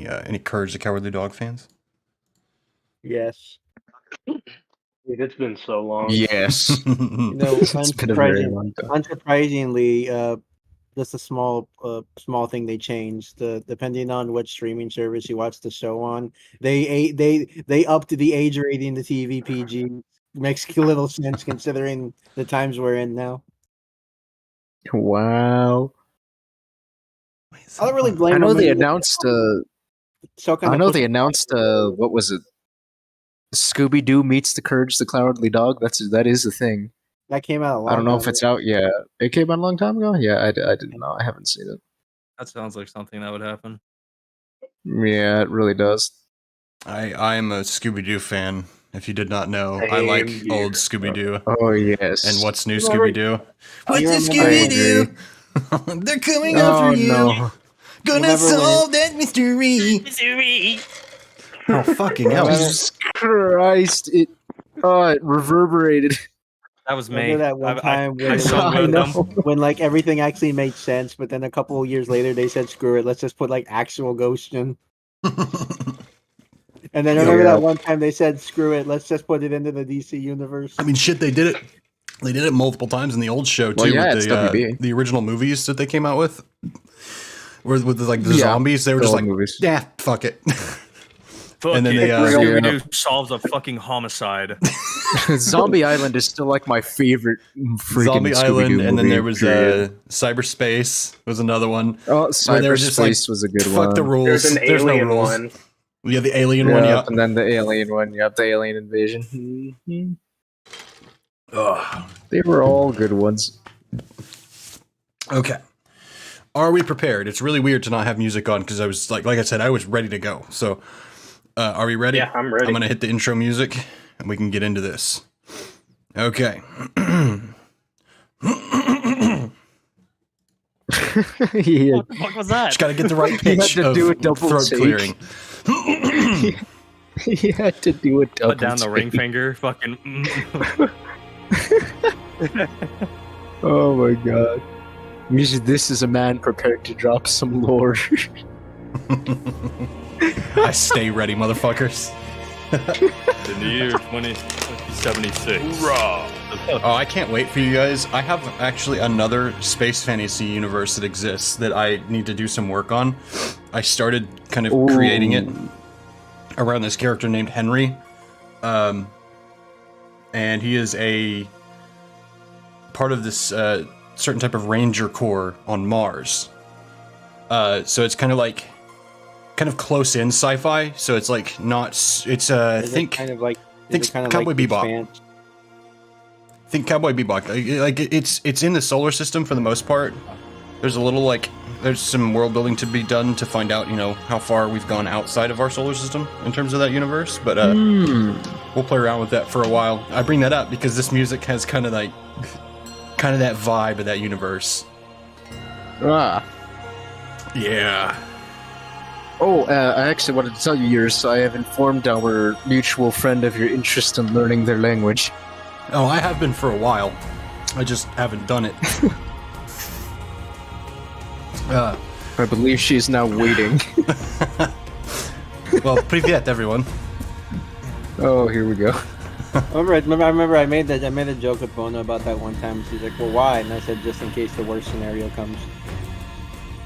any Courage the Cowardly Dog fans? Yes. It's been so long. Yes. You know, It's been a very long time. unsurprisingly, just a small thing they changed. Depending on which streaming service you watch the show on, they upped the age rating to TV PG. Makes a little sense considering the times we're in now. Wow. I don't really blame I know them. they announced. So I know they announced. What was it? Scooby Doo meets the Courage the Cowardly Dog. That is the thing. that came out a long I don't know time if it's ago. out yet. It came out a long time ago. Yeah, I didn't know. I haven't seen it. That sounds like something that would happen. Yeah, it really does. I'm a Scooby-Doo fan. If you did not know, I like old Scooby-Doo. Oh yes. And what's new, Remember- Scooby-Doo? What's What's a a Scooby-Doo? They're coming after you. No. Gonna Remember when- solve that mystery. Oh, fucking hell. Remember- Jesus Christ! It reverberated. That was me. Remember that one time I when- so I moved know. them. when like everything actually made sense, but then a couple of years later they said, "Screw it, let's just put like actual Ghost in." And then remember Yeah. that one time they said, "Screw it, let's just put it into the DC universe." I mean, shit, they did it. They did it multiple times in the old show, too, Well, yeah, with it's WB. the original movies that they came out with. Where with the Yeah, zombies, they were the just old like, movies. yeah, fuck it. Fuck And then it. they, Scooby-Doo solves a fucking homicide. Zombie Island is still like my favorite freaking Zombie Island, Scooby-Doo and then movie, there was period. Cyberspace was another one. Oh, where they were just like, Cyberspace was a good Fuck one. the rules. There's an There's no alien rules. one. Yeah, the alien one, yeah. And then the alien one. Yep, the alien invasion. Mhm. Ugh. They were all good ones. Okay. Are we prepared? It's really weird to not have music on because I was like I said, I was ready to go. So, are we ready? Yeah, I'm ready. I'm gonna hit the intro music, and we can get into this. Okay. he, What the fuck was that? Just gotta get the right He had pitch to of do a double throat take. clearing. he had to do a double Put down the ring take. finger. Fucking. Oh my god. This is a man prepared to drop some lore. I stay ready, motherfuckers. In the year 2076. Raw. Oh, I can't wait for you guys. I have actually another space fantasy universe that exists that I need to do some work on. I started kind of creating it around this character named Henry. And he is a part of this certain type of Ranger Corps on Mars. So it's kind of close in sci-fi. So it's like not. It's Is it kind of like Cowboy Bebop. Expanse? Think Cowboy Bebop. Like it's in the solar system for the most part. There's a little there's some world building to be done to find out how far we've gone outside of our solar system in terms of that universe. But we'll play around with that for a while. I bring that up because this music has kind of that vibe of that universe. Ah. Yeah. Oh, I actually wanted to tell you yours. I have informed our mutual friend of your interest in learning their language. Oh, I have been for a while. I just haven't done it. I believe she is now waiting. Well, privyet, everyone. Oh, here we go. I remember I made a joke with Bono about that one time. She's like, "Well, why?" And I said, "Just in case the worst scenario comes."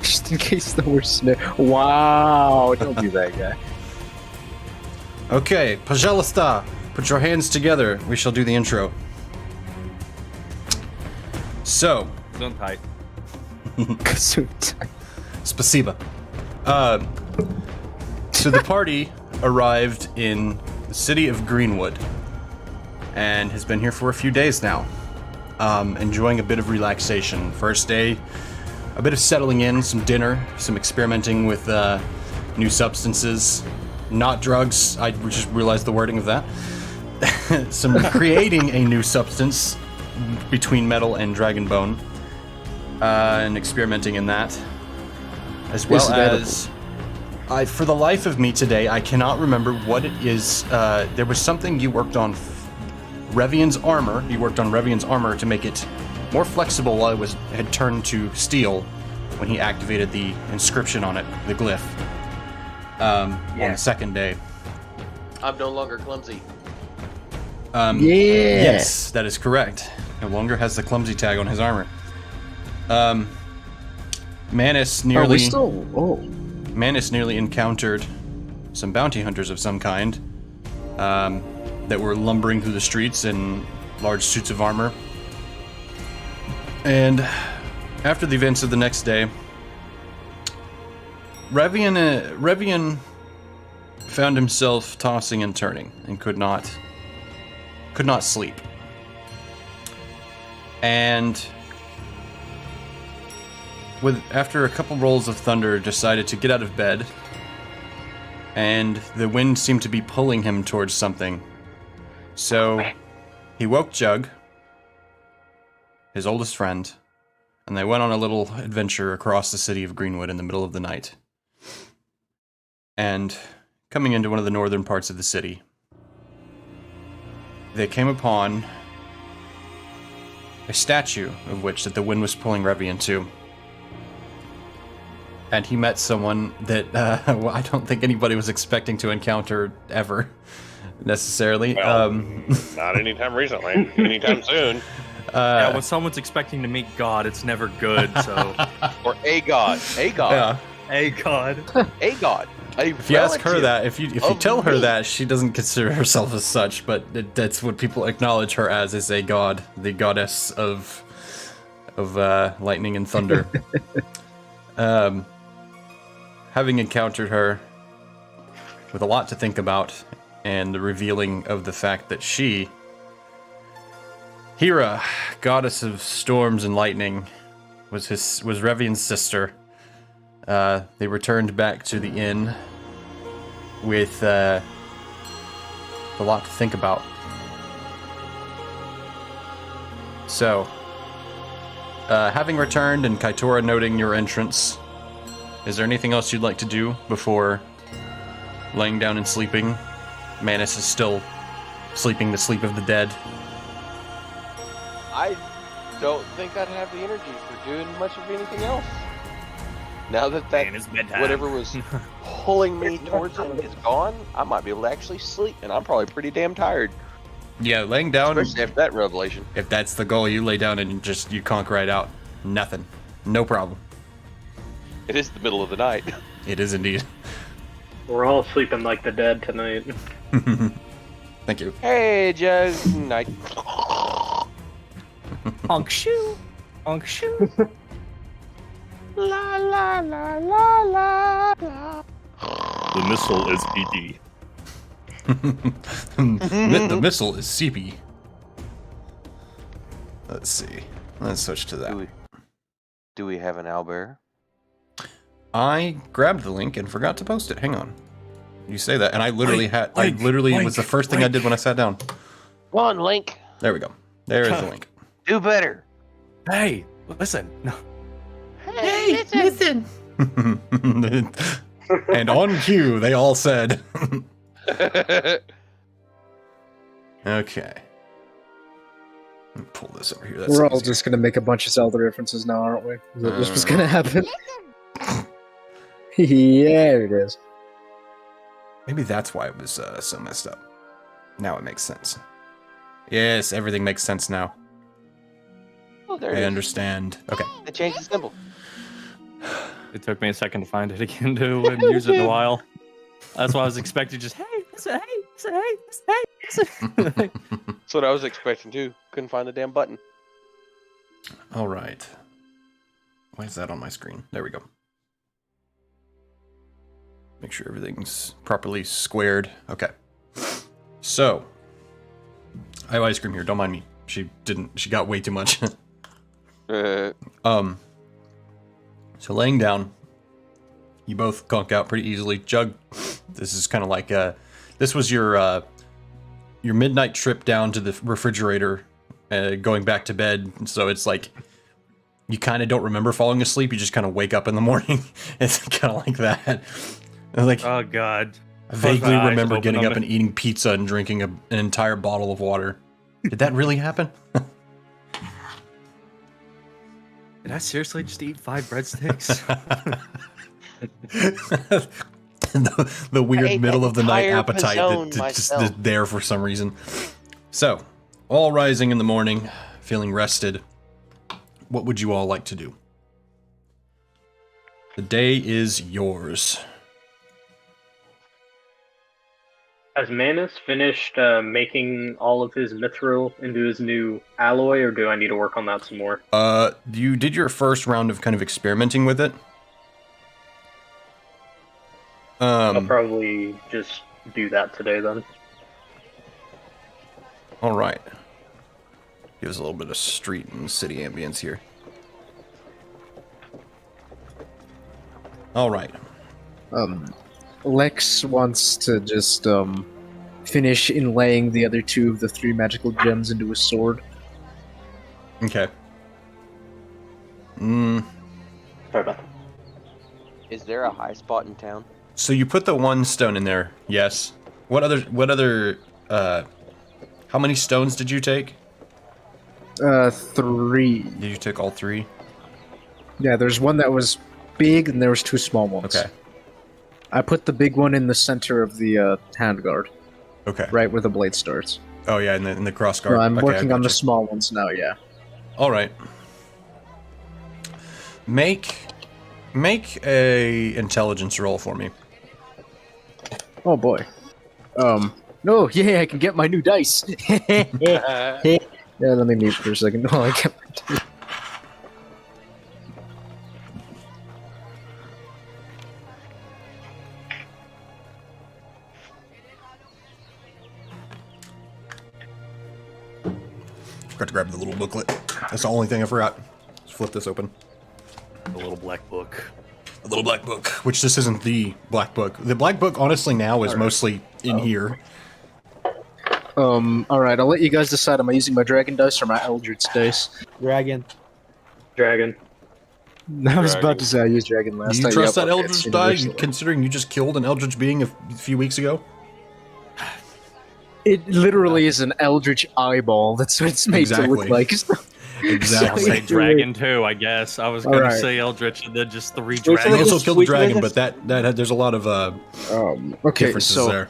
Just in case the worst scenario. Wow, don't be that guy. Okay, Pajalista, put your hands together. We shall do the intro. So, Gesundheit. Gesundheit. Spasiba. So the party arrived in the city of Greenwood and has been here for a few days now, enjoying a bit of relaxation. First day, a bit of settling in, some dinner, some experimenting with new substances, not drugs. I just realized the wording of that. Some creating a new substance between metal and dragon bone, and experimenting in that, as well as for the life of me today, I cannot remember what it is. There was something you worked on, Revian's armor. You worked on Revian's armor to make it more flexible while it had turned to steel when he activated the inscription on it, the glyph. on the second day. I'm no longer clumsy. Yes, that is correct. No longer has the clumsy tag on his armor. Manus nearly encountered some bounty hunters of some kind that were lumbering through the streets in large suits of armor. And after the events of the next day, Revian found himself tossing and turning and could not sleep. And after a couple rolls of thunder, decided to get out of bed, and the wind seemed to be pulling him towards something. So he woke Jug, his oldest friend, and they went on a little adventure across the city of Greenwood in the middle of the night. And coming into one of the northern parts of the city, they came upon a statue of which that the wind was pulling Revian to. And he met someone that I don't think anybody was expecting to encounter ever, necessarily. Well, not anytime recently. Anytime soon. Yeah, when someone's expecting to meet God, it's never good. So, Or a god. A god. Yeah. hey God, A god. If you ask her that, if you tell her that, she doesn't consider herself as such, but that's what people acknowledge her as, is a god, the goddess of lightning and thunder. Having encountered her with a lot to think about, and the revealing of the fact that she, Hera, goddess of storms and lightning, was Revian's sister. They returned back to the inn with a lot to think about. So, having returned and Kaitora noting your entrance, is there anything else you'd like to do before laying down and sleeping? Manus is still sleeping the sleep of the dead. I don't think I'd have the energy for doing much of anything else. Now that Man, it's bedtime. whatever was pulling me towards it is gone, I might be able to actually sleep, and I'm probably pretty damn tired. Yeah, laying down, Especially after that revelation. if that's the goal, you lay down and you conk right out. Nothing. No problem. It is the middle of the night. It is indeed. We're all sleeping like the dead tonight. Thank you. Hey, Joe. Night. honk shoe, honk shoe. La la la la la la. The missile is BD. The missile is CP. Let's see. Let's switch to that. Do we have an owlbear? I grabbed the link and forgot to post it. Hang on. You say that, and I literally Link, was the first thing I did when I sat down. Come on, Link. There we go. There is the link. Do better. Hey, listen. No. Hey, listen. And on cue, they all said. Okay. Let me pull this over here. That's We're all easier. just gonna make a bunch of Zelda references now, aren't we? Is that what's gonna happen? Yeah, it is. Maybe that's why it was so messed up. Now it makes sense. Yes, everything makes sense now. Oh, there I it is. understand. Okay. They changed the symbol. It took me a second to find it again too, and use it in a while. That's why I was expecting just hey, listen, hey, listen, hey, listen, hey, listen. That's what I was expecting too. Couldn't find the damn button. All right. Why is that on my screen? There we go. Make sure everything's properly squared. Okay. So, I have ice cream here. Don't mind me. She got way too much. So laying down, you both conk out pretty easily. Jug, this is kind of like this was your midnight trip down to the refrigerator, going back to bed. So it's like you kind of don't remember falling asleep. You just kind of wake up in the morning. It's kind of like that. And like, Oh God. I vaguely my eyes, remember open getting them up and eating pizza and drinking an entire bottle of water. Did that really happen? Did I seriously just eat 5 breadsticks? the weird ate middle that of the night entire appetite pizzone that just myself. is there for some reason. So, all rising in the morning, feeling rested. What would you all like to do? The day is yours. Has Manus finished making all of his mithril into his new alloy, or do I need to work on that some more? You did your first round of kind of experimenting with it. I'll probably just do that today then. All right. Give us a little bit of street and city ambience here. All right. Lex wants to just finish inlaying the other 2 of the 3 magical gems into a sword. Okay. Sorry about that. Is there a high spot in town? So you put the 1 stone in there, yes. What other, how many stones did you take? 3. Did you take all 3? Yeah, there's one that was big, and there was 2 small ones. Okay. I put the big one in the center of the handguard, Okay. right where the blade starts. Oh yeah, in the cross guard. No, I'm Okay, working I on the gotcha. small ones now, yeah. All right. Make a intelligence roll for me. Oh boy. No, yeah, I can get my new dice. Yeah, let me mute for a second. Oh, I get my dice. Forgot to grab the little booklet. That's the only thing I forgot. Let's flip this open. The little black book. The little black book, which this isn't the black book. The black book, honestly, now is mostly in here. Alright, I'll let you guys decide. Am I using my dragon dice or my eldritch dice? Dragon. Dragon. I was about to say I used dragon last Do you time. trust Yep, that okay, Eldritch it's die, universal. considering you just killed an Eldritch being a few weeks ago? It literally is an eldritch eyeball. That's what it's made to look Exactly. like. I'll Exactly. say dragon too, I guess. I was gonna Alright. say Eldritch and then just 3 so You Dragon. dragons. also killed the dragon, Weakness? but that there's a lot of Okay, differences so there.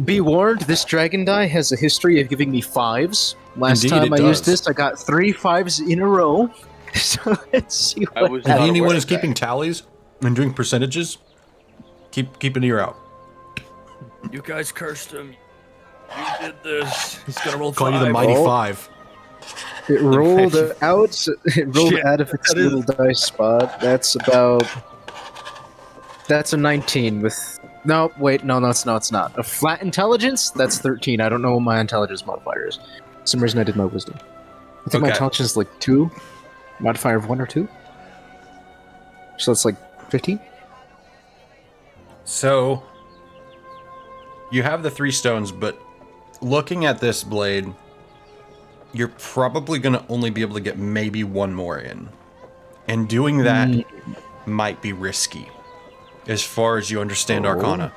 be warned, this dragon die has a history of giving me 5s. Last Indeed, time it I used does. this, I got 3 5s in a row. So let's see I what was If not aware anyone of is that. keeping tallies and doing percentages, keep an ear out. You guys cursed him. You did this. He's gonna roll Call 5. you the Mighty Oh. Five. It rolled Imagine. out. It rolled Shit, out of its that is- little dice spot. That's a 19 with. No, wait, no, it's not. A flat intelligence. That's 13. I don't know what my intelligence modifier is. For some reason I did my wisdom. I think my Okay. intelligence is like 2. Modifier of 1 or 2. So that's like 15. So you have the 3 stones, but looking at this blade, you're probably going to only be able to get maybe 1 more in. And doing that might be risky. As far as you understand Arcana,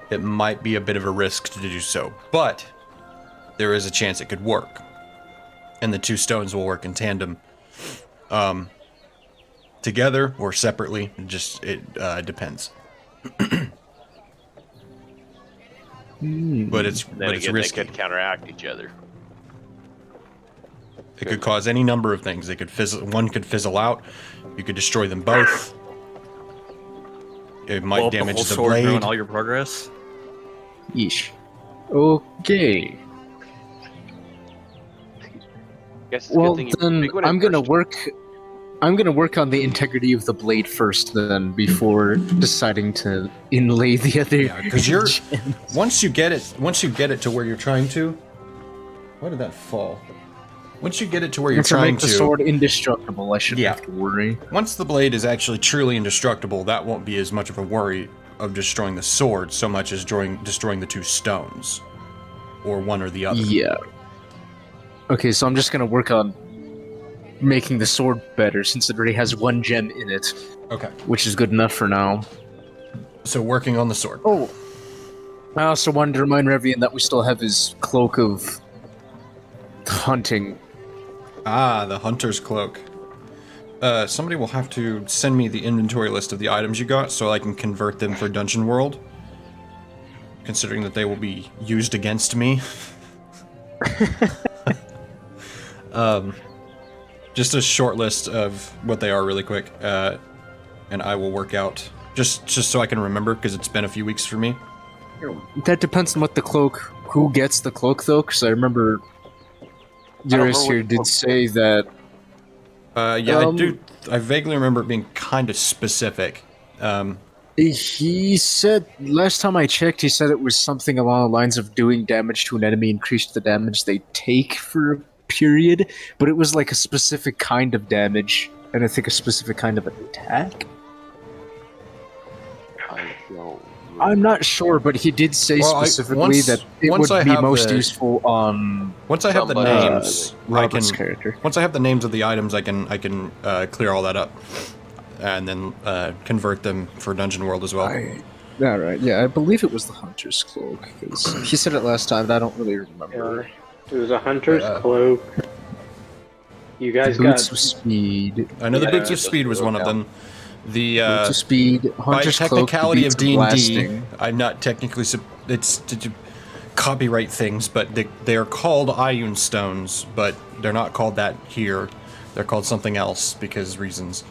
it might be a bit of a risk to do so, but there is a chance it could work. And the 2 stones will work in tandem. Together or separately, it depends. But it's Then again, risky. they could counteract each other. It could cause any number of things. One could fizzle out. You could destroy them both. It might Blow up damage whole the sword, blade. ruin all your progress. Yeesh. Okay. Guess it's a Well good thing you then, big one at I'm gonna first. work. I'm gonna work on the integrity of the blade first, then before deciding to inlay the other. Yeah, because you're gems. once you get it to where you're trying to. Why did that fall? Once you get it to where you're And to trying make the to, sword indestructible, I shouldn't Yeah. have to worry. once the blade is actually truly indestructible, that won't be as much of a worry of destroying the sword so much as destroying the 2 stones, or one or the other. Yeah. Okay, so I'm just gonna work on making the sword better since it already has 1 gem in it, Okay, which is good enough for now. so working on the sword. Oh, I also wanted to remind Revian that we still have his cloak of hunting. Ah, the hunter's cloak. somebody will have to send me the inventory list of the items you got so I can convert them for Dungeon World. Considering that they will be used against me. Just a short list of what they are really quick, and I will work out, just so I can remember, because it's been a few weeks for me. That depends on what the cloak, who gets the cloak though, because I remember Eurus here did say that. I vaguely remember it being kind of specific. He said, last time I checked, he said it was something along the lines of doing damage to an enemy increased the damage they take for a period, but it was like a specific kind of damage, and I think a specific kind of attack? I'm not sure, but he did say specifically that it would be most useful on... Once I have the names, Robert's character. Once I have the names of the items, I can clear all that up. And then convert them for Dungeon World as well. Alright, yeah, I believe it was the Hunter's Cloak, because he said it last time, but I don't really remember. It was a Hunter's Cloak. You guys the got... Boots of Speed. I know the Boots of Speed was one of them. The Boots of Speed, Hunter's by Cloak, technicality of D&D, blasting. I'm not technically... It's to copyright things, but they are called Ioun Stones, but they're not called that here. They're called something else, because reasons.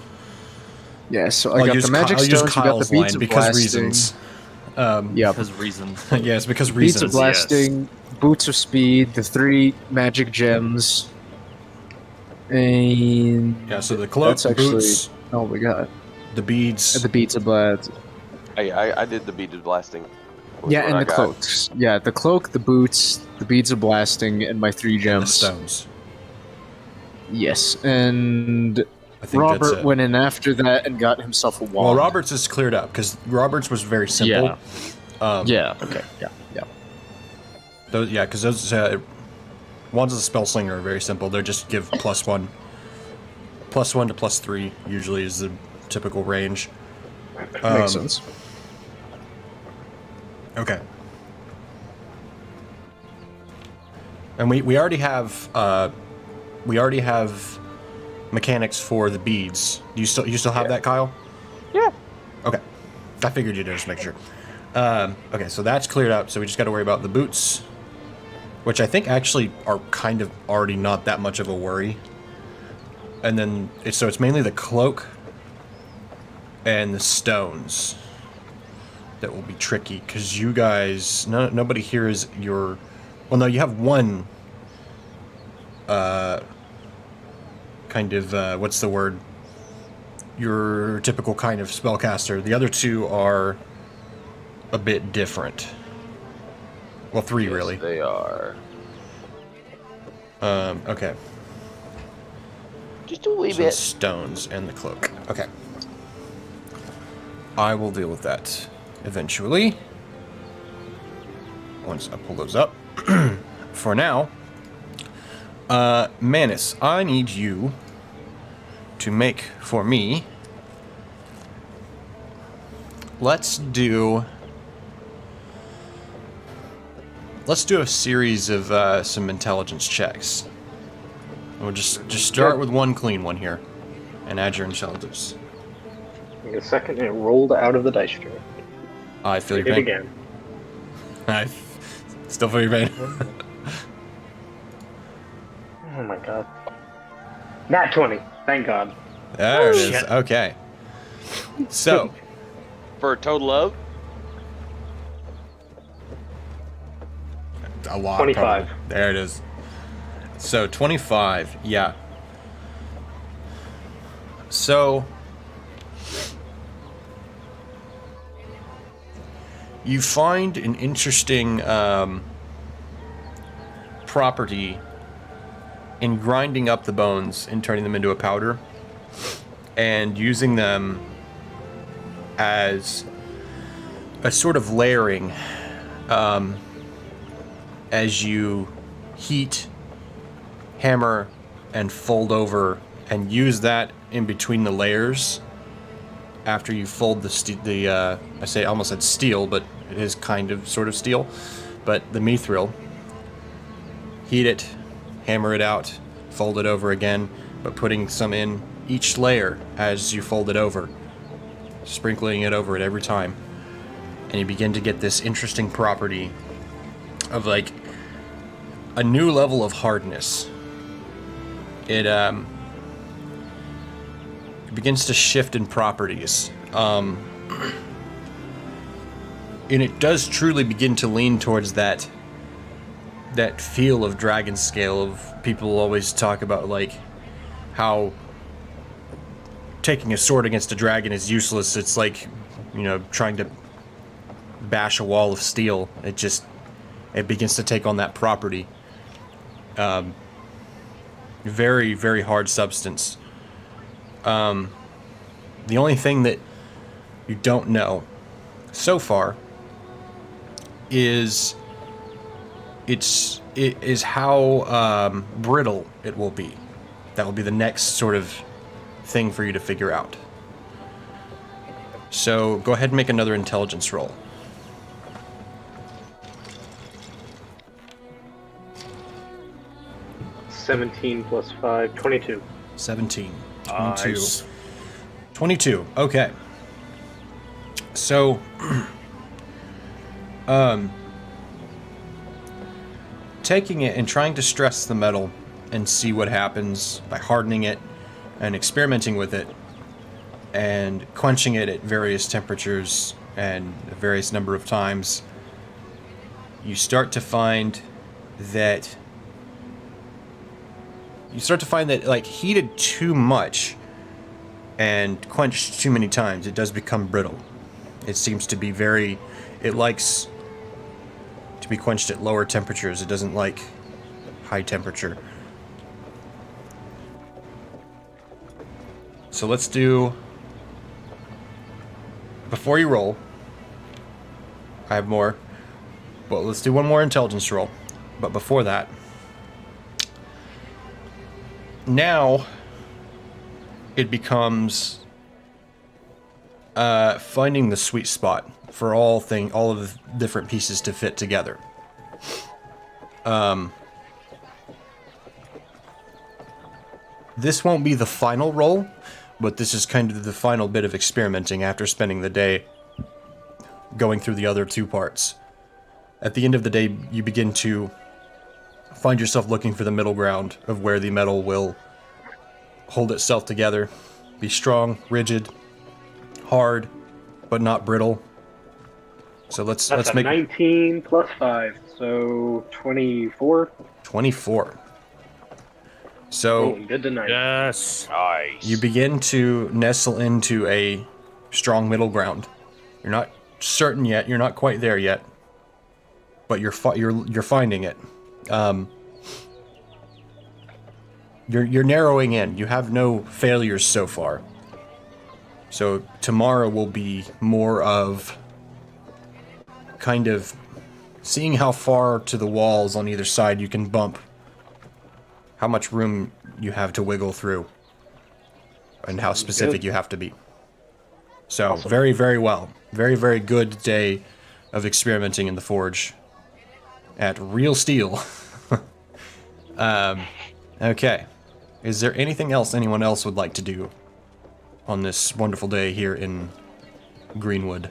Yeah, so I got the magic stones, you got the beads of because blasting. Reasons. Yeah, Because reasons. Yes, because beads reasons. of blasting, boots of speed, the 3 magic gems, and Yeah, so the cloak, that's actually boots, all we got. the beads. And the beads of blast. I did the beaded blasting. Was Yeah, what and I the got. cloaks. Yeah, the cloak, the boots, the beads of blasting, and my 3 the gems. stones. Yes, and I think that's Robert it. went in after that and got himself a wand. Well, Robert's is cleared up because Robert's was very simple. Yeah. Okay. Yeah. Those, yeah, because those wands of the spell slinger are very simple. They just give +1 to +3 usually is the typical range. Makes sense. Okay. And we already have mechanics for the beads. Do you still have that, Kyle? Yeah. Okay. I figured you did, just make sure. Okay, so that's cleared up, so we just got to worry about the boots, which I think actually are kind of already not that much of a worry. And then, it's mainly the cloak and the stones that will be tricky, because you guys, nobody here is your... Well, no, you have one, kind of, what's the word? Your typical kind of spellcaster. The other 2 are a bit different. Well, 3 Yes, really. They are. Okay. Just a wee So bit. stones and the cloak. Okay. I will deal with that eventually. Once I pull those up. For now, Manus, I need you to make for me. Let's do a series of some intelligence checks. We'll just start with one clean one here, and add your intelligence. Take a second, it rolled out of the dice tray. I feel Hit your it pain. again. I still feel your pain. Oh my god. Nat 20. Thank god. There it is. Shit. Okay. So, For a total of a lot. 25. Probably. There it is. So 25. Yeah. So you find an interesting property in grinding up the bones and turning them into a powder and using them as a sort of layering as you heat, hammer, and fold over, and use that in between the layers after you fold I almost said steel, but it is kind of sort of steel, but the mithril. Heat it, hammer it out, fold it over again, but putting some in each layer as you fold it over, sprinkling it over it every time. And you begin to get this interesting property of like a new level of hardness. It begins to shift in properties. And it does truly begin to lean towards that feel of dragon scale. Of people always talk about like how taking a sword against a dragon is useless. It's like, you know, trying to bash a wall of steel. It begins to take on that property. Very, very hard substance. The only thing that you don't know so far is how brittle it will be. That will be the next sort of thing for you to figure out. So go ahead and make another intelligence roll. $17 plus 5, 22. 17. 22. Nice. 22. Okay. So, taking it and trying to stress the metal and see what happens by hardening it and experimenting with it and quenching it at various temperatures and a various number of times, you start to find that like heated too much and quenched too many times, it does become brittle. It seems to be it likes to be quenched at lower temperatures. It doesn't like high temperature. So let's do, before you roll, I have more, but let's do one more intelligence roll. But before that, now it becomes finding the sweet spot for all of the different pieces to fit together. This won't be the final roll, but this is kind of the final bit of experimenting after spending the day going through the other two parts. At the end of the day, you begin to find yourself looking for the middle ground of where the metal will hold itself together, be strong, rigid, hard, but not brittle. So let's make 19 plus 5, so 24. 24. So Good to know. Yes. Nice. you begin to nestle into a strong middle ground. You're not certain yet. You're not quite there yet, but you're finding it. You're narrowing in. You have no failures so far. So tomorrow will be more of kind of seeing how far to the walls on either side you can bump, how much room you have to wiggle through, and how specific you have to be. So very, very well. Very, very good day of experimenting in the forge at real steel. Okay. Is there anything else anyone else would like to do on this wonderful day here in Greenwood?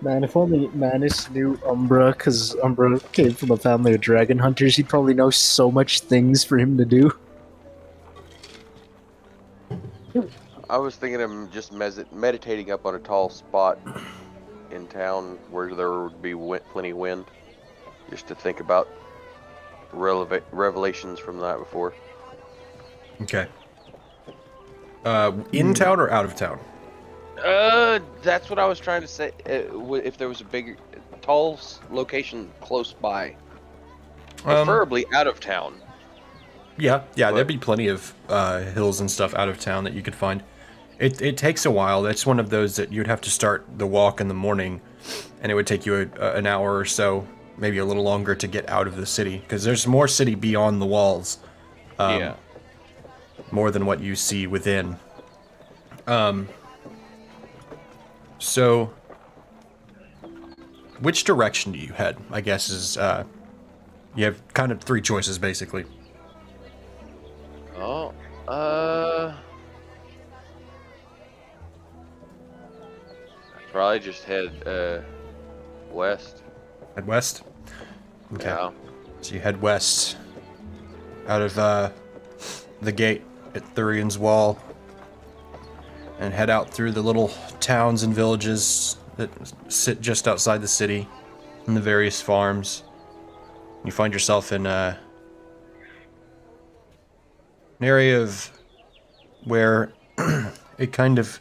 Man, if only Manus knew Umbra, because Umbra came from a family of dragon hunters, he'd probably know so much things for him to do. I was thinking of him just meditating up on a tall spot in town where there would be plenty of wind, just to think about revelations from the night before. Okay. In town or out of town? That's what I was trying to say. If there was a big, tall location close by, preferably out of town. Yeah, there'd be plenty of hills and stuff out of town that you could find. It takes a while. That's one of those that you'd have to start the walk in the morning, and it would take you an hour or so, maybe a little longer to get out of the city, because there's more city beyond the walls. Yeah. More than what you see within. So, which direction do you head? I guess is you have kind of three choices basically. Oh, Probably just head west. Head west? Okay. Yeah. So you head west out of the gate at Thurian's Wall and head out through the little towns and villages that sit just outside the city and the various farms. You find yourself in an area of where it kind of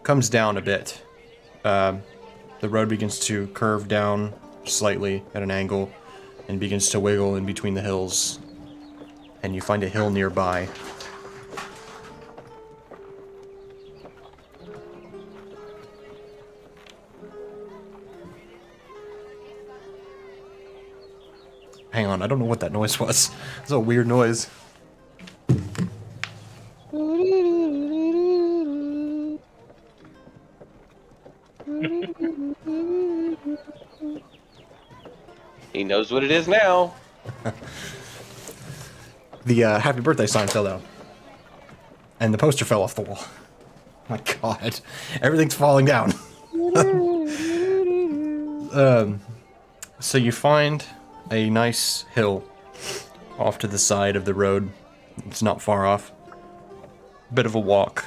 comes down a bit. The road begins to curve down slightly at an angle and begins to wiggle in between the hills. And you find a hill nearby. Hang on, I don't know what that noise was. It's a weird noise. He knows what it is now. The happy birthday sign fell down. And the poster fell off the wall. My god. Everything's falling down. So you find a nice hill off to the side of the road. It's not far off. Bit of a walk.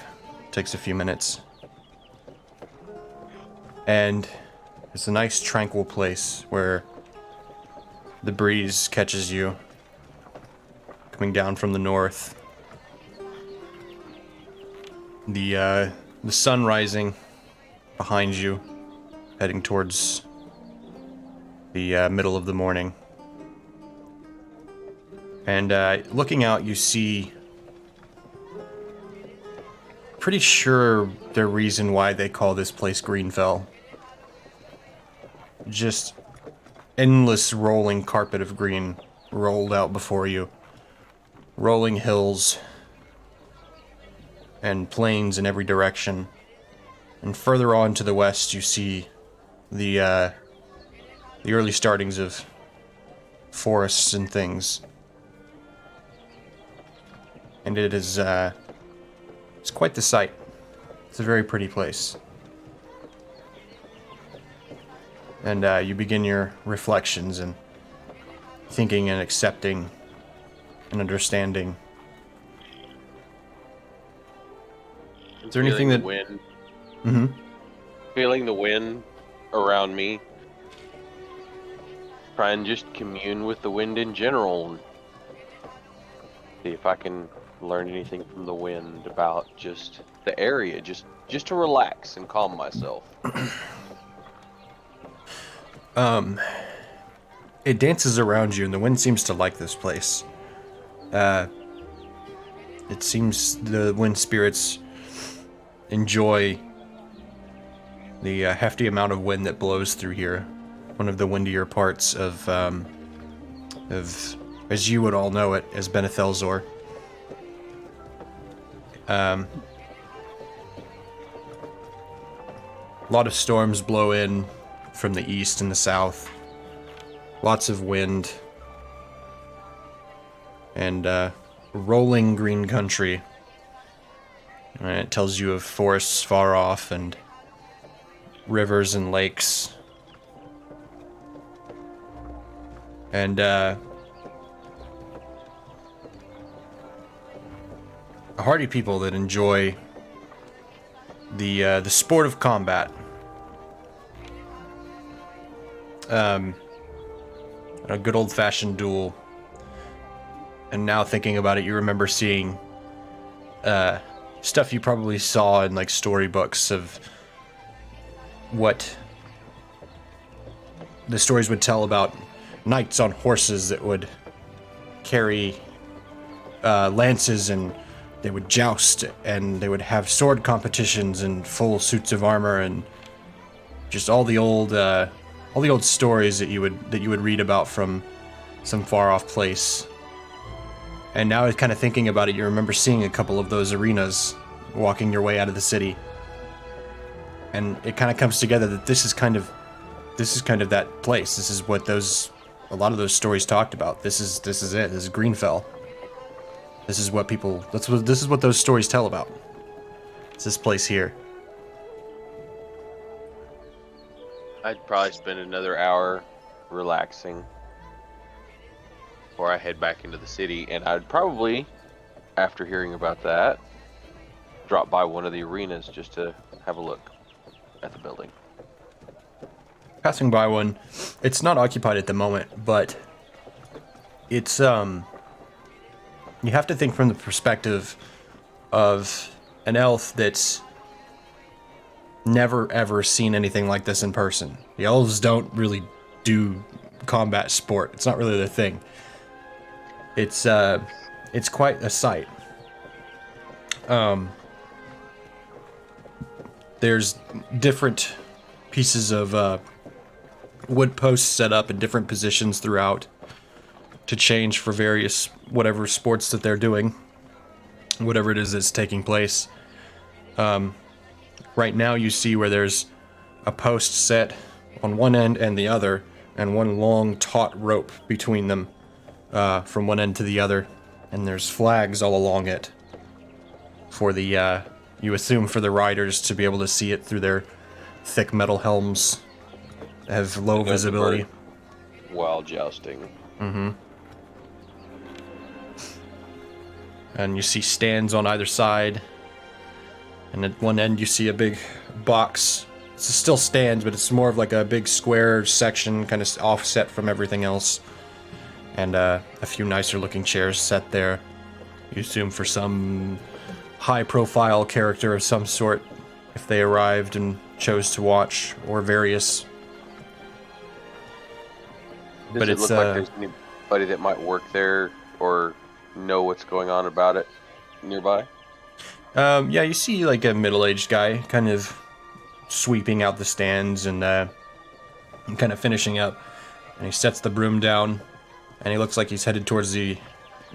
Takes a few minutes. And it's a nice tranquil place where the breeze catches you coming down from the north. The sun rising behind you, heading towards the middle of the morning. And looking out, you see, pretty sure the reason why they call this place Greenfell. Just endless rolling carpet of green rolled out before you. Rolling hills and plains in every direction. And further on to the west, you see the early startings of forests and things. And it is, it's quite the sight. It's a very pretty place. And you begin your reflections and thinking and accepting and understanding. Is there anything that... Wind, Mm-hmm. feeling the wind around me. Try and just commune with the wind in general. And see if I can learn anything from the wind about just the area, just to relax and calm myself. It dances around you, and the wind seems to like this place. It seems the wind spirits enjoy the hefty amount of wind that blows through here. One of the windier parts of as you would all know it, as Benethelzor. A lot of storms blow in from the east and the south. Lots of wind. And rolling green country. And it tells you of forests far off and rivers and lakes. And a hardy people that enjoy the sport of combat. A good old-fashioned duel. And now thinking about it, you remember seeing stuff you probably saw in like storybooks of what the stories would tell about knights on horses that would carry lances, and they would joust, and they would have sword competitions and full suits of armor, and just all the old stories that you would read about from some far off place. And now, kind of thinking about it, you remember seeing a couple of those arenas walking your way out of the city, and it kind of comes together that this is kind of that place. This is what a lot of those stories talked about. This is it. This is Greenfell. This is what those stories tell about. It's this place here. I'd probably spend another hour relaxing before I head back into the city, and I'd probably, after hearing about that, drop by one of the arenas just to have a look at the building. Passing by one, it's not occupied at the moment, but it's you have to think from the perspective of an elf that's never ever seen anything like this in person. The elves don't really do combat sport. It's not really their thing. It's quite a sight. There's different pieces of wood posts set up in different positions throughout to change for various whatever sports that they're doing, whatever it is that's taking place. Right now you see where there's a post set on one end and the other, and one long taut rope between them from one end to the other, and there's flags all along it for the, you assume for the riders to be able to see it through their thick metal helms that have low visibility. While jousting. Mm-hmm. And you see stands on either side. And at one end you see a big box. It's still stands, but it's more of like a big square section, kind of offset from everything else. And a few nicer looking chairs set there. You assume for some high profile character of some sort, if they arrived and chose to watch, or various. Does it look like there's anybody that might work there or know what's going on about it nearby? Yeah, you see like a middle-aged guy kind of sweeping out the stands and kind of finishing up. And he sets the broom down, and he looks like he's headed towards the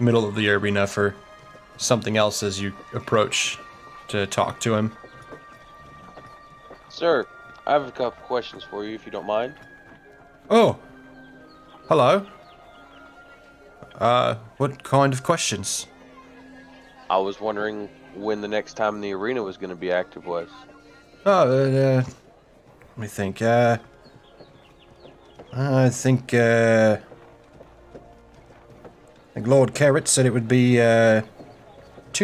middle of the arena for something else as you approach to talk to him. Sir, I have a couple questions for you if you don't mind. Oh, hello. What kind of questions? I was wondering when the next time the arena was going to be active was. Oh, let me think. I think Lord Carrot said it would be 2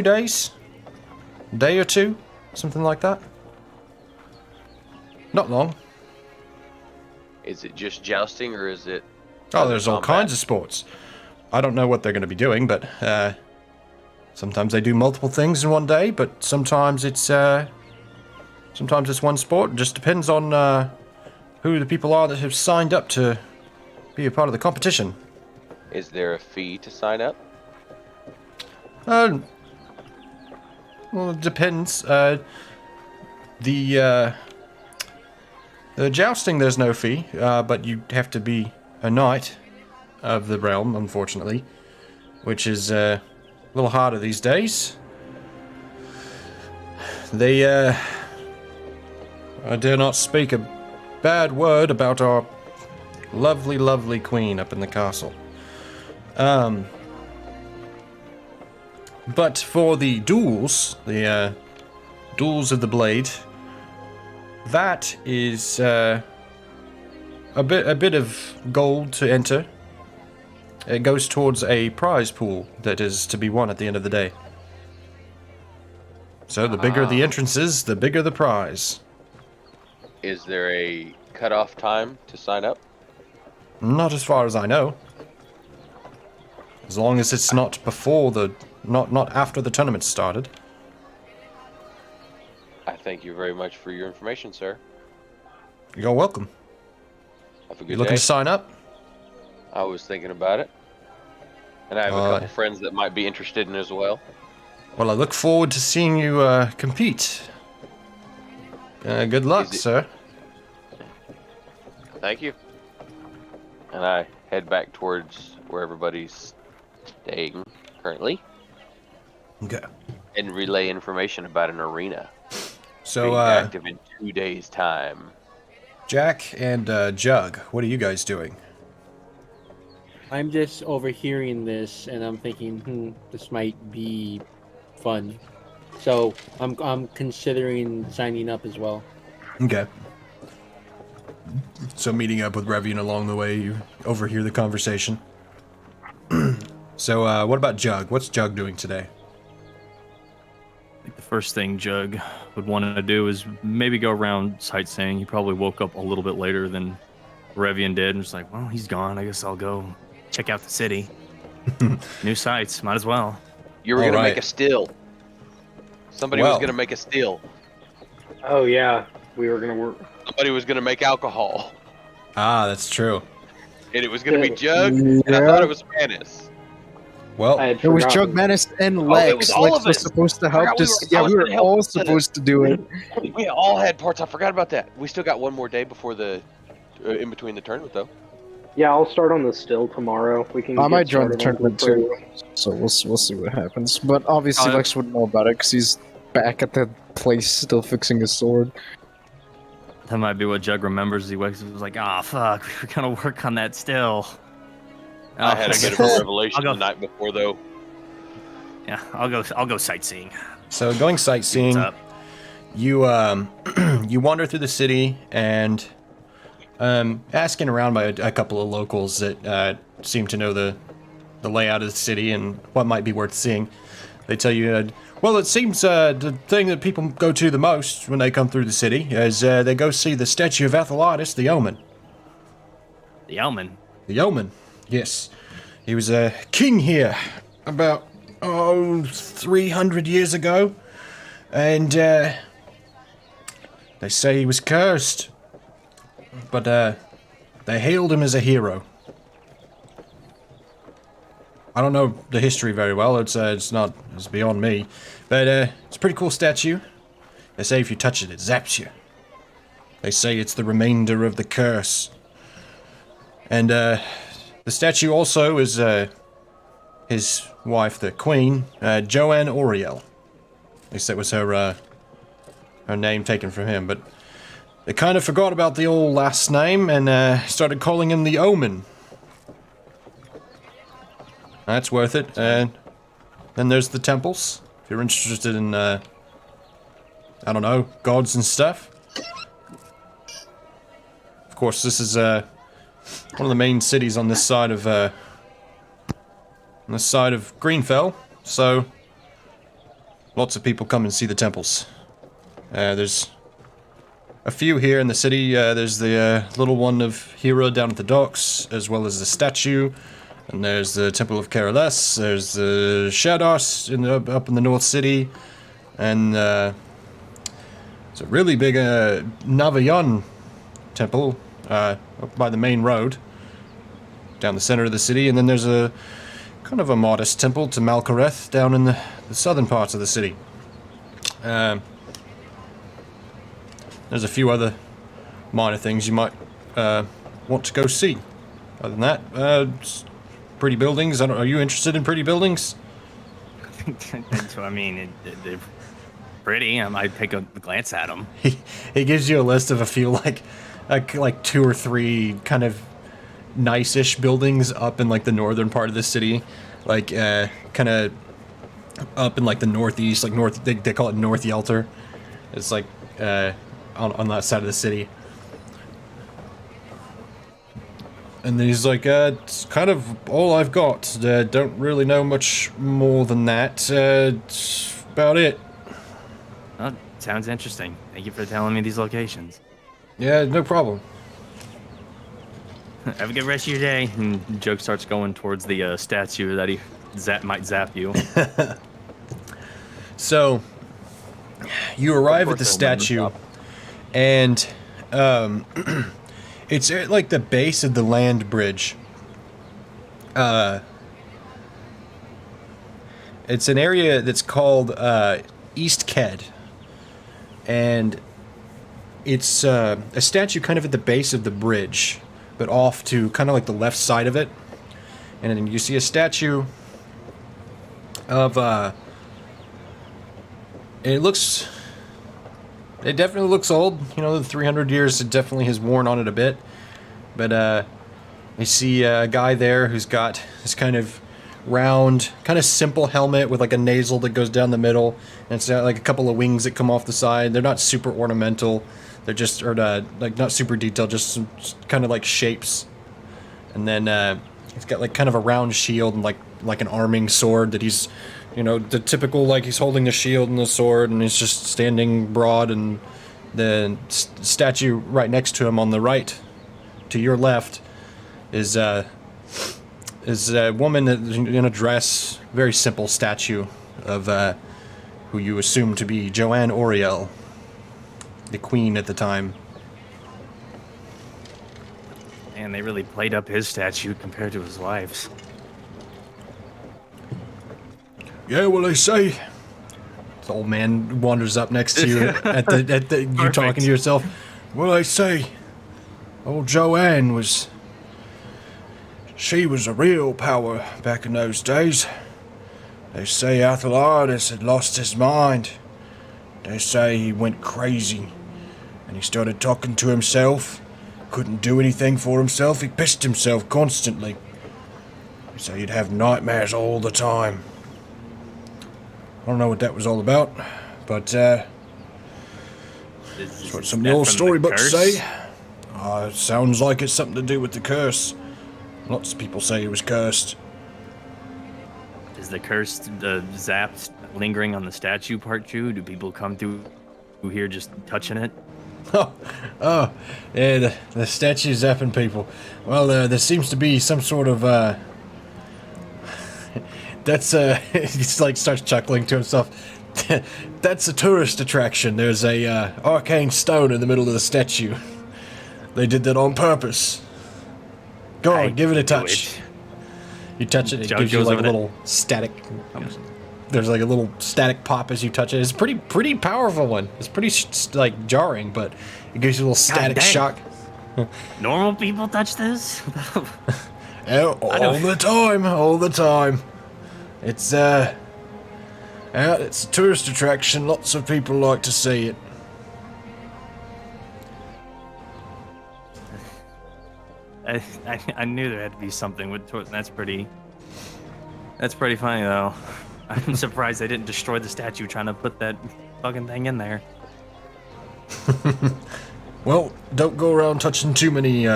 days, a day or two, something like that. Not long. Is it just jousting or is it? Oh, there's all combat? kinds of sports. I don't know what they're going to be doing, but sometimes they do multiple things in one day. But sometimes it's one sport. It just depends on who the people are that have signed up to be a part of the competition. Is there a fee to sign up? Well, it depends. The jousting, there's no fee, but you have to be a knight of the realm, unfortunately, which is a little harder these days. They, I dare not speak a bad word about our lovely, lovely queen up in the castle. But for the duels, the duels of the blade, that is a bit of gold to enter. It goes towards a prize pool that is to be won at the end of the day. So the bigger the entrances, the bigger the prize. Is there a cutoff time to sign up? Not as far as I know. As long as it's not before not after the tournament started. I thank you very much for your information, sir. You're welcome. Have a You good looking day. to sign up? I was thinking about it. And I have a couple friends that might be interested in as well. Well, I look forward to seeing you compete. Good luck, sir. Thank you. And I head back towards where everybody's staying currently Okay. and relay information about an arena So, being active in 2 days' time. Jack and Jug, what are you guys doing? I'm just overhearing this, and I'm thinking, this might be fun. So I'm considering signing up as well. Okay. So meeting up with Revian along the way, you overhear the conversation. So, what about Jug? What's Jug doing today? I think the first thing Jug would want to do is maybe go around sightseeing. He probably woke up a little bit later than Revian did and was like, well, he's gone. I guess I'll go check out the city. New sights, might as well. You were going to right. make a still. Somebody was going to make a still. Oh yeah, we were gonna work. Somebody was going to make alcohol. Ah, that's true. And it was going to be Jug, and I thought it was Manus. Well, I had It was forgotten. Jug Menace and it Lex. was all Lex of was us. supposed to I forgot help we us. were- I Yeah, was we were gonna help all us with it. supposed to do it. We all had parts. I forgot about that. We still got one more day before the in between the tournament, though. Yeah, I'll start on the still tomorrow. We can. I get might join the started on tournament too, crew. so we'll see what happens. But obviously Lex wouldn't know about it because he's back at the place still fixing his sword. That might be what Jug remembers. He wakes up and was like, ah, fuck, we were going to work on that still. I had a bit of a revelation I'll go. the night before, though. Yeah, I'll go sightseeing. so going sightseeing, What's up? you you wander through the city and asking around by a couple of locals that seem to know the layout of the city and what might be worth seeing. They tell you, well, it seems the thing that people go to the most when they come through the city is they go see the statue of Athalitis, the Omen. The Omen. The Omen, yes. He was a king here about 300 years ago, and they say he was cursed, but they hailed him as a hero. I don't know the history very well. It's beyond me, but it's a pretty cool statue. They say if you touch it, it zaps you. They say it's the remainder of the curse, and the statue also is his wife, the queen, Joanne Oriel. At least that was her name taken from him, but they kind of forgot about the old last name and started calling him the Omen. That's worth it. And then there's the temples, if you're interested in, I don't know, gods and stuff. Of course, this is one of the main cities on this side of Greenfell, so lots of people come and see the temples. There's a few here in the city. There's the little one of Hera down at the docks, as well as the statue. And there's the Temple of Carolus. There's the Shados up in the North City. And it's a really big Navayan temple up by the main road, down the center of the city. And then there's a kind of a modest temple to Malkareth down in the southern parts of the city. There's a few other minor things you might want to go see. Other than that, pretty buildings. Are you interested in pretty buildings? So, I mean, they're pretty. I might take a glance at them. He gives you a list of a few like 2 or 3 kind of nice-ish buildings up in like the northern part of the city, like kind of up in like the northeast, like north. They call it North Yelter. It's like on that side of the city. And then he's like, it's kind of all I've got. Don't really know much more than that. It's about it. Oh, sounds interesting. Thank you for telling me these locations. Yeah, no problem. Have a good rest of your day. And Joke starts going towards the statue that he might zap you. So, you arrive at the statue, and it's at like the base of the land bridge. It's an area that's called East Ked, and it's a statue kind of at the base of the bridge, but off to kind of like the left side of it. And then you see a statue of it definitely looks old. You know, the 300 years, it definitely has worn on it a bit. But you see a guy there who's got this kind of round, kind of simple helmet with like a nasal that goes down the middle, and it's got like a couple of wings that come off the side. They're not super ornamental. They're just, or like not super detailed, just some kind of like shapes. And then he's got like kind of a round shield and like an arming sword that he's, you know, the typical, like he's holding the shield and the sword and he's just standing broad, and the statue right next to him on the right, to your left, is a woman in a dress, very simple statue of who you assume to be Joanne Oriel, the queen at the time. And they really played up his statue compared to his wife's. Yeah, well, they say. The old man wanders up next to you at the you talking to yourself. Well, they say old Joanne was. She was a real power back in those days. They say Athelardus had lost his mind. They say he went crazy and he started talking to himself. Couldn't do anything for himself. He pissed himself constantly. They say he'd have nightmares all the time. I don't know what that was all about, but that's what some of the old storybooks say. It sounds like it's something to do with the curse. Lots of people say it was cursed. Is the curse zapped lingering on the statue part too? Do people come through here just touching it? Oh, yeah, the statue's zapping people. Well, there seems to be some sort of, that's, he like starts chuckling to himself. That's a tourist attraction. There's a, arcane stone in the middle of the statue. They did that on purpose. Go on, give it a touch. You touch it, it gives you like a little static. There's like a little static pop as you touch it. It's a pretty powerful one. It's pretty like jarring, but it gives you a little static shock. Normal people touch this? all the time. It's it's a tourist attraction. Lots of people like to see it. I knew there had to be something with that's pretty funny though. I'm surprised they didn't destroy the statue trying to put that fucking thing in there. Well, don't go around touching too many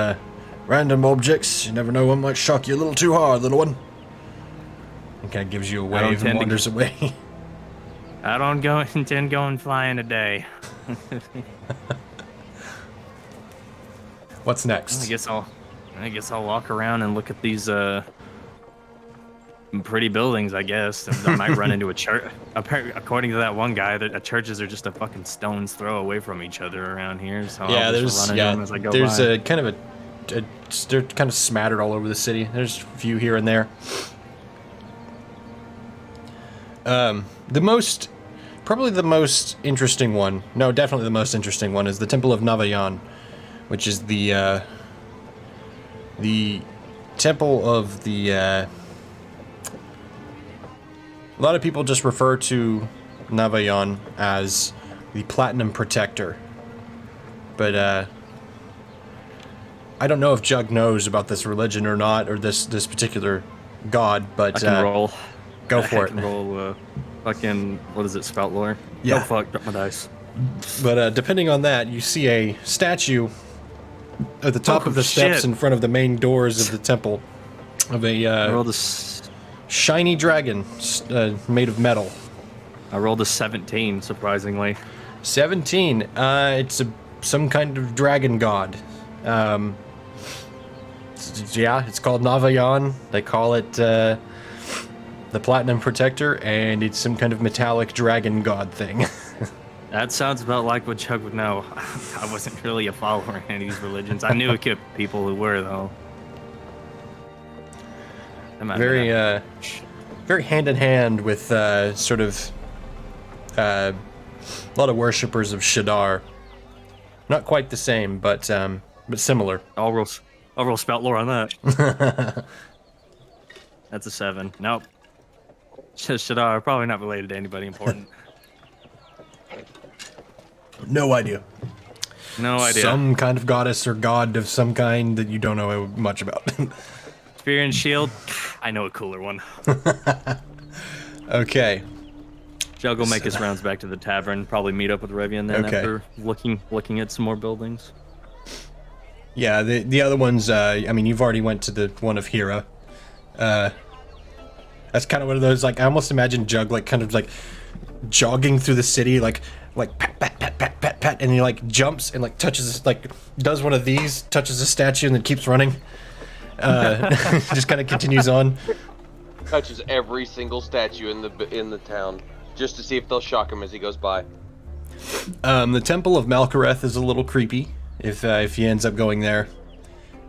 random objects. You never know, one might shock you a little too hard, little one. It kind of gives you a wave and wanders away. I don't intend going flying today. What's next? I guess I'll walk around and look at these pretty buildings, I guess. I might run into a church. According to that one guy, the churches are just a fucking stone's throw away from each other around here. So yeah, I'll just run into them as I go there's by. a kind of they're kind of smattered all over the city. There's a few here and there. Probably the most interesting one. No, definitely the most interesting one is the Temple of Navayan, which is the temple of the. A lot of people just refer to Navayan as the Platinum Protector, but I don't know if Jug knows about this religion or not, or this particular god. But I can roll. Go for it. Roll. Fucking what is it? Spout lore. Yeah. Oh fuck! Drop my dice. But depending on that, you see a statue at the top of the steps in front of the main doors of the temple of a shiny dragon made of metal. I rolled a 17, surprisingly. 17. It's some kind of dragon god. Yeah, it's called Navayan. They call it the Platinum Protector, and it's some kind of metallic dragon god thing. That sounds about like what Chuck would know. I wasn't really a follower in any of these religions. I knew a few people who were, though. Very hand in hand with sort of a lot of worshippers of Shadar. Not quite the same, but similar. I'll roll spout lore on that. That's a 7. Nope. Shadar, probably not related to anybody important. No idea. No idea. Some kind of goddess or god of some kind that you don't know much about. Spear and shield, I know a cooler one. Okay. Jug will make his rounds back to the tavern. Probably meet up with Revian then Okay. after looking at some more buildings. Yeah, the other ones, I mean, you've already went to the one of Hira. That's kind of one of those, like, I almost imagine Jug, like, kind of, like, jogging through the city, like pat, pat, pat, pat, pat, pat, and he, like, jumps and, like, touches, like, does one of these, touches a statue, and then keeps running. Just kind of continues on. Touches every single statue in the town, just to see if they'll shock him as he goes by. The Temple of Malkareth is a little creepy, if he ends up going there.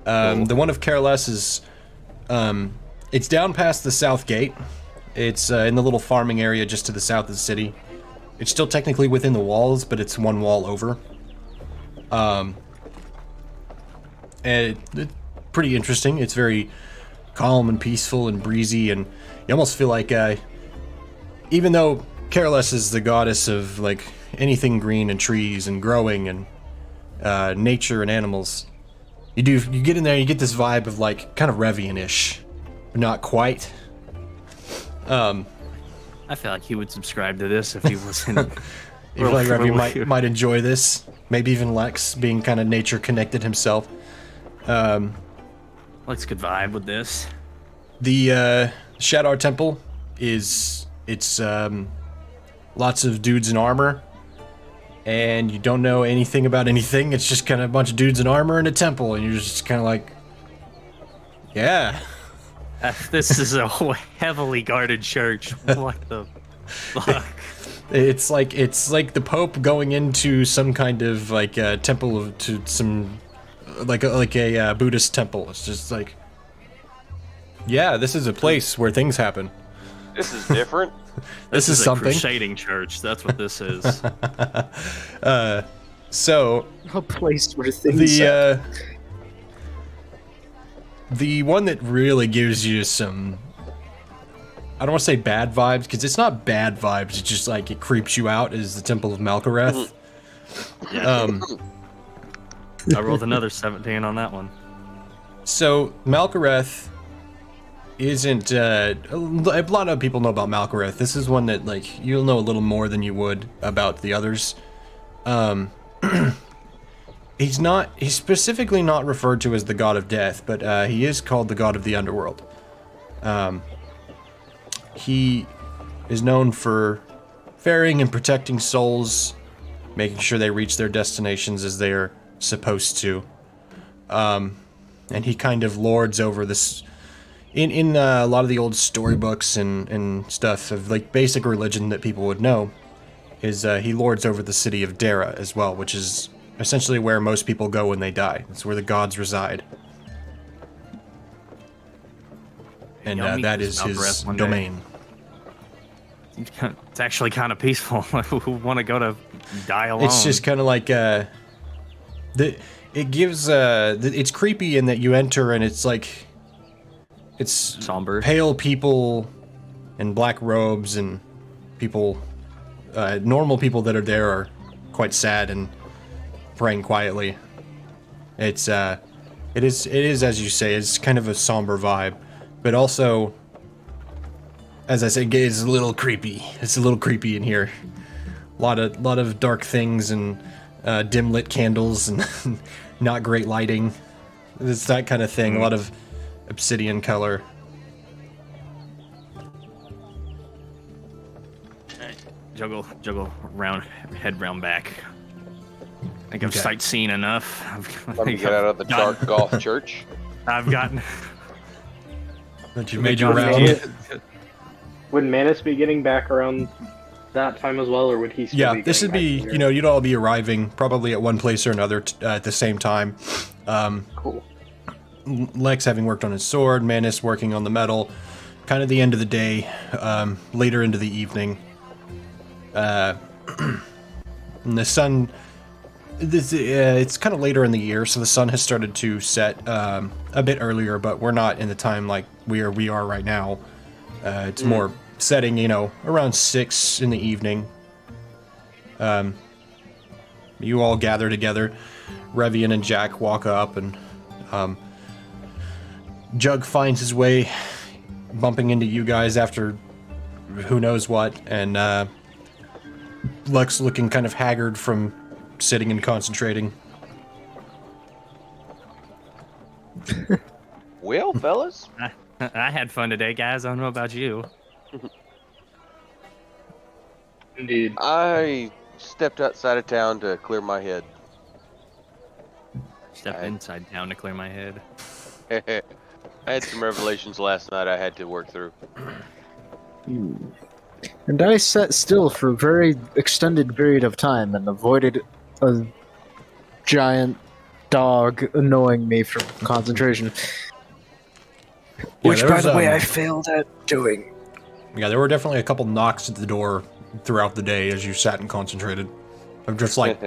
The one of Careless is, it's down past the south gate. It's in the little farming area just to the south of the city. It's still technically within the walls, but it's one wall over. And it's pretty interesting. It's very calm and peaceful and breezy, and you almost feel like, even though Careless is the goddess of, like, anything green and trees and growing and nature and animals, you get in there, you get this vibe of, like, kind of Revian-ish, but not quite. I feel like he would subscribe to this if he wasn't. I feel like Revian might enjoy this. Maybe even Lex, being kind of nature connected himself. Lex could vibe with this. The Shadar Temple it's lots of dudes in armor, and you don't know anything about anything. It's just kind of a bunch of dudes in armor in a temple, and you're just kind of like, yeah. This is a heavily guarded church. What the fuck? It's like the Pope going into some kind of, like, temple to some, like a Buddhist temple. It's just like, yeah, this is a place where things happen. This is different. This is a something. Crusading church. That's what this is. So A place where things the one that really gives you some, I don't want to say bad vibes, because it's not bad vibes, it's just like it creeps you out, is the Temple of Malkareth. I rolled another 17 on that one. So Malkareth isn't, a lot of people know about Malkareth. This is one that, like, you'll know a little more than you would about the others. He's specifically not referred to as the god of death, but he is called the god of the underworld. He is known for ferrying and protecting souls, making sure they reach their destinations as they are supposed to. And he kind of lords over this. In a lot of the old storybooks and stuff of, like, basic religion that people would know, is he lords over the city of Dara as well, which is essentially where most people go when they die. It's where the gods reside. And that is his domain. It's actually kind of peaceful. Who want to go to die alone? It's just kind of like it gives it's creepy in that you enter and it's like it's somber, pale people in black robes, and people, normal people that are there are quite sad and praying quietly. It is as you say, it's kind of a somber vibe, but also, as I said, it's a little creepy. It's a little creepy in here. A lot of dark things and dim lit candles and not great lighting. It's that kind of thing. A lot of obsidian color. Juggle head round back. I think I've sightseen enough. Let me get out of the dark golf church. I've gotten. That you made your round. Would Manus be getting back around that time as well, or would he still be this would be, here? you'd all be arriving probably at one place or another at the same time. Cool. Lex having worked on his sword, Manus working on the metal, kind of the end of the day, later into the evening. And the sun, it's kind of later in the year, so the sun has started to set a bit earlier, but we're not in the time like we are right now. It's more setting, around 6 in the evening. You all gather together. Revian and Jack walk up, and Jug finds his way bumping into you guys after who knows what, and Lux looking kind of haggard from sitting and concentrating. Well, fellas, I had fun today, guys. I don't know about you. Indeed. I stepped outside of town to clear my head. Stepped inside town to clear my head. I had some revelations last night I had to work through. And I sat still for a very extended period of time and avoided a giant dog annoying me from concentration. Which, there by was, the way, I failed at doing. Yeah, there were definitely a couple knocks at the door throughout the day as you sat and concentrated. Of just like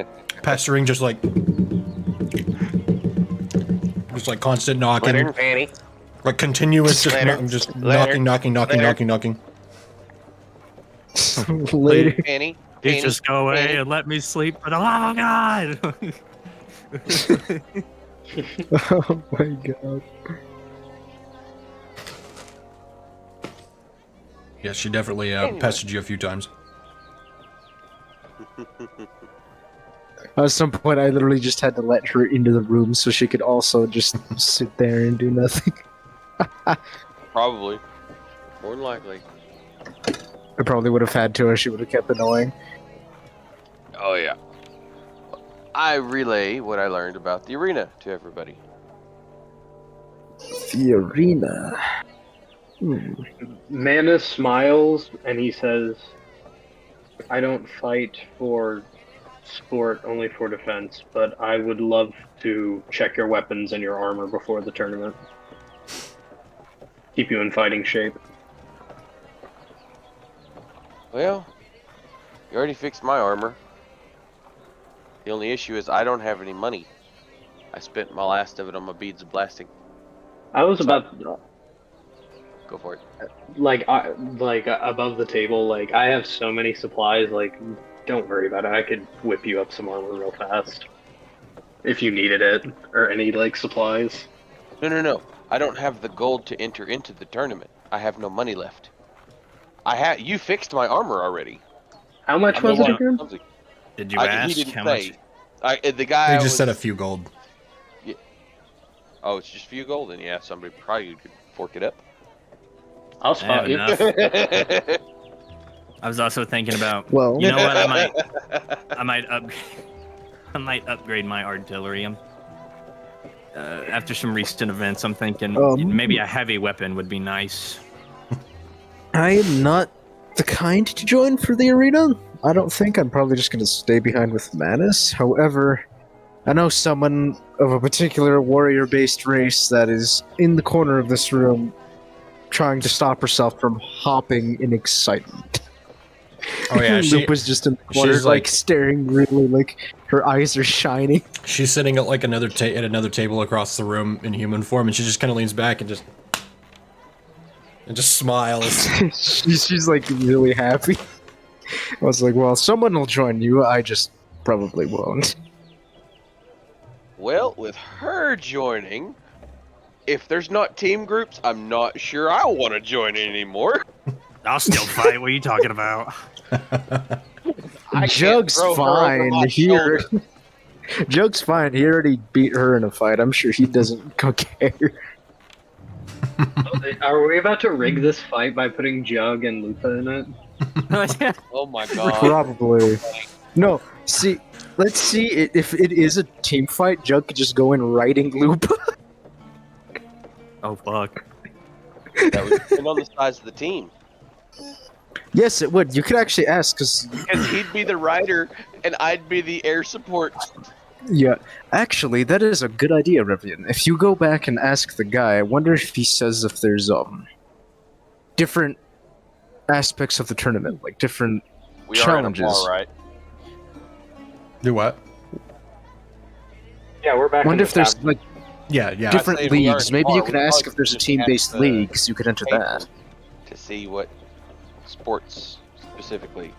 pestering, just like constant knocking. Leonard, Fanny. Like continuous, just, knocking. Later. Penny, You just go away and let me sleep for the love of God. Oh my god. Yeah, she definitely pestered you a few times. At some point, I literally just had to let her into the room so she could also just sit there and do nothing. probably. More than likely. I probably would have had to, or she would have kept annoying. Oh, yeah. I relay what I learned about the arena to everybody. The arena. Manus smiles and he says, I don't fight for sport, only for defense, but I would love to check your weapons and your armor before the tournament. Keep you in fighting shape. Well, you already fixed my armor. The only issue is I don't have any money. I spent my last of it on my beads of blasting. I was about Go for it. above the table. Like, I have so many supplies. Like, don't worry about it. I could whip you up some armor real fast if you needed it, or any like supplies. No. I don't have the gold to enter into the tournament. I have no money left. You fixed my armor already. How much was it again? Did you ask He didn't how say. much? The guy. They just said a few gold. Yeah. Oh, it's just a few gold, and yeah, somebody probably could fork it up. I'll spot you. Enough. I was also thinking about. Well, You know what? I might upgrade my artillery. After some recent events, I'm thinking maybe a heavy weapon would be nice. I am not the kind to join for the arena. I don't think. I'm probably just going to stay behind with Manus. However, I know someone of a particular warrior-based race that is in the corner of this room trying to stop herself from hopping in excitement. Oh yeah, Lupe was just in the corner, she's like staring really, like her eyes are shining. She's sitting at like another table across the room in human form, and she just kind of leans back and just smiles. she's like really happy. I was like, well, someone will join you. I just probably won't. Well, with her joining, if there's not team groups, I'm not sure I want to join anymore. I'll still fight. What are you talking about? Jug's fine. Jug's fine. He already beat her in a fight. I'm sure he doesn't care. Are we about to rig this fight by putting Jug and Lupa in it? Oh my god. Probably. No, see, let's see if it is a team fight, Jug could just go in riding Lupa. Oh fuck. That would depend on the size of the team. Yes, it would. You could actually ask, because He'd be the rider, and I'd be the air support. yeah, actually, that is a good idea, Revian. If you go back and ask the guy, I wonder if he says if there's different aspects of the tournament, like different We challenges. are in a bar, right? Do what? Yeah, we're back. I wonder in if the there's top. like Yeah. different I'd say we are leagues. in a Maybe bar. you can We ask probably if there's a just team-based have to league, so you could enter paper that. To see what sports specifically.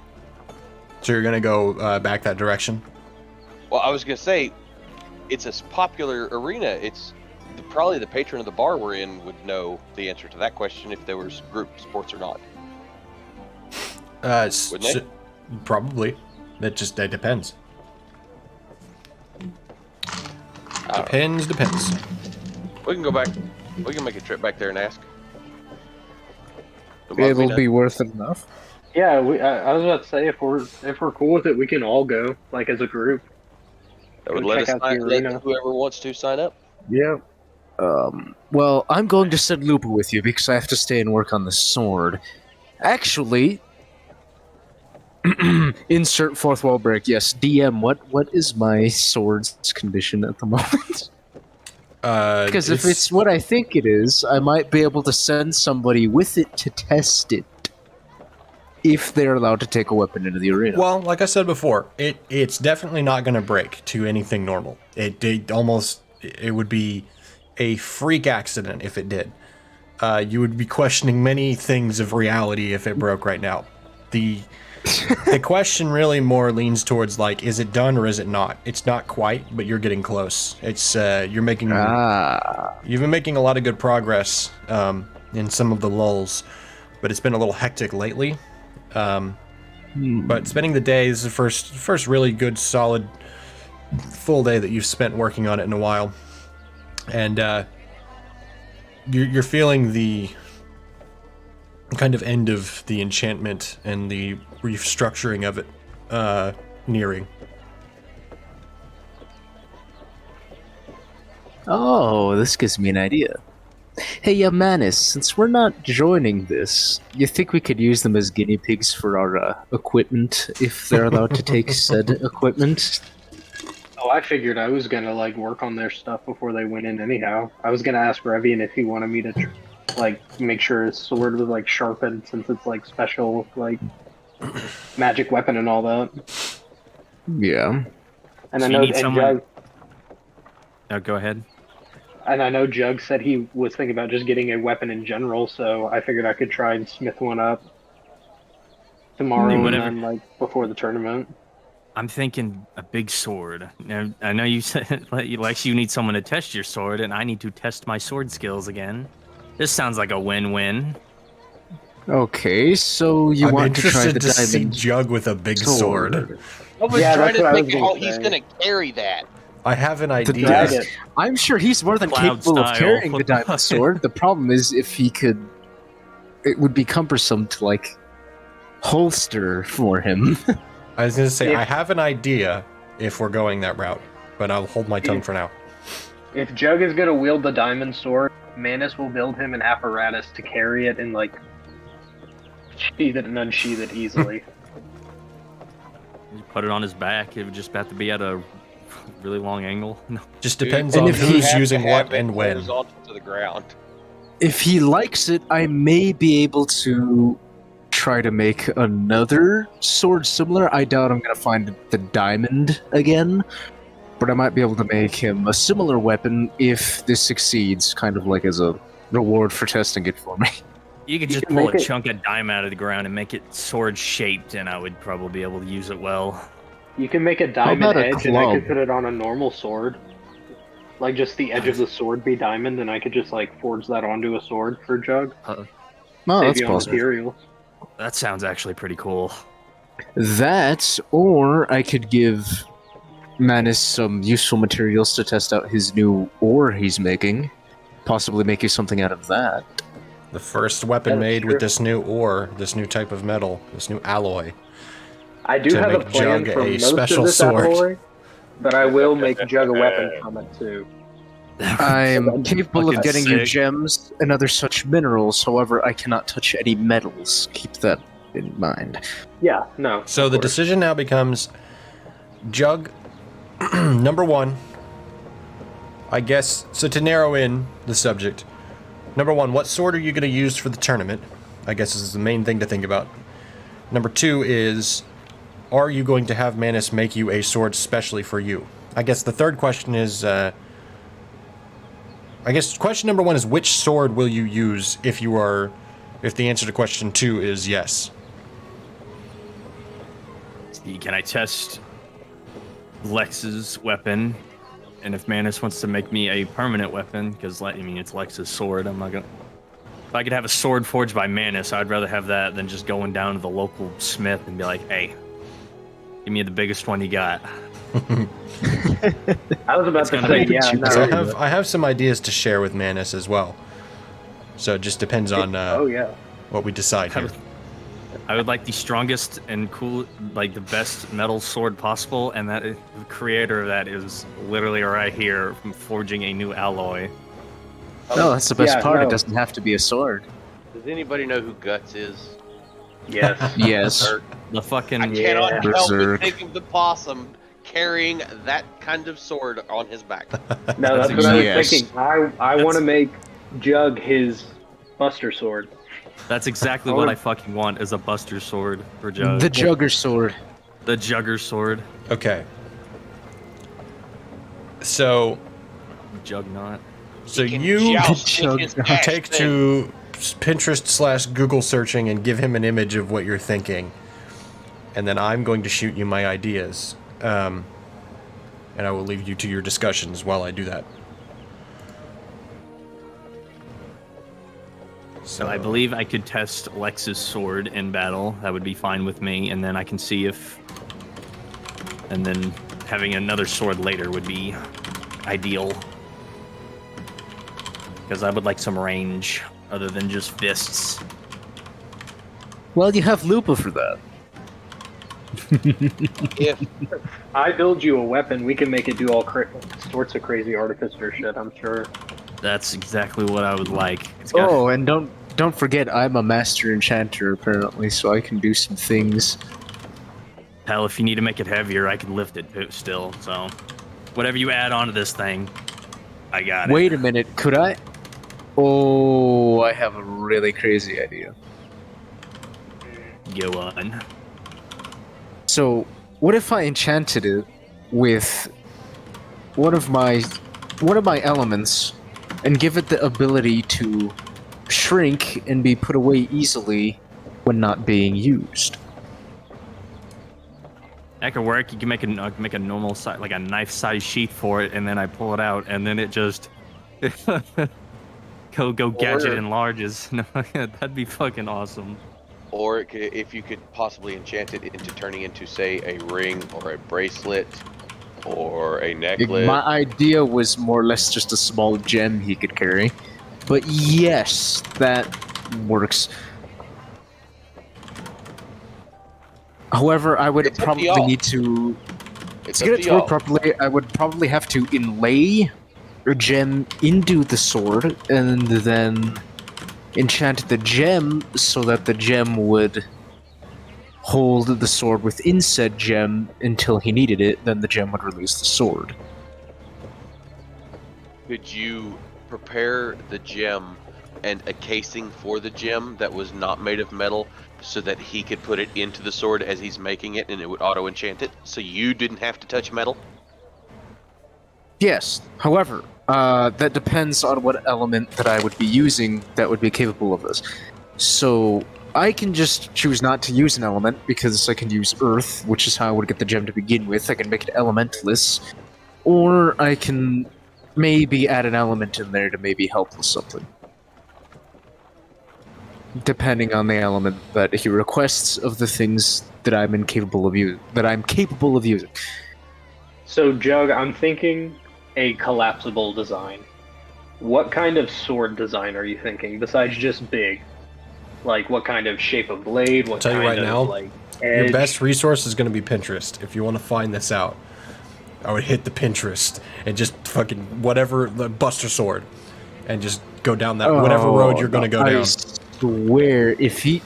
So you're gonna go back that direction? Well, I was gonna say, it's a popular arena. It's probably the patron of the bar we're in would know the answer to that question if there was group sports or not. Wouldn't they? Probably. That depends. Depends. We can go back. We can make a trip back there and ask. It'll be worth it enough. Yeah, I was about to say if we're cool with it, we can all go like as a group. That would Go let check us out the let arena. whoever wants to sign up. Yeah. Well, I'm going to send Lupa with you because I have to stay and work on the sword. Actually, insert fourth wall break. Yes, DM. What is my sword's condition at the moment? Because if it's what I think it is, I might be able to send somebody with it to test it. If they're allowed to take a weapon into the arena. Well, like I said before, it's definitely not going to break to anything normal. It would be a freak accident if it did. You would be questioning many things of reality if it broke right now. The question really more leans towards like, is it done or is it not? It's not quite, but you're getting close. It's you've been making a lot of good progress in some of the lulls, but it's been a little hectic lately. But spending the day, this is the first really good, solid, full day that you've spent working on it in a while, and you're feeling the kind of end of the enchantment and the restructuring of it nearing. Oh, this gives me an idea. Hey, Manus, since we're not joining this, you think we could use them as guinea pigs for our equipment, if they're allowed to take said equipment? Oh, I figured I was gonna like work on their stuff before they went in. Anyhow, I was gonna ask Revian if he wanted me to like make sure his sword was like sharpened, since it's like special like magic weapon and all that. Yeah. And So I you know need and someone- Jug, Oh, go ahead. and I know Jug said he was thinking about just getting a weapon in general, so I figured I could try and smith one up tomorrow and whatever. then like before the tournament. I'm thinking a big sword. Now, I know you said Lex, you need someone to test your sword, and I need to test my sword skills again. This sounds like a win-win. Okay, so you I'm want to try interested the to see diamond Jug with a big sword. I was Yeah, trying that's to what I think was how gonna he's say. gonna carry that. I have an Drag idea. it. I'm sure he's more than Cloud capable of style. carrying the diamond sword. The problem is if he could... It would be cumbersome to, like, holster for him. I was going to say, If- I have an idea if we're going that route, but I'll hold my tongue for now. If Jug is gonna wield the diamond sword, Manus will build him an apparatus to carry it and like sheath it and unsheath it easily. You put it on his back, it would just have to be at a really long angle. No. Just depends And on if he who's Have to using what have it and when. horizontal to the ground. If he likes it, I may be able to try to make another sword similar. I doubt I'm going to find the diamond again, but I might be able to make him a similar weapon if this succeeds, kind of like as a reward for testing it for me. You could just can pull make a it- chunk of dime out of the ground and make it sword shaped, and I would probably be able to use it well. You can make a diamond about a edge and I could club? put it on a normal sword. Like just the edge of the sword be diamond and I could just like forge that onto a sword for Jug. Oh, Save that's you on possible. materials. That sounds actually pretty cool. That, or I could give Manus some useful materials to test out his new ore he's making. Possibly make you something out of that. The first weapon That's made true. with this new ore, this new type of metal, this new alloy. I do To have a make plan Jug for a most special of this sword. alloy, but I will make Jug a weapon from it too. I'm capable of Fucking getting you sick. gems and other such minerals, however, I cannot touch any metals. Keep that in mind. Yeah, no. So of the course. decision now becomes Jug, number one, I guess, so to narrow in the subject, number one, what sword are you going to use for the tournament? I guess is the main thing to think about. Number two is, are you going to have Manus make you a sword specially for you? I guess the third question is, I guess question number one is, which sword will you use if the answer to question two is yes? Can I test Lex's weapon? And if Manus wants to make me a permanent weapon, because I mean it's Lex's sword, I'm not gonna. If I could have a sword forged by Manus, I'd rather have that than just going down to the local smith and be like, "Hey, Give me the biggest one you got. I was about It's to gonna say, be yeah, cheap. no. So I have some ideas to share with Manus as well. So it just depends on Oh yeah. what we decide here. I would like the strongest and cool, like the best metal sword possible, and the creator of that is literally right here from forging a new alloy. No, that's the best Yeah, part. no. It doesn't have to be a sword. Does anybody know who Guts is? Yes. Yes. Berserk. The fucking I cannot help but Berserk. think of the possum carrying that kind of sword on his back. No, that's That's what I was yes. thinking. I want to make Jug his Buster Sword. That's exactly what I fucking want is a Buster sword for Jug. The Jugger sword. The Jugger sword. Okay. So Jugnaught. so He can you joust with his ass take thing. to Pinterest/Google searching and give him an image of what you're thinking, and then I'm going to shoot you my ideas, and I will leave you to your discussions while I do that. So I believe I could test Lex's sword in battle. That would be fine with me, and then I can see if... And then having another sword later would be ideal. Because I would like some range, other than just fists. Well, you have Lupa for that. If I build you a weapon, we can make it do all sorts of crazy artificer shit, I'm sure. That's exactly what I would like. It's got, Oh, and don't forget, I'm a master enchanter apparently, so I can do some things. Hell, if you need to make it heavier, I can lift it still. So, whatever you add onto this thing, I got it. Wait a minute, could I? Oh, I have a really crazy idea. Go on. So, what if I enchanted it with one of my elements and give it the ability to shrink and be put away easily when not being used? That could work. You can make a normal size, like a knife-sized sheath for it, and then I pull it out, and then it just go gadget enlarges. That'd be fucking awesome. Or it could, if you could possibly enchant it into turning into, say, a ring or a bracelet or a necklace. My idea was more or less just a small gem he could carry. But yes, that works. However, I would It's up to probably y'all. need to... It's To up get to it to work y'all. properly, I would probably have to inlay a gem into the sword, and then enchant the gem so that the gem would hold the sword within said gem until he needed it, then the gem would release the sword. Could you prepare the gem and a casing for the gem that was not made of metal so that he could put it into the sword as he's making it and it would auto enchant it so you didn't have to touch metal? Yes, however, that depends on what element that I would be using that would be capable of this. So, I can just choose not to use an element because I can use earth, which is how I would get the gem to begin with. I can make it elementless, or I can maybe add an element in there to maybe help with something. Depending on the element that he requests of the things that I'm incapable of using. So, Jug, I'm thinking a collapsible design. What kind of sword design are you thinking besides just big? Like, what kind of shape of blade? What Tell you kind right of, now, like, Your edge? best resource is going to be Pinterest. If you want to find this out, I would hit the Pinterest and just fucking whatever the Buster Sword, and just go down that whatever road you're going to go I down. swear, if he...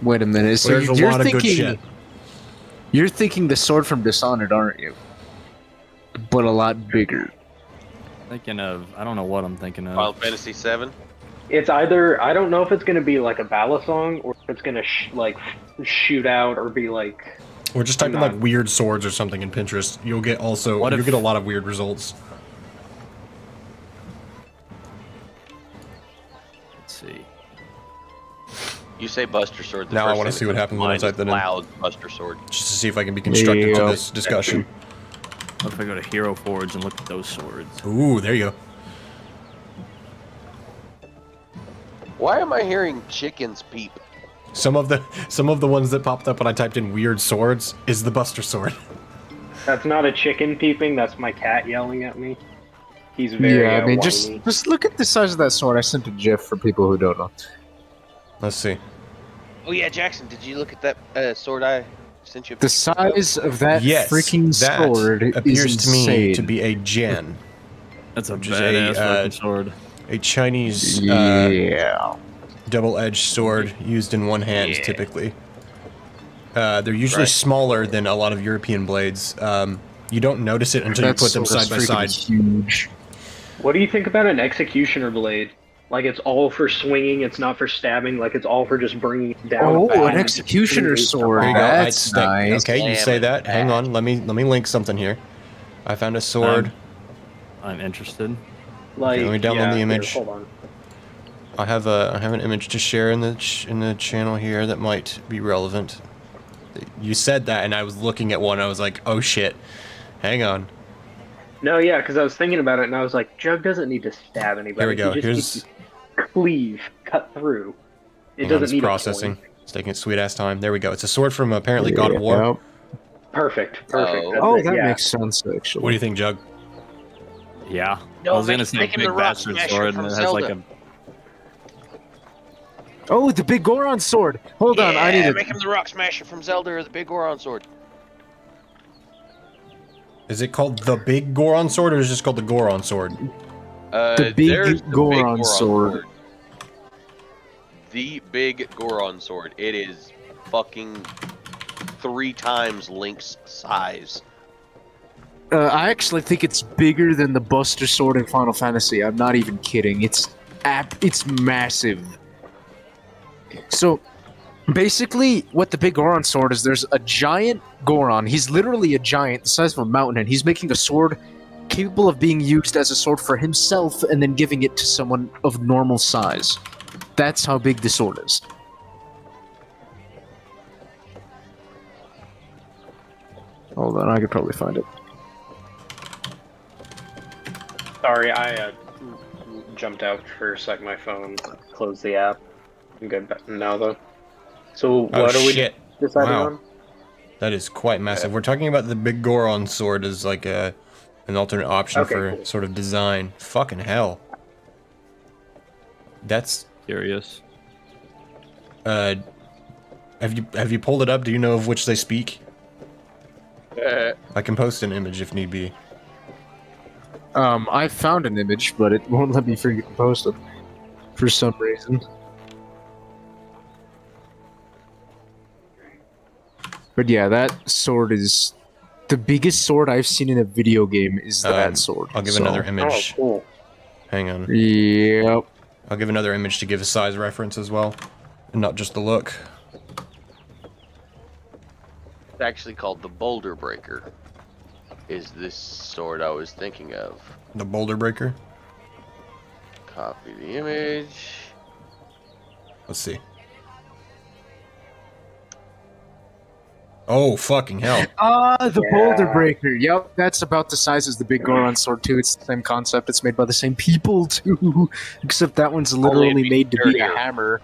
Wait a minute, so There's a you're lot of thinking... good shit. You're thinking the sword from Dishonored, aren't you? But a lot bigger. Thinking of, I don't know what I'm thinking of. Final Fantasy VII? It's either, I don't know if it's going to be like a balisong or if it's going to shoot out or be like... We're just typing like weird swords or something in Pinterest. You'll get you'll get a lot of weird results. Let's see. You say Buster Sword. The Now I first wanna thing see what that happens when I comes to type that mind in. is Loud Buster Sword. Just to see if I can be constructive to Yeah. this discussion. What if I go to Hero Forge and look at those swords? Ooh, there you go. Why am I hearing chickens peep? Some of the ones that popped up when I typed in weird swords is the Buster Sword. That's not a chicken peeping. That's my cat yelling at me. He's very Yeah, I mean, whiny. just look at the size of that sword. I sent a GIF for people who don't know. Let's see. Oh yeah, Jackson, did you look at that sword I sent you? The size of that Yes, freaking that sword appears is to me insane. to be a Jen, That's a Which is badass a, fucking sword. a Chinese yeah. double-edged sword used in one hand typically. They're usually smaller than a lot of European blades. You don't notice it until you put them side by side. Huge. What do you think about an executioner blade? Like it's all for swinging, it's not for stabbing. Like it's all for just bringing it down. Oh, fast an and executioner just sword. Here you go. That's nice. Okay, you say Slamming that. Hang back. on. Let me link something here. I found a sword. I'm interested. Like, Okay, let me download the here, image. hold on. I have an image to share in the channel here that might be relevant. You said that, and I was looking at one. I was like, oh shit. Hang on. No, yeah, because I was thinking about it and I was like, Jug doesn't need to stab anybody. Here we go. He just needs Here's to cleave, cut through. It hang on, doesn't it's need processing. a point. It's taking its sweet ass time. There we go. It's a sword from apparently God of War. Yep. Perfect. Oh. That's Oh, it, that yeah. makes sense, actually. What do you think, Jug? Yeah. No, I was gonna make- say make him big the rock bastard smasher sword, from and it has like Zelda. Oh, the big Goron sword. Hold on, I need to... make him the rock smasher from Zelda or the big Goron sword. Is it called the Big Goron Sword, or is it just called the Goron Sword? The big there's the Goron sword. The big Goron sword. It is fucking 3 times Link's size. I actually think it's bigger than the Buster Sword in Final Fantasy. I'm not even kidding. It's massive. So, basically, what the big Goron sword is, there's a giant Goron. He's literally a giant, the size of a mountain, and he's making a sword capable of being used as a sword for himself and then giving it to someone of normal size. That's how big the sword is. Hold on, I could probably find it. Sorry, I jumped out for a sec. My phone closed the app. I'm good now, though. So, Oh what are we shit! deciding Wow. on? That is quite massive. We're talking about the Big Goron Sword as like an alternate option Okay, for cool. sort of design. Fucking hell. That's Curious. have you pulled it up? Do you know of which they speak? I can post an image if need be. I found an image, but it won't let me freaking post it. For some reason. But yeah, that sword is... The biggest sword I've seen in a video game is that sword. I'll give so- another Oh, image. cool. Hang on. Yep. I'll give another image to give a size reference as well, and not just the look. It's actually called the Boulder Breaker. Is this sword I was thinking of? The Boulder Breaker. Copy the image. Let's see. Oh, fucking hell. The Boulder Breaker. Yep, that's about the size as the big Goron sword too. It's the same concept. It's made by the same people too. Except that one's literally made to be a dirtier. hammer.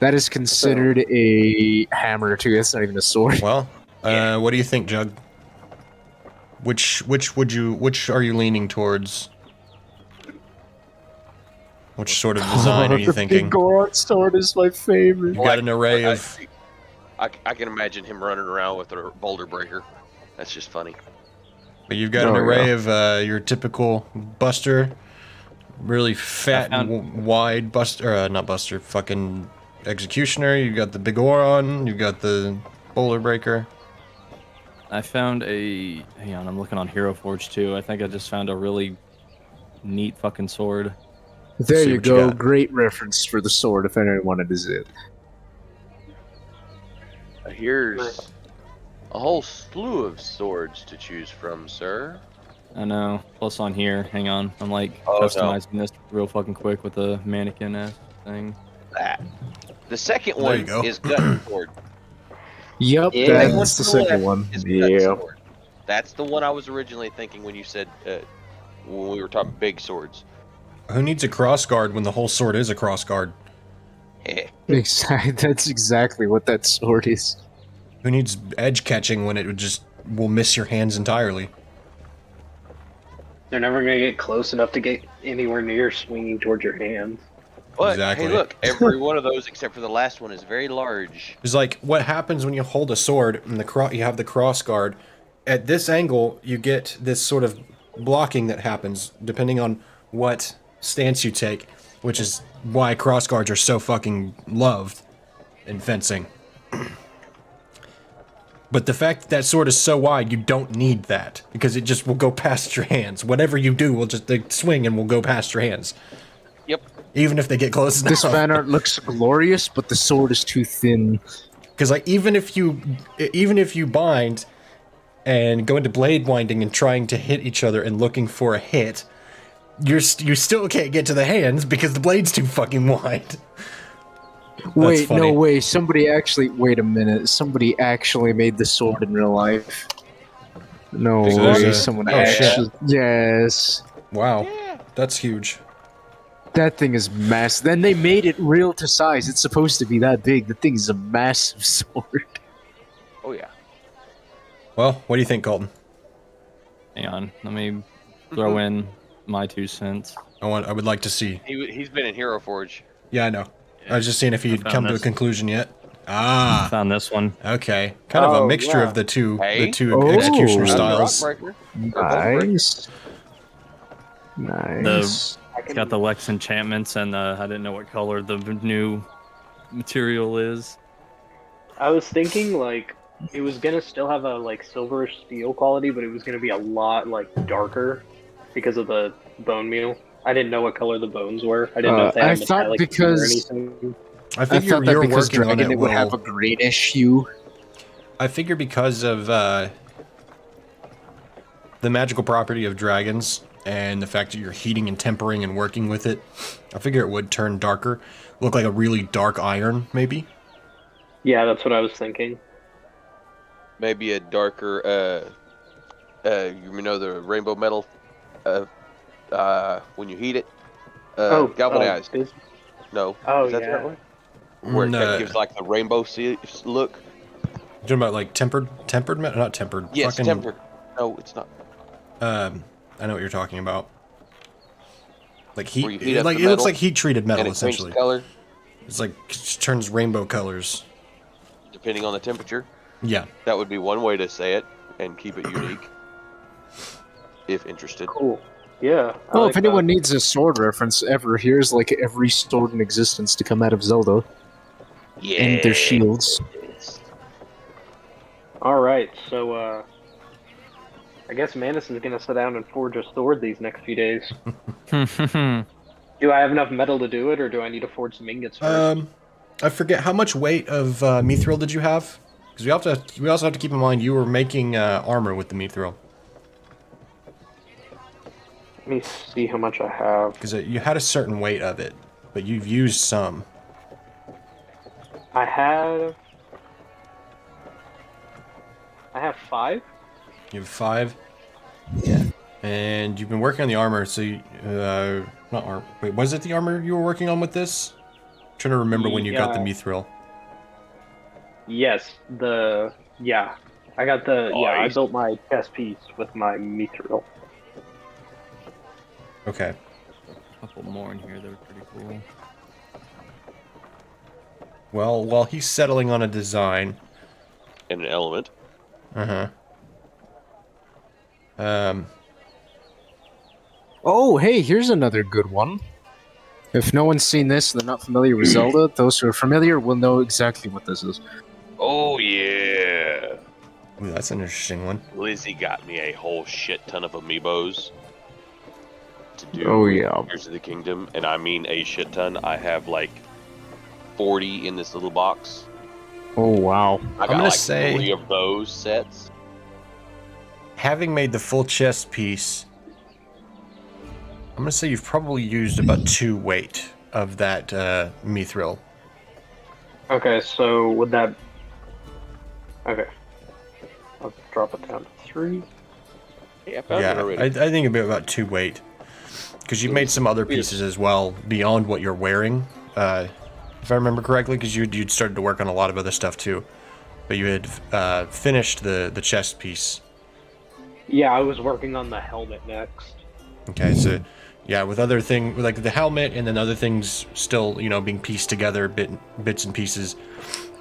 That is considered a hammer too. That's not even a sword. Well, what do you think, Jug? Which are you leaning towards? Which sort of design are you the thinking? big Goron sword is my favorite. You've got an array of... I can imagine him running around with a Boulder Breaker. That's just funny. But you've got an array of your typical Buster, really fat and wide Buster, not Buster, fucking Executioner. You got the Big Oron. You got the Boulder Breaker. I found a... Hang on, I'm looking on Hero Forge too. I think I just found a really neat fucking sword. There See you what you go. got. Great reference for the sword if anyone wanted to see it. Here's a whole slew of swords to choose from, sir. I know. Plus on here, hang on. I'm like Oh, no. customizing this real fucking quick with the mannequin ass thing. That. The second There you one go. is Gut Sword. Yep, Yeah. that's the second one. Is Gut Yeah. Sword. That's the one I was originally thinking when you said when we were talking big swords. Who needs a cross guard when the whole sword is a cross guard? Eh. Exactly. That's exactly what that sword is. Who needs edge catching when it will miss your hands entirely? They're never gonna get close enough to get anywhere near swinging towards your hands. But Exactly. hey, look, every one of those except for the last one is very large. It's like what happens when you hold a sword and you have the cross guard. At this angle, you get this sort of blocking that happens depending on what stance you take, which is why cross guards are so fucking loved in fencing. But the fact that sword is so wide, you don't need that because it just will go past your hands. Whatever you do will just swing and will go past your hands. Yep. Even if they get close enough. This fan art looks glorious, but the sword is too thin. Because like even if you bind and go into blade winding and trying to hit each other and looking for a hit, you still can't get to the hands because the blade's too fucking wide. Wait, funny. no way. Wait a minute. Somebody actually made the sword in real life. No So there's way. a- Someone oh, shit. actually. Yes. Wow, that's huge. That thing is massive. Then they made it real to size. It's supposed to be that big. The thing is a massive sword. Oh yeah. Well, what do you think, Colton? Hang on, let me throw in my 2 cents. I would like to see. He's been in Hero Forge. Yeah, I know. I was just seeing if he'd found come to a this. conclusion yet. Ah, Found this one. okay. Kind of a Oh, mixture yeah. of the two Hey. two executioner Oh. styles. Rockbreaker. Nice. Nice. It's got the Lex enchantments, and I didn't know what color the new material is. I was thinking like it was gonna still have a like silver steel quality, but it was gonna be a lot like darker because of the bone meal. I didn't know what color the bones were. I didn't know if they I had thought metallic because- or anything. I I figure thought that you're because working on dragon it it would will. have a greenish hue. I figure because of the magical property of dragons and the fact that you're heating and tempering and working with it, I figure it would turn darker, look like a really dark iron, maybe. Yeah, that's what I was thinking. Maybe a darker. You know the rainbow metal. When you heat it. Galvanized. No. Oh, Is that yeah. the right one? Where it No. kinda gives like the rainbow look. You're talking about like tempered metal, not tempered. Yes, fucking, tempered. No, it's not. I know what you're talking about. Like Where you heat, heat up like the it looks metal like heat treated metal And it changes essentially. color It's like it turns rainbow colors. depending on the temperature. Yeah. That would be one way to say it and keep it unique. If interested. Cool. Yeah. I Well, like if anyone that. needs a sword reference ever, here's like every sword in existence to come out of Zelda Yeah. and their shields. All right, so I guess Madison's gonna sit down and forge a sword these next few days. Do I have enough metal to do it, or do I need to forge some ingots first? I forget how much weight of mithril did you have? Because we also have to keep in mind you were making armor with the mithril. Let me see how much I have. Because you had a certain weight of it, but you've used some. I have 5. You have 5. Yeah. And you've been working on the armor, so you, not armor. Wait, was it the armor you were working on with this? I'm trying to remember when you got the mithril. Yes, yeah. I got I Nice. built my chest piece with my mithril. Okay. A couple more in here that are pretty cool. Well, while he's settling on a design. And an element. Oh, hey, here's another good one. If no one's seen this and they're not familiar with Zelda, those who are familiar will know exactly what this is. Oh yeah. Ooh, that's an interesting one. Lizzie got me a whole shit ton of amiibos to do Oh, yeah. Tears of the Kingdom, and I mean a shit ton. I have like 40 in this little box. Oh, wow. I got gonna like say- 3 of those sets. Having made the full chest piece, I'm gonna say you've probably used about 2 weight of that mithril. Okay, so would that... Okay. I'll drop it down to 3. Yeah, I found it Yeah, already. I think it'd be about 2 weight. Because you've made some other pieces as well beyond what you're wearing. if I remember correctly, because you'd started to work on a lot of other stuff too. But you had finished the chest piece. Yeah, I was working on the helmet next. Okay, so yeah, with other like the helmet and then other things still, being pieced together, bits and pieces.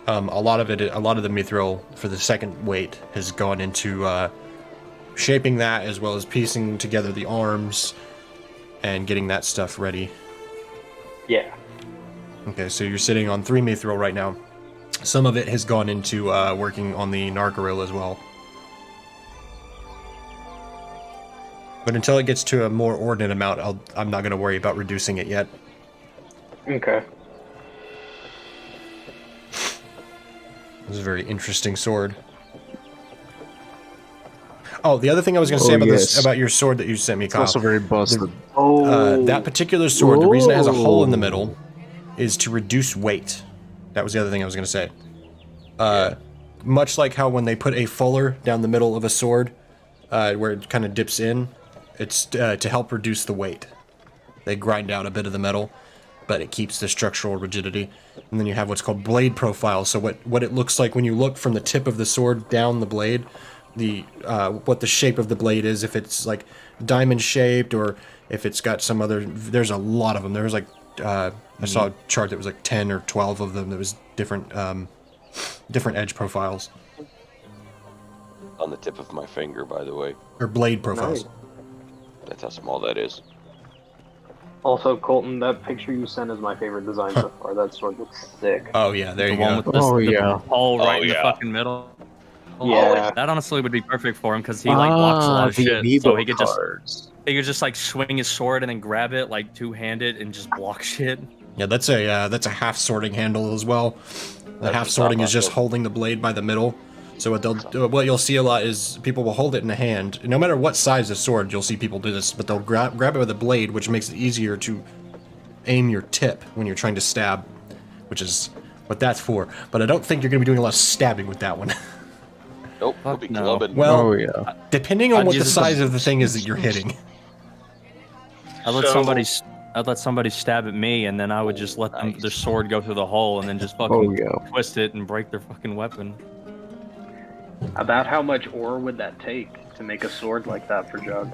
A lot of the mithril for the second weight has gone into shaping that, as well as piecing together the arms and getting that stuff ready. Yeah. Okay, so you're sitting on 3 mithril right now. Some of it has gone into working on the Nargaril as well. But until it gets to a more ordinate amount, I'm not going to worry about reducing it yet. Okay. This is a very interesting sword. Oh, the other thing I was going to say about your sword that you sent me, Kyle. It's also very busted. That particular sword, the reason it has a hole in the middle is to reduce weight. That was the other thing I was going to say. Much like how when they put a fuller down the middle of a sword, where it kind of dips in, it's to help reduce the weight. They grind out a bit of the metal, but it keeps the structural rigidity. And then you have what's called blade profile. So what it looks like when you look from the tip of the sword down the blade, what the shape of the blade is, if it's like diamond shaped or if it's got some other. There's a lot of them. There's like I saw a chart that was like 10 or 12 of them. That was different edge profiles. On the tip of my finger, by the way. Or blade profiles. Nice. That's how small that is. Also, Colton, that picture you sent is my favorite design so far. That sword looks sick. Oh yeah, there The you one go. with this, the hole Oh, right in the yeah. fucking middle. Yeah. That honestly would be perfect for him because he blocks a lot of the shit. amiibo So he could cards. just like swing his sword and then grab it like two-handed and just block shit. Yeah, that's a half sorting handle as well. The That's half the sorting top is just handle. holding the blade by the middle. So what you'll see a lot is people will hold it in the hand. No matter what size of sword, you'll see people do this, but they'll grab it with a blade, which makes it easier to aim your tip when you're trying to stab, which is what that's for. But I don't think you're going to be doing a lot of stabbing with that one. Nope, we'll be no. clubbing. Well, yeah. depending on I'd what the use size of the thing is that you're hitting. I'd let So- somebody stab at me, and then I would just let them, their sword go through the hole, and then just fucking twist it and break their fucking weapon. About how much ore would that take to make a sword like that for Jug?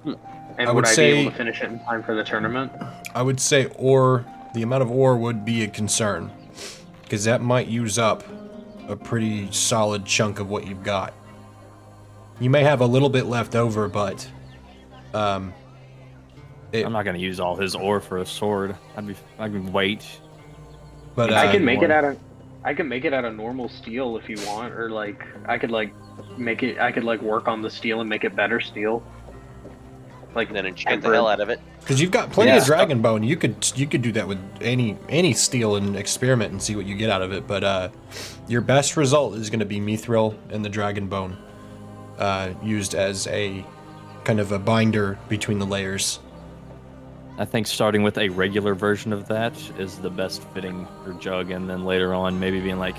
And I would would I say- be able to finish it in time for the tournament? I would say the amount of ore would be a concern, because that might use up a pretty solid chunk of what you've got. You may have a little bit left over, but I'm not gonna use all his ore for a sword. I'd wait. but I can make more. it out of. I can make it out of normal steel if you want, or like I could like make it. I could like work on the steel and make it better steel. Like And then enchant the hell out of it. because you've got plenty of Yeah. dragon bone, you could do that with any steel and experiment and see what you get out of it. But your best result is going to be mithril and the dragon bone, used as a kind of a binder between the layers. I think starting with a regular version of that is the best fitting for Jug, and then later on maybe being like,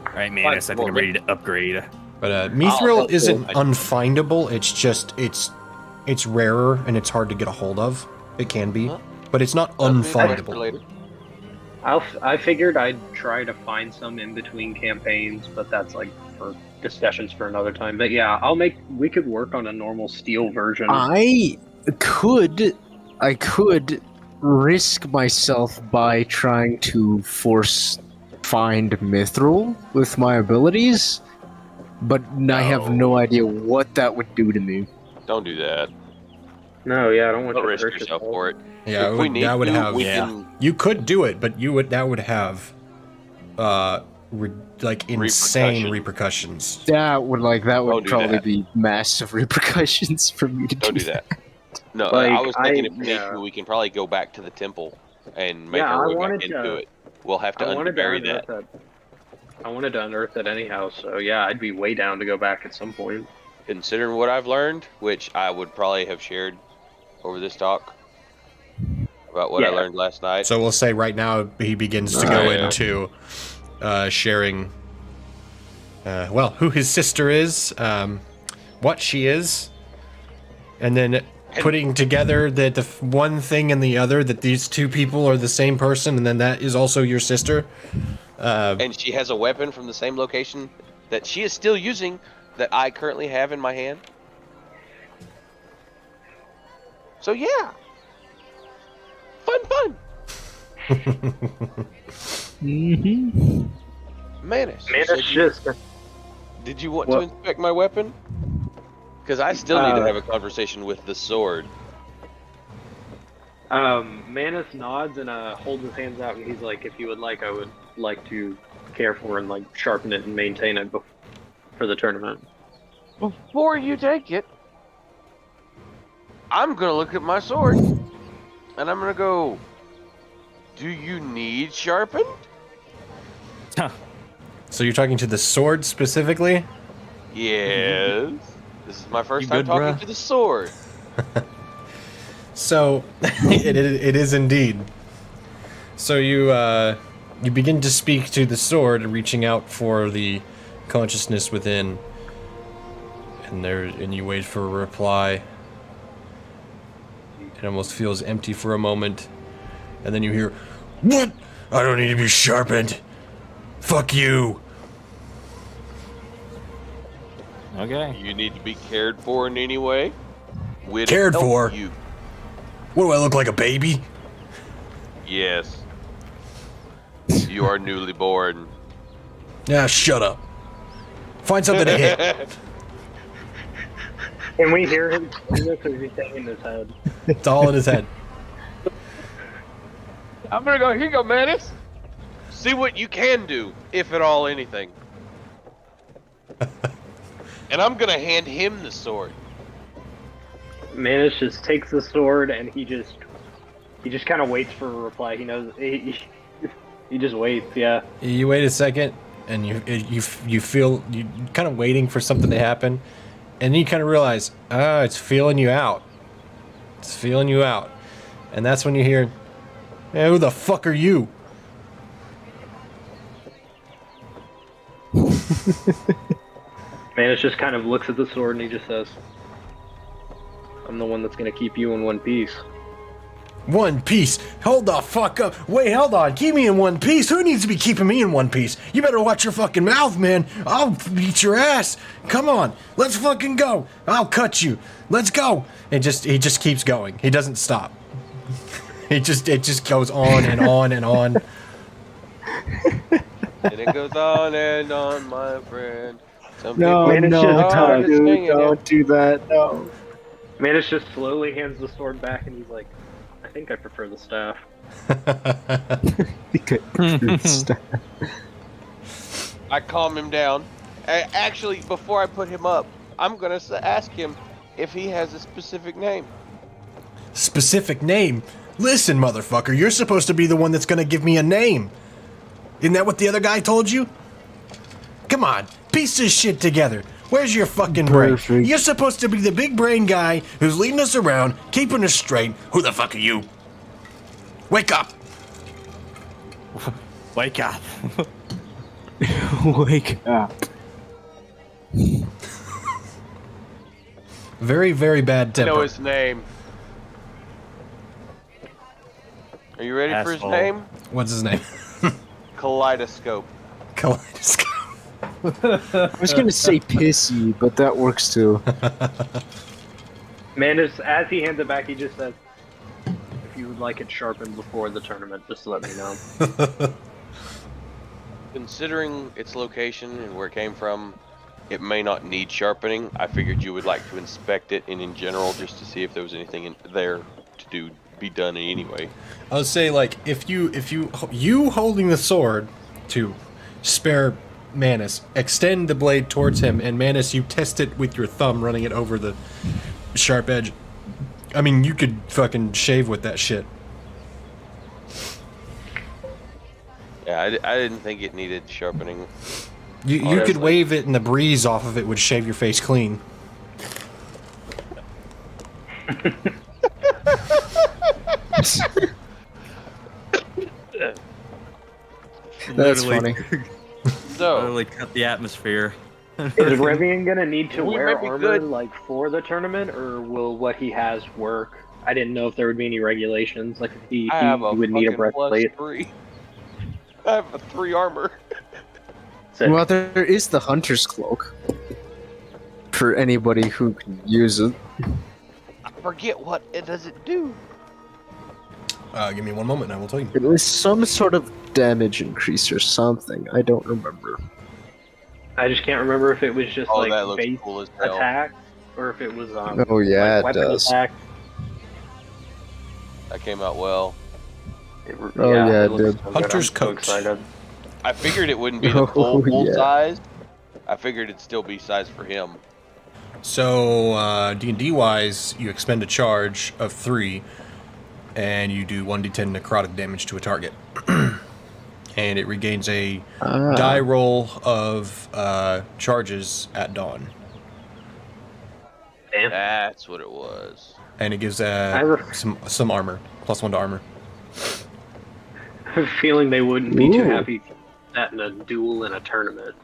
all right, man, I think I'm ready to upgrade. But mithril help isn't you. unfindable. It's just it's rarer and it's hard to get a hold of. It can be, Huh? but it's not That's for unfindable. later. I figured I'd try to find some in between campaigns, but that's like for discussions for another time. But yeah, we could work on a normal steel version. I could risk myself by trying to force find mithril with my abilities, but I have no idea what that would do to me. Don't do that. No, yeah, I don't want Don't you to risk hurt yourself yourself. for it. Yeah, If we need that would to, have. we Yeah. can You could do it, but that would have, like insane repercussions. That would Don't do probably that. be massive repercussions for me to Don't do that. No, Like, I was thinking if yeah. we can probably go back to the temple and make Yeah, our I way back wanted into to- it. We'll have to I wanted to unbury unearth that. it. I wanted to unearth it anyhow, so yeah, I'd be way down to go back at some point. Considering what I've learned, which I would probably have shared over this talk about what I Yeah. learned last night. So we'll say right now he begins to go into sharing, who his sister is, what she is, and then putting together that the one thing and the other, that these two people are the same person, and then that is also your sister. And she has a weapon from the same location that she is still using that I currently have in my hand. So yeah. Fun. Mm-hmm. Manus, just did you want What? to inspect my weapon? Because I still need to have a conversation with the sword. Manus nods and holds his hands out, and he's like, "If you would like, I would like to care for and like sharpen it and maintain it for the tournament." Before you take it, I'm gonna look at my sword, and I'm gonna go, do you need sharpened? So you're talking to the sword specifically? Yes. This is my first You time good, talking bruh? to the sword. So it is indeed. So you begin to speak to the sword, reaching out for the consciousness within, and you wait for a reply. It almost feels empty for a moment, and then you hear, "What? I don't need to be sharpened. Fuck you." Okay. You need to be cared for in any way. We'd Cared help for? you. What do I look like, a baby? Yes. You are newly born. Yeah, shut up. Find something to hit. Can we hear him say this, or is he saying in his head? It's all in his head. I'm gonna go, here you go, Manus. See what you can do, if at all anything. And I'm gonna hand him the sword. Manus just takes the sword and he just kind of waits for a reply. He knows he just waits. Yeah. You wait a second, and you feel you kind of waiting for something to happen, and then you kind of realize, it's feeling you out. It's feeling you out, and that's when you hear, "Hey, who the fuck are you?" Manus just kind of looks at the sword and he just says, "I'm the one that's gonna keep you in one piece." One Piece. Hold the fuck up. Wait, hold on. Keep me in one piece. Who needs to be keeping me in one piece? You better watch your fucking mouth, man. I'll beat your ass. Come on. Let's fucking go. I'll cut you. Let's go. He just keeps going. He doesn't stop. It just goes on and on and on. And it goes on, my friend. Some No, people Manus no, just are tugs. just dude, singing it. don't do that. No. Manus just slowly hands the sword back and he's like, "I think I prefer the staff." I calm him down. Actually, before I put him up, I'm gonna ask him if he has a specific name. Specific name? Listen, motherfucker, you're supposed to be the one that's gonna give me a name. Isn't that what the other guy told you? Come on, piece this shit together. Where's your fucking brain? Perfect. You're supposed to be the big brain guy who's leading us around, keeping us straight. Who the fuck are you? Wake up! Wake up. Wake up. Very, very bad I temper. know his name. Are you ready for his Asshole. name? What's his name? Kaleidoscope. Kaleidoscope. I was gonna say pissy, but that works too. Manus, as he hands it back, he just says, "If you would like it sharpened before the tournament, just let me know." Considering its location and where it came from, it may not need sharpening. I figured you would like to inspect it and in general just to see if there was anything in there to be done anyway. I would say, like, if you holding the sword to spare Manus, extend the blade towards him, and Manus, you test it with your thumb, running it over the sharp edge. I mean, you could fucking shave with that shit. Yeah, I didn't think it needed sharpening. You could Honestly. wave it, and the breeze off of it would shave your face clean. That's Literally- funny. So, Literally cut the atmosphere. Is Revian gonna need to We wear may be armor good. like for the tournament, or will what he has work? I didn't know if there would be any regulations, like if he I have a would need a fucking breastplate. +3. I have a 3 armor. Sick. Well, there is the Hunter's Cloak. For anybody who can use it. I forget what it does it do. Give me one moment and I will tell you. It was some sort of damage increase or something. I don't remember. I just can't remember if it was just Oh, that like looks base cool as hell. attack, or if it was Oh yeah, like it weapon does. attack. That came out well. Oh, yeah, it looks did. so good. Hunter's I'm so coat. excited. I figured it wouldn't be the Oh, full yeah. size. I figured it'd still be size for him. So, D&D wise, you expend a charge of 3, and you do 1d10 necrotic damage to a target. And it regains a die roll of charges at dawn. Damn. That's what it was. And it gives I have a- some armor. +1 to armor. I have a feeling they wouldn't be too Ooh. happy with that in a duel in a tournament.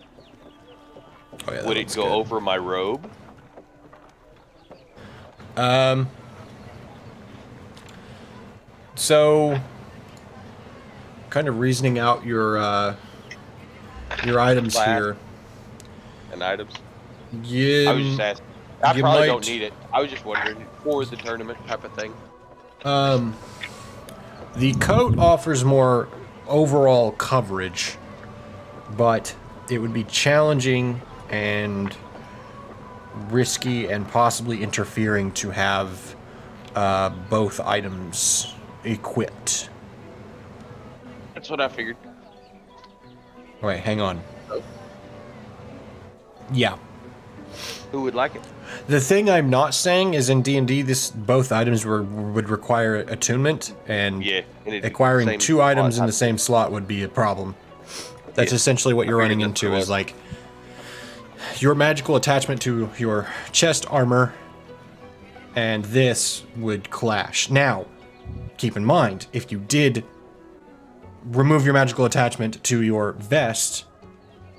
Oh, yeah, that Would it one's go good. over my robe? So, kind of reasoning out your items Class. here. And items? Yeah, I was just asking. I you probably might- don't need it. I was just wondering for the tournament type of thing. the coat offers more overall coverage, but it would be challenging and risky and possibly interfering to have both items equipped. That's what I figured. Wait, hang on. Yeah. Who would like it? The thing I'm not saying is in D&D, both items would require attunement, and Yeah. and it'd be acquiring same 2 items in slot. the same slot would be a problem. That's Yeah. essentially what you're I running figured that's into, what it is like your magical attachment to your chest armor and this would clash. Now, keep in mind, if you did remove your magical attachment to your vest,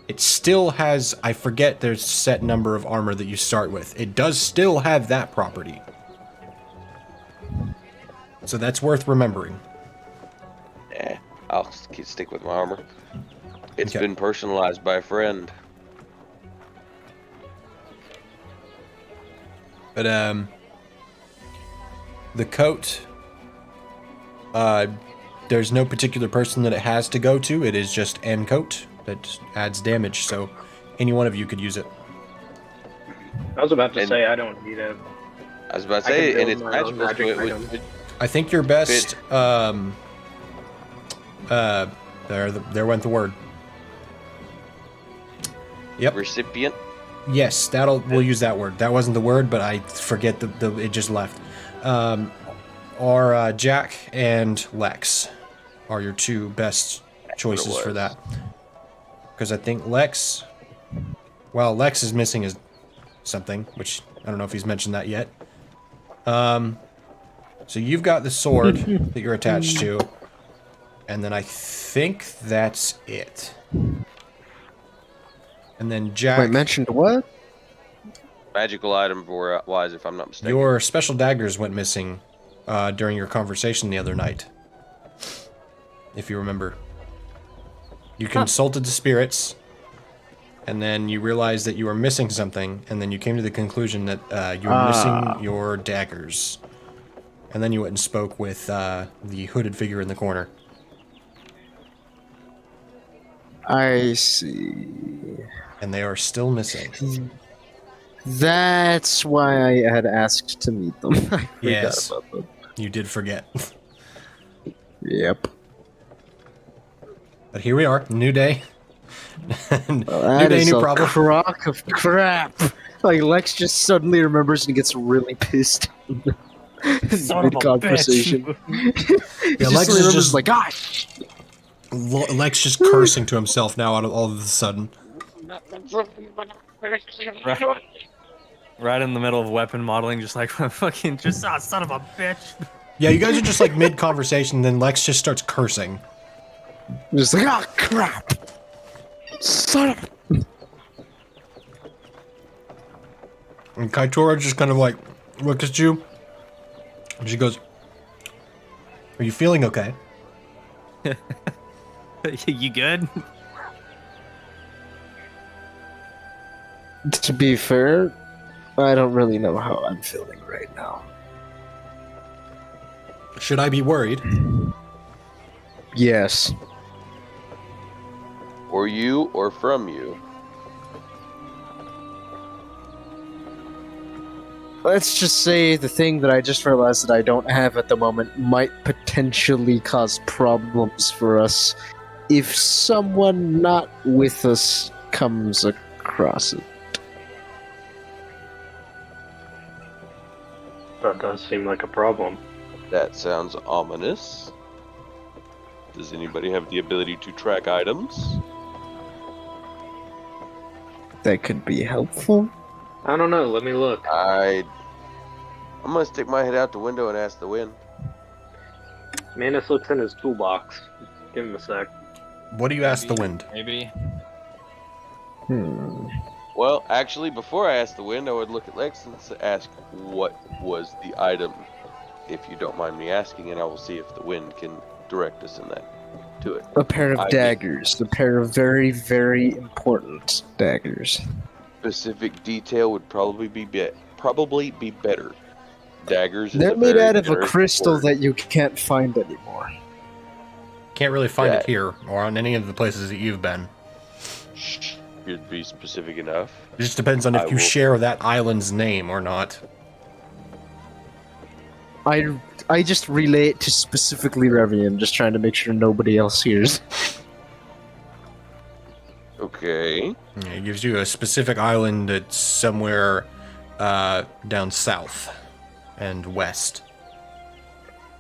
it still has, I forget there's a set number of armor that you start with. It does still have that property. So that's worth remembering. Yeah, I'll stick with my armor. It's Okay. been personalized by a friend. But the coat, there's no particular person that it has to go to. It is just an coat that adds damage, so any one of you could use it. I was about to And- say I don't need it. I was about to I can say, and build it's my own magical, so magic it item. would I think your best, there went the word. Yep. recipient. Yes, we'll use that word. That wasn't the word, but I forget it just left. Are Jack and Lex are your 2 best choices for was. that. Because I think Lex is missing his something, which I don't know if he's mentioned that yet. So you've got the sword that you're attached to, and then I think that's it. And then Jack, Wait, mentioned what? Magical item for wise, if I'm not mistaken. your special daggers went missing during your conversation the other night. If you remember. You consulted the spirits, and then you realized that you were missing something, and then you came to the conclusion that you were missing your daggers. And then you went and spoke with the hooded figure in the corner. I see. And they are still missing. That's why I had asked to meet them. I forgot Yes. about them. You did forget. Yep. But here we are, new day. Well, New that day, is new a problem. crock of crap. Like Lex just suddenly remembers and gets really pissed. Son of a Mid-conversation. Yeah, Just Lex is remembers just like, ah, Lex just cursing to himself now all of a sudden. Right in the middle of weapon modeling, just like fucking, son of a bitch. Yeah, you guys are just like mid-conversation, then Lex just starts cursing. just like, ah, crap. Son of And Kaitora just kind of like looks at you. And she goes, "Are you feeling okay?" You good? To be fair, I don't really know how I'm feeling right now. Should I be worried? Yes. For you or from you? Let's just say the thing that I just realized that I don't have at the moment might potentially cause problems for us if someone not with us comes across it. That does seem like a problem. That sounds ominous. Does anybody have the ability to track items? That could be helpful. I don't know. Let me look. I'm gonna stick my head out the window and ask the wind. Manus looks in his toolbox. Give him a sec. What do you ask the wind? Maybe. Well, actually, before I ask the wind, I would look at Lex and ask what was the item, if you don't mind me asking, and I will see if the wind can direct us in that to it. A pair of daggers. A pair of very, very important daggers. Specific detail would probably be better. Daggers. They're is a made very out of a generic crystal word. that you can't find anymore. Can't really find it That- here or on any of the places that you've been. Should be specific enough. It just depends on if I you will- share that island's name or not. I just relay it to specifically Revian, just trying to make sure nobody else hears. Okay. Yeah, it gives you a specific island that's somewhere down south and west.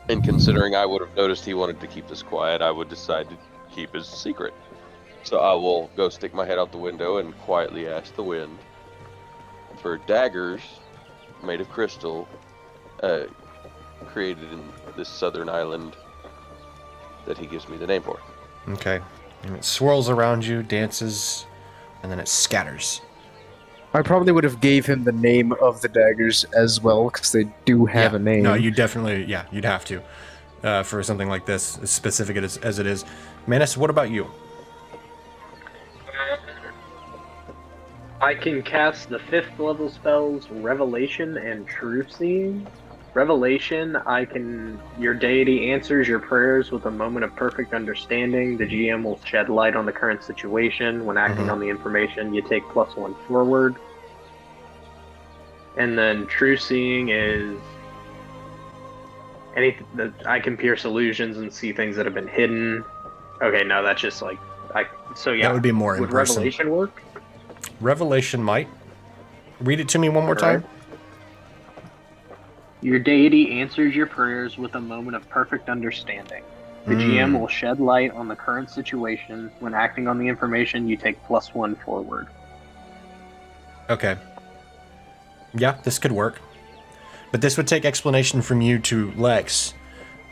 And considering I would have noticed he wanted to keep this quiet, I would decide to keep his secret. So I will go stick my head out the window and quietly ask the wind for daggers made of crystal, created in this southern island that he gives me the name for. Okay. And it swirls around you, dances, and then it scatters. I probably would have gave him the name of the daggers as well, because they do have a name. No, you definitely, you'd have to. For something like this, as specific as it is. Manus, what about you? I can cast the 5th level spells Revelation and True Seeing. Revelation, your deity answers your prayers with a moment of perfect understanding. The GM will shed light on the current situation. When acting on the information, you take +1 forward. And then True Seeing is anything that I can pierce illusions and see things that have been hidden. Okay, no, that's just like That would be more in would person. Revelation work? Revelation might. Read it to me one more Alright. time. Your deity answers your prayers with a moment of perfect understanding. The GM will shed light on the current situation. When acting on the information, you take +1 forward. Okay. Yeah, this could work. But this would take explanation from you to Lex,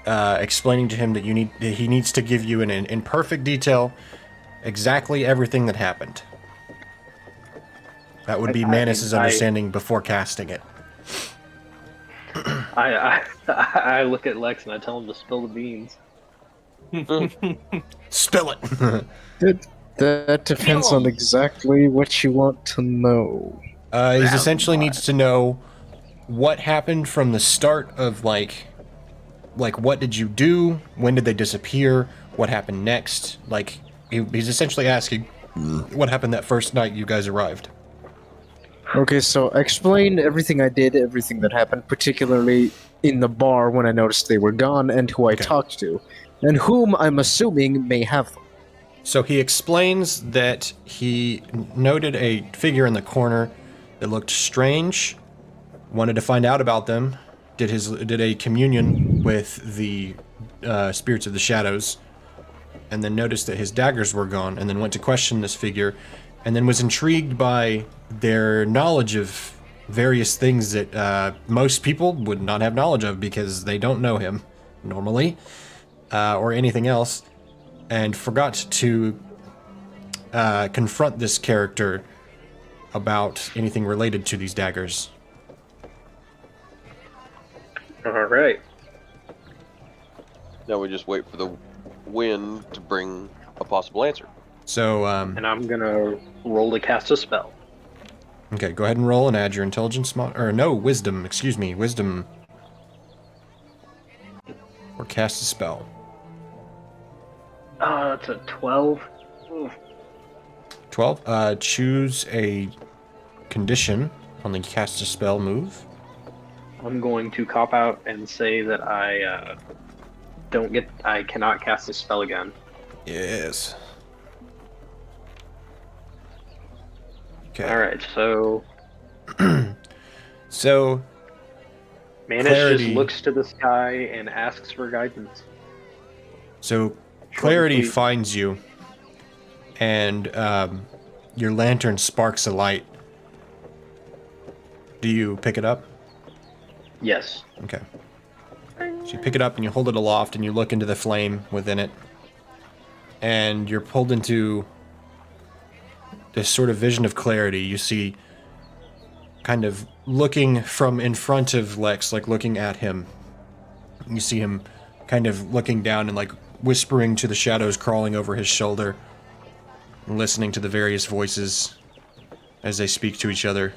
explaining to him that he needs to give you in perfect detail exactly everything that happened. That would be Manus's understanding before casting it. I look at Lex and I tell him to spill the beans. Spill it! That depends on exactly what you want to know. He essentially needs to know what happened from the start of, like what did you do? When did they disappear? What happened next? Like, he's essentially asking what happened that first night you guys arrived. Okay, so explain everything I did, everything that happened, particularly in the bar when I noticed they were gone, and who I talked to, and whom I'm assuming may have them. So he explains that he noted a figure in the corner that looked strange, wanted to find out about them, did a communion with the spirits of the shadows, and then noticed that his daggers were gone, and then went to question this figure, and then was intrigued by their knowledge of various things that most people would not have knowledge of because they don't know him normally, or anything else, and forgot to confront this character about anything related to these daggers. All right. Now we just wait for the wind to bring a possible answer. So, And I'm gonna roll to cast a spell. okay, go ahead and roll and add your intelligence wisdom, excuse me, wisdom. Or cast a spell. That's a 12. 12. Choose a condition on the cast a spell move. I'm going to cop out and say that I cannot cast a spell again. Yes. Okay. All right, so So, Manus Clarity. just looks to the sky and asks for guidance. So Clarity sweet. finds you, and your lantern sparks a light. Do you pick it up? Yes. Okay. So you pick it up and you hold it aloft and you look into the flame within it. And you're pulled into this sort of vision of clarity. You see, kind of looking from in front of Lex, like looking at him. You see him kind of looking down and like whispering to the shadows crawling over his shoulder. And listening to the various voices as they speak to each other.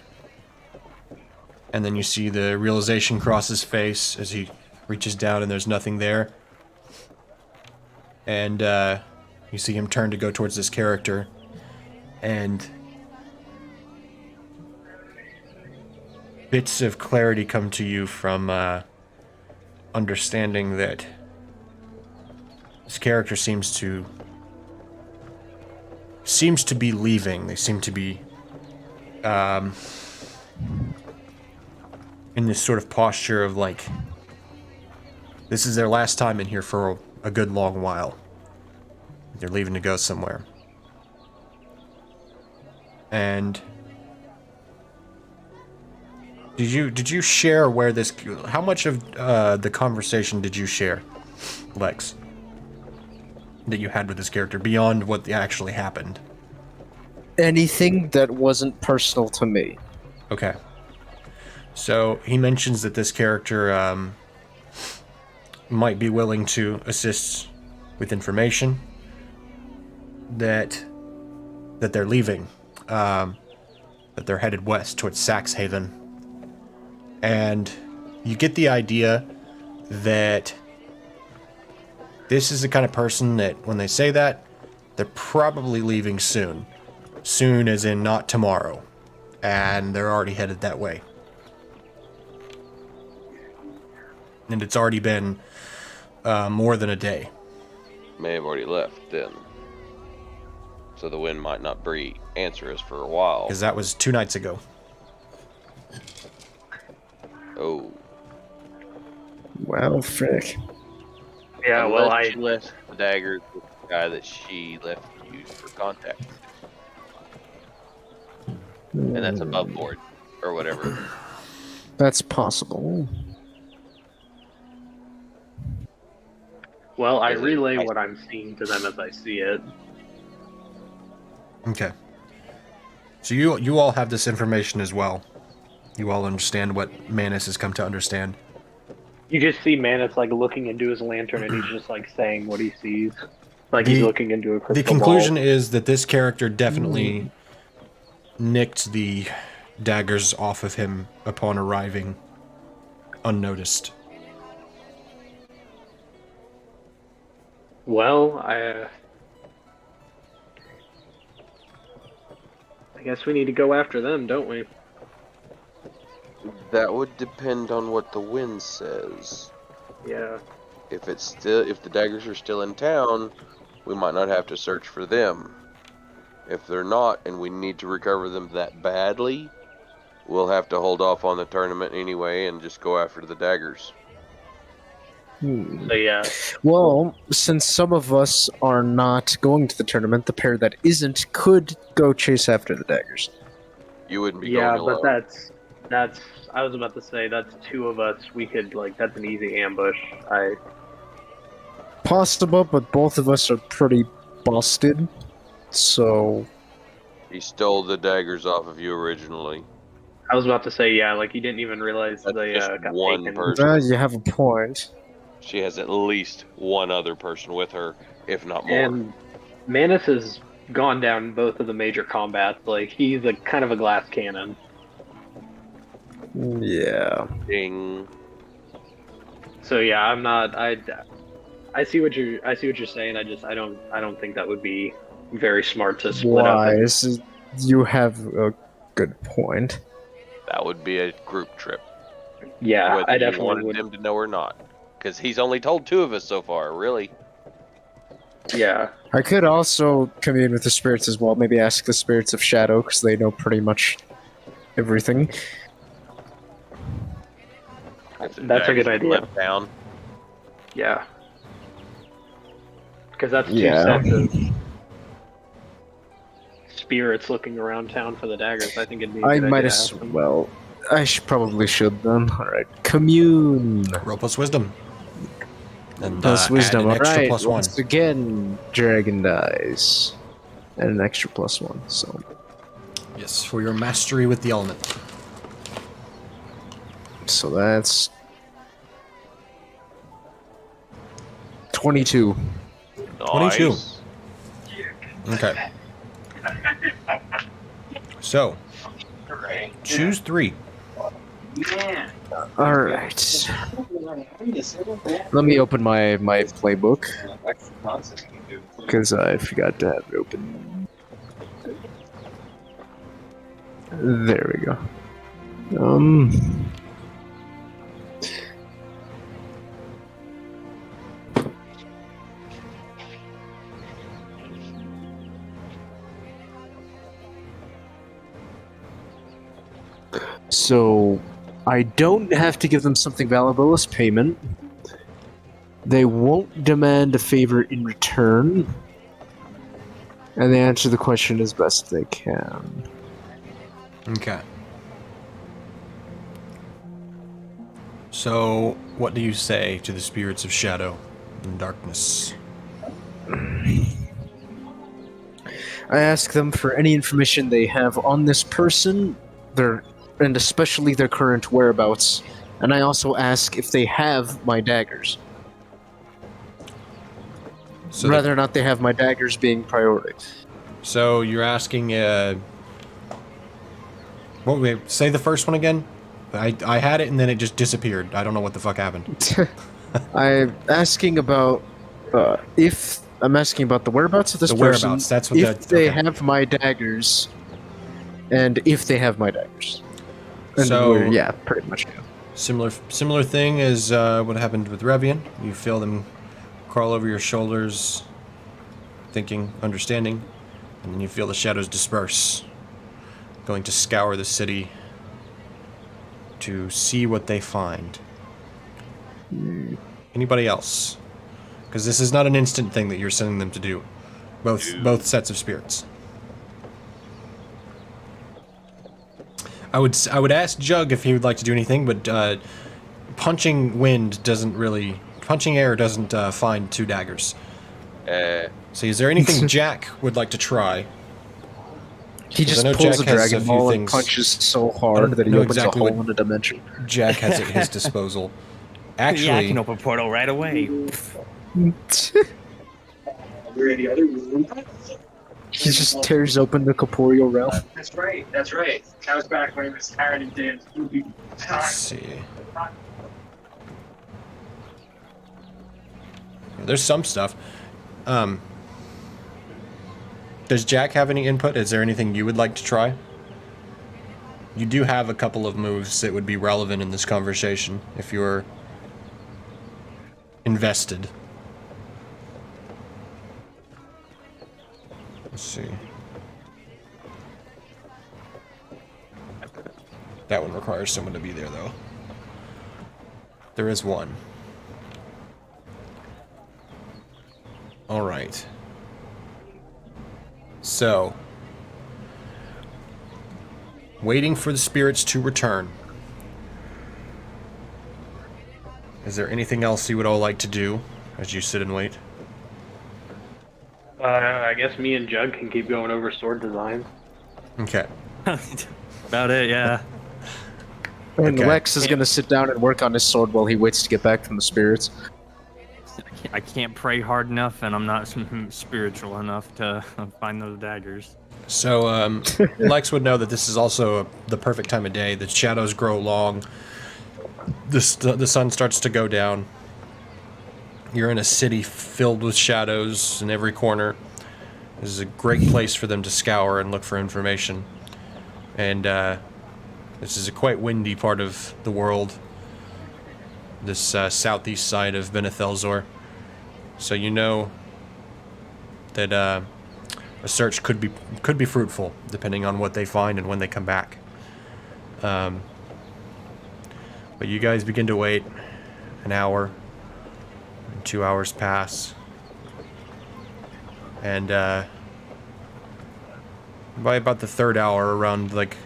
And then you see the realization cross his face as he reaches down and there's nothing there. And you see him turn to go towards this character. And bits of clarity come to you from understanding that this character seems to be leaving. They seem to be in this sort of posture of like, this is their last time in here for a good long while. They're leaving to go somewhere. And did you share where this, how much of the conversation did you share, Lex, that you had with this character beyond what actually happened? Anything that wasn't personal to me. Okay. So he mentions that this character might be willing to assist with information, that they're leaving, that they're headed west towards Saxhaven. And you get the idea that this is the kind of person that when they say that, they're probably leaving soon. Soon as in not tomorrow. And they're already headed that way. And it's already been more than a day. May have already left then. So the wind might not answer us for a while. Because that was 2 nights ago. Oh. Well, frick. Yeah, Unless she left the daggers with the guy that she left to use for contact. And that's above board. Or whatever. That's possible. Well, I Is it- relay what I'm seeing to them as I see it. Okay. So you all have this information as well. You all understand what Manus has come to understand. You just see Manus like looking into his lantern and he's just like saying what he sees. Like he's looking into a crystal The conclusion ball. is that this character definitely nicked the daggers off of him upon arriving unnoticed. Well, I guess we need to go after them, don't we? That would depend on what the wind says. Yeah. If the daggers are still in town, we might not have to search for them. If they're not, and we need to recover them that badly, we'll have to hold off on the tournament anyway and just go after the daggers. So yeah. Well, since some of us are not going to the tournament, the pair that isn't could go chase after the daggers. You wouldn't be Yeah, going but alone. that's I was about to say that's 2 of us. We could that's an easy ambush. Possible, but both of us are pretty busted. So He stole the daggers off of you originally. I was about to say, yeah, like you didn't even realize That's they just got one taken. person. You have a point. She has at least one other person with her, if not more. And Manus has gone down both of the major combats. Like he's a kind of a glass cannon. Yeah. Ding. So yeah, I'm not. I see what you're saying. I don't think that would be very smart to split up. And, Wise. You have a good point. That would be a group trip, yeah, whether I you definitely wanted would. them to know or not. Because he's only told 2 of us so far, really. Yeah, I could also commune with the spirits as well. Maybe ask the spirits of Shadow, because they know pretty much everything. If the that's a good Jack's idea. Left down. Yeah, because that's 2 Yeah. sets of spirits looking around town for the daggers. I think it'd be a I good might idea to as ask them. well. I probably should then. Alright. Commune. Roll plus wisdom. And Plus add wisdom. an extra Alright. plus 1. Once again, dragon dice. And an extra +1. So. Yes, for your mastery with the element. So that's 22. 22. Nice. Okay. So, choose 3. Alright. Let me open my playbook. Because I forgot to have it open. There we go. So, I don't have to give them something valuable as payment. They won't demand a favor in return. And they answer the question as best they can. Okay. So, what do you say to the spirits of shadow and darkness? I ask them for any information they have on this person, and especially their current whereabouts. And I also ask if they have my daggers. So Whether or not they have my daggers being priority. So you're asking, wait, say the first one again? I had it and then it just disappeared. I don't know what the fuck happened. I'm asking about I'm asking about the whereabouts of this The person. whereabouts, that's what if that- they okay. have my daggers, and if they have my daggers. And So- yeah, pretty much. Yeah. Similar thing as what happened with Revian. You feel them crawl over your shoulders, thinking, understanding, and then you feel the shadows disperse, going to scour the city to see what they find. Anybody else? Because this is not an instant thing that you're sending them to do. Both sets of spirits. I would ask Jug if he would like to do anything, but punching air doesn't find 2 daggers. So is there anything Jack would like to try? He 'Cause I just know pulls Jack a has a Dragon few Ball and things- punches so I hard don't that he know opens exactly a hole what- in a dimension. Jack has at his disposal. Yeah, I Actually, can open a portal right away. He just tears open the corporeal realm. That's right. That's right. That was back when he was tired and did. let's see. There's some stuff. Does Jack have any input? Is there anything you would like to try? You do have a couple of moves that would be relevant in this conversation if you're invested. Let's see. That one requires someone to be there, though. There is one. Alright. So, waiting for the spirits to return. Is there anything else you would all like to do as you sit and wait? I guess me and Jug can keep going over sword designs. Okay. About it, yeah. And Okay. Lex is gonna sit down and work on his sword while he waits to get back from the spirits. I can't pray hard enough, and I'm not spiritual enough to find those daggers. So, Lex would know that this is also the perfect time of day. The shadows grow long. The sun starts to go down. You're in a city filled with shadows in every corner. This is a great place for them to scour and look for information. And this is a quite windy part of the world. This southeast side of Benethelzor. So you know that a search could be fruitful, depending on what they find and when they come back. But you guys begin to wait an hour, 2 hours pass, and by about the third hour, around like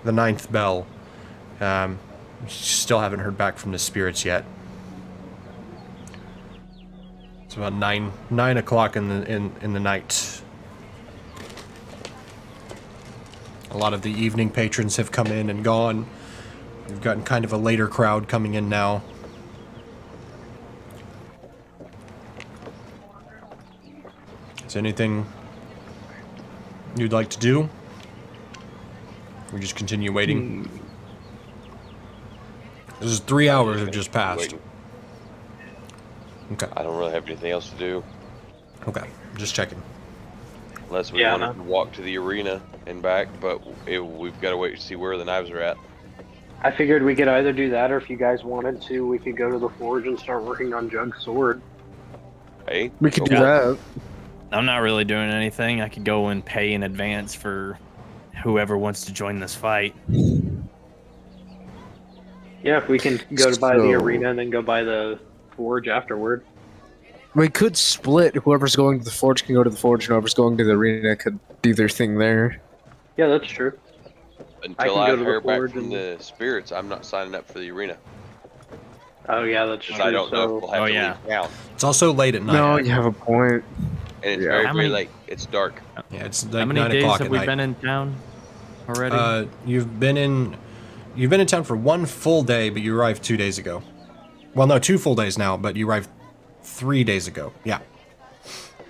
the 9th bell, you still haven't heard back from the spirits yet. It's about 9 o'clock in the night. A lot of the evening patrons have come in and gone. We've gotten kind of a later crowd coming in now. Is there anything you'd like to do? We just continue waiting. This is 3 hours have just passed. Waiting. Okay. I don't really have anything else to do Okay. Just checking. unless we Yeah, wanted to walk to the arena and back, but we've got to wait to see where the knives are at. I figured we could either do that, or if you guys wanted to, we could go to the forge and start working on Jug's sword. Hey, We could go do for it. that. I'm not really doing anything. I could go and pay in advance for whoever wants to join this fight. Yeah, if we can go to buy the So- arena and then go buy the forge afterward. We could split. Whoever's going to the forge can go to the forge, and whoever's going to the arena could do their thing there. Yeah, that's true. Until can I go to the hear back forge from and- the spirits, I'm not signing up for the arena. Oh yeah, that's true. Because I don't know if we'll have Oh, to yeah. leave town. It's also late at night. No, you have a point. And it's Yeah. very, How very many- late. It's dark. Yeah, it's How like many 9 days o'clock have at we night. been in town already? You've been in town for 1 full day, but you arrived 2 days ago. Well, no, 2 full days now, but you arrived 3 days ago. Yeah.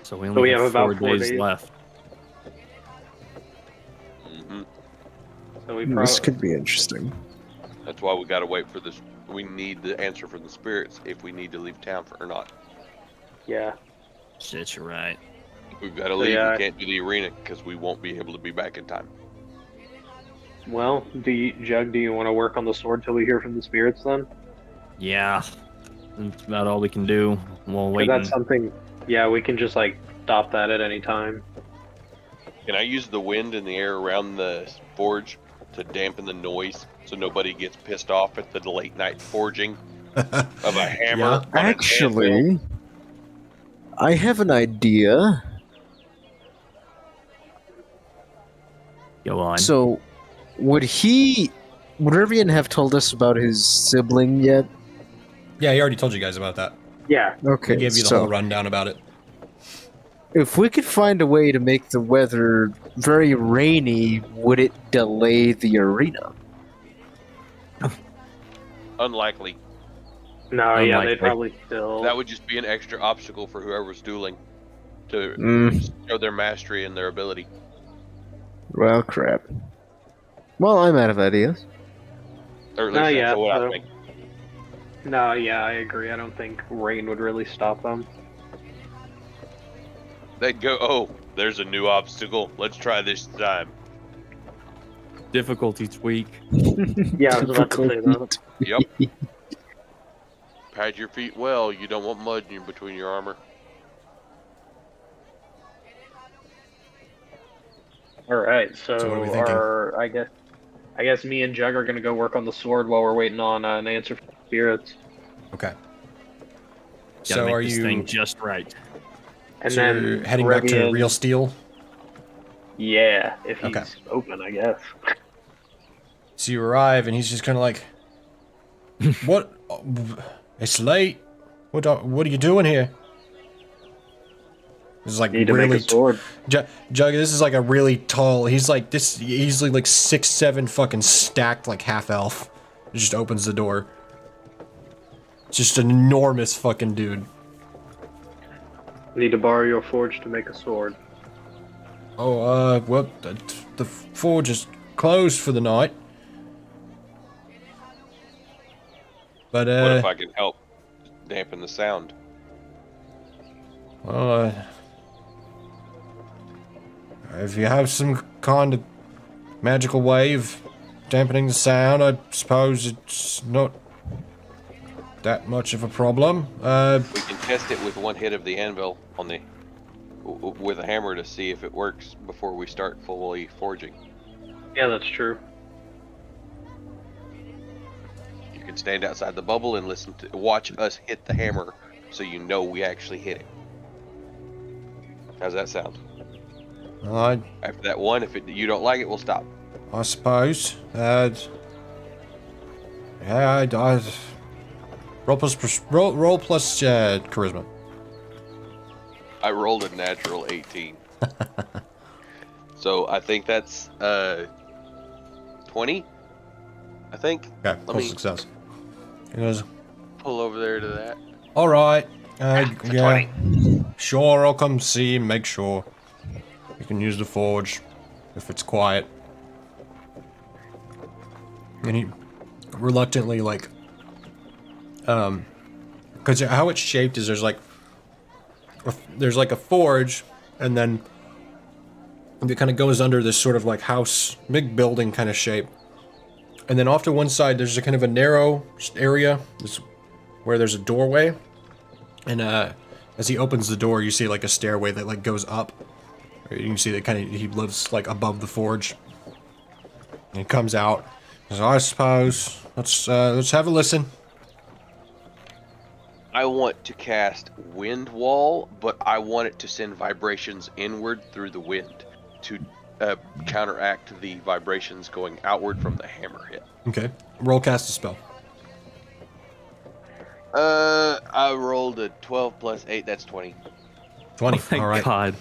So we only we have have about 4 4 days days. left. Hmm. So we This probably could be interesting. That's why we got to wait for this. We need the answer from the spirits if we need to leave town or not. yeah. Shit, you're right. We've got to So, leave. yeah. We can't do the arena because we won't be able to be back in time. Well, do you want to work on the sword till we hear from the spirits then? Yeah. That's about all we can do. We'll 'Cause wait. that's something. Yeah, we can just like stop that at any time. Can I use the wind in the air around the forge to dampen the noise so nobody gets pissed off at the late night forging of a hammer? on an anvil? Actually, I have an idea. Go on. So, would Rivian have told us about his sibling yet? Yeah, he already told you guys about that. Yeah. Okay, He gave you the so whole rundown about it. if we could find a way to make the weather very rainy, would it delay the arena? Unlikely. No, yeah, Unlikely. they'd probably still. That would just be an extra obstacle for whoever's dueling to Mm, show their mastery and their ability. well, crap. Well, I'm out of ideas. Or at least No, that's yeah, what I so- think. No, yeah, I agree. I don't think rain would really stop them. They'd go, oh, there's a new obstacle. Let's try this time. Difficulty tweak. Yeah, I was about to say that. Yep. Pad your feet well. You don't want mud in between your armor. All right, so, So what are we thinking? I guess me and Jug are gonna go work on the sword while we're waiting on an answer from the spirits, Okay. Gotta So make are this you thing just right. and so then you're heading back to Rivian- Real Steel? Yeah, if he's Okay. open, I guess. So you arrive, and he's just kind of like, "What? It's late. What are you doing here?" This is like Need to really make a sword. Jug. This is like a really tall. He's like this easily like 6'7", fucking stacked like half elf. He just opens the door. Just an enormous fucking dude. Need to borrow your forge to make a sword. Oh, well, the forge is closed for the night. But, What if I can help dampen the sound? well, if you have some kind of magical way of dampening the sound, I suppose it's not that much of a problem. We can test it with one hit of the anvil on the with a hammer to see if it works before we start fully forging. Yeah, that's true. You can stand outside the bubble and watch us hit the hammer, so you know we actually hit it. How's that sound? I After that one, if you don't like it, we'll stop. suppose. Yeah, I roll plus charisma. I rolled a natural 18. So I think that's 20. I think. Okay, Let me success. He goes, pull over there to that. all right. It's a Yeah. 20. Sure, I'll come see and make sure. You can use the forge if it's quiet. And he reluctantly, like, because how it's shaped is there's like a forge, and then it kind of goes under this sort of like house, big building kind of shape. And then off to one side, there's a kind of a narrow area where there's a doorway. And as he opens the door, you see like a stairway that like goes up. You can see that he lives like above the forge. And he comes out. So I suppose let's have a listen. I want to cast Wind Wall, but I want it to send vibrations inward through the wind to counteract the vibrations going outward from the hammer hit. Okay. Roll cast a spell. I rolled a 12 plus 8, that's 20. 20. Oh, thank All right. God.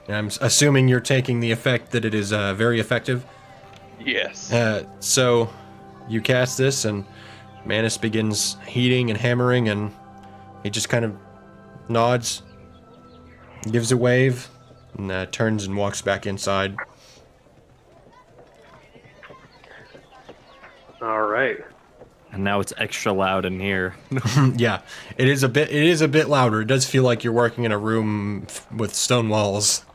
And I'm assuming you're taking the effect that it is very effective. Yes. So you cast this, and Manus begins heating and hammering, and he just kind of nods, gives a wave, and turns and walks back inside. All right. And now it's extra loud in here. Yeah, it is a bit louder. It does feel like you're working in a room with stone walls.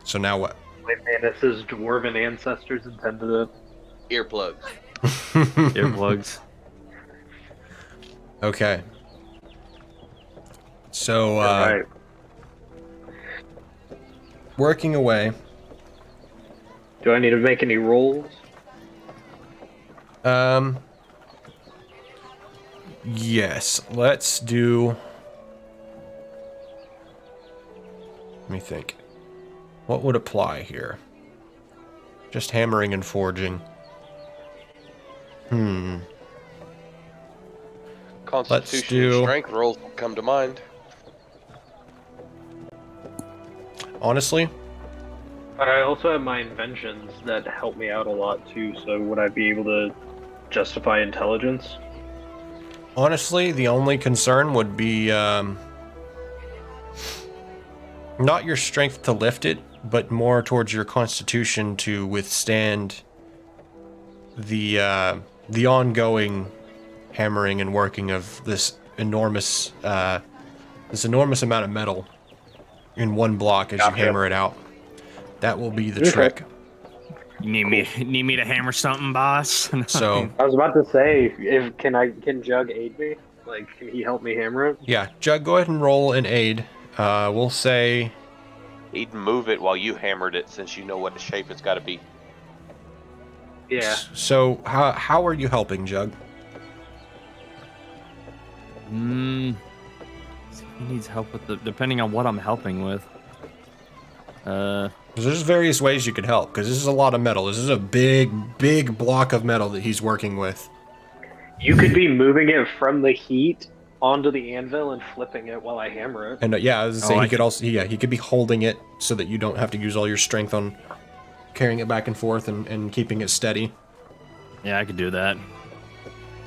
So now what? My Manus's dwarven ancestors intended to. Earplugs. Earplugs. Okay. So, Right. working away. Do I need to make any rolls? Yes. Let's do. Let me think. What would apply here? Just hammering and forging. Constitution do- and strength rolls come to mind. Honestly, But I also have my inventions that help me out a lot too, so would I be able to justify intelligence? the only concern would be not your strength to lift it, but more towards your constitution to withstand the ongoing hammering and working of this enormous amount of metal in one block as you Gotcha. hammer it out. That will be the Okay. trick. You need me to hammer something, boss? So I was about to say, can Jug aid me? Like, can he help me hammer it? yeah, Jug, go ahead and roll an aid. We'll say He'd move it while you hammered it, since you know what shape it's got to be. Yeah. So how are you helping, Jug? He needs help with depending on what I'm helping with. 'Cause there's various ways you could help, because this is a lot of metal. This is a big block of metal that he's working with. You could be moving it from the heat onto the anvil and flipping it while I hammer it. And yeah, I was Oh, saying I he could also he could be holding it so that you don't have to use all your strength on carrying it back and forth and keeping it steady. Yeah, I could do that.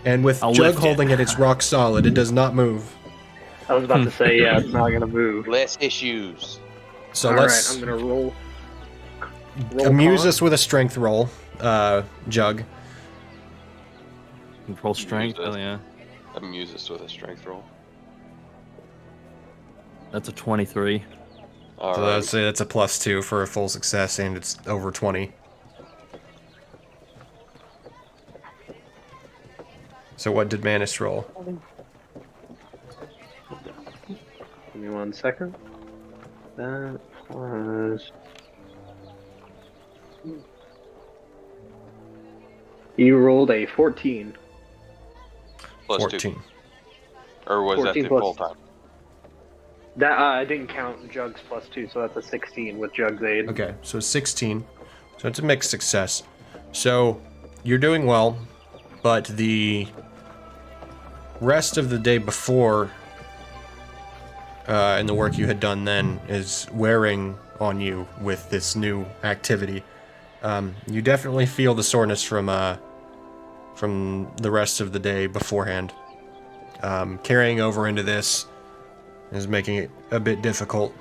And with I'll Jug lift it. holding it, it's rock solid. It does not move. I was about to say, yeah, it's not gonna move. Less issues. So All right, let's I'm gonna roll. amuse con. us with a strength roll, Jug. Control strength. Use Hell this. yeah. Amuse us with a strength roll. That's a 23. All So right. I'd say that's a +2 for a full success, and it's over 20. So what did Manus roll? Give me 1 second. That was. You rolled a 14. Plus 14. 2. Or was that 14 the plus- full time? That I didn't count Jugs plus 2, so that's a 16 with Jugs aid. Okay, so 16. So it's a mixed success. So you're doing well, but the rest of the day before and the work you had done then is wearing on you with this new activity. You definitely feel the soreness from the rest of the day beforehand. Carrying over into this is making it a bit difficult,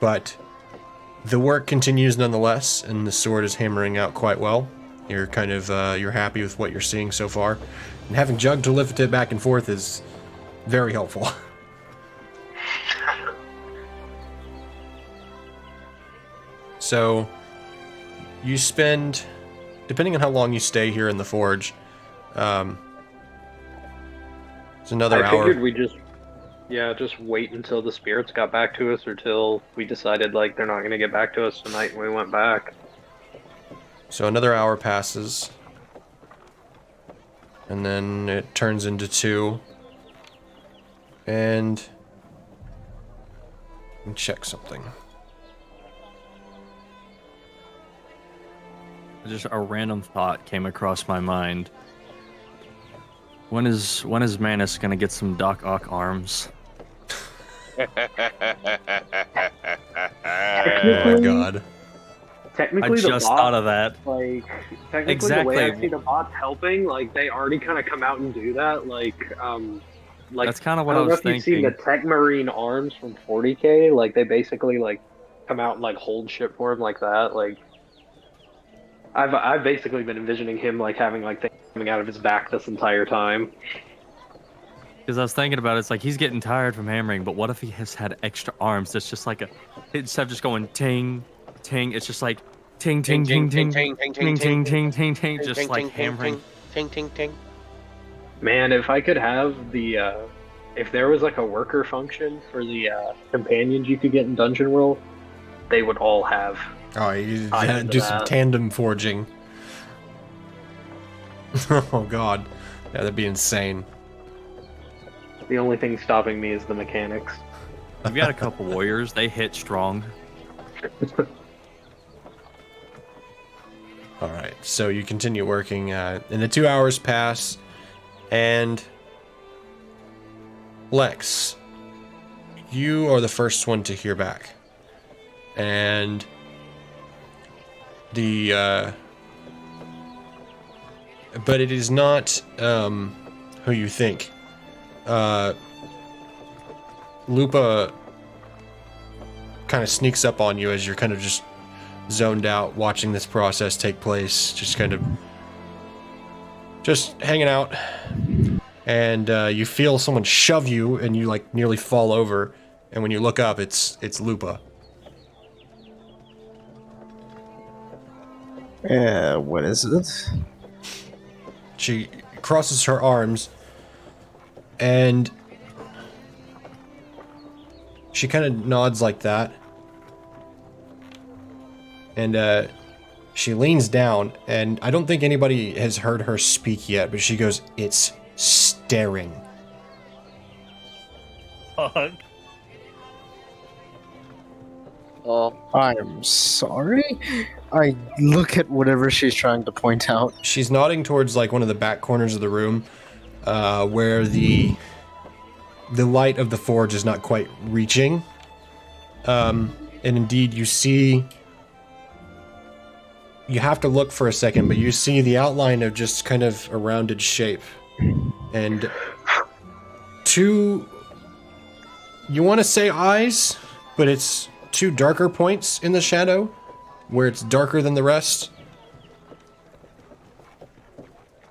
but the work continues nonetheless, and the sword is hammering out quite well. You're kind of you're happy with what you're seeing so far, and having Jug to lift it back and forth is very helpful. So you spend, depending on how long you stay here in the forge, it's another I hour. figured we just wait until the spirits got back to us, or till we decided like they're not gonna get back to us tonight, and we went back. So another hour passes, and then it turns into 2, and let me check something. Just a random thought came across my mind. When is Manus gonna get some Doc Ock arms? Oh my god. Technically, I just thought of that. Like, technically, Exactly. the way I see the bots helping, like, they already kind of come out and do that. Like, That's kind of what I I don't know was if you've seen thinking. the Tech Marine arms from 40K. Like, they basically, like, come out and, like, hold shit for him like that. Like, I've basically been envisioning him, like, having, like, things coming out of his back this entire time. Because I was thinking about it, it's like he's getting tired from hammering, but what if he has had extra arms? That's just like instead of just going ting, ting, it's just like ting, ting, ting, ting, ting, ting, ting, ting, ting, just like hammering. Ting, ting, ting. Man, if I could have the, if there was, like, a worker function for the, companions you could get in Dungeon World, they would all have. Oh, you I had to know do some that. tandem forging. Oh god. Yeah, that'd be insane. The only thing stopping me is the mechanics. We've got a couple warriors, they hit strong. Alright, so you continue working, and the 2 hours pass, and Lex, you are the first one to hear back. And the, but it is not, who you think. Lupa kind of sneaks up on you as you're kind of just zoned out watching this process take place, just kind of just hanging out, and you feel someone shove you and you like nearly fall over, and when you look up it's Lupa. What is it? She crosses her arms and she kind of nods like that, and she leans down, and I don't think anybody has heard her speak yet, but she goes, "It's staring." Fuck. I'm sorry? I look at whatever she's trying to point out. She's nodding towards like one of the back corners of the room, where the the light of the forge is not quite reaching. And indeed, you see... You have to look for a second, but you see the outline of just kind of a rounded shape. And two... You want to say eyes, but it's two darker points in the shadow, where it's darker than the rest.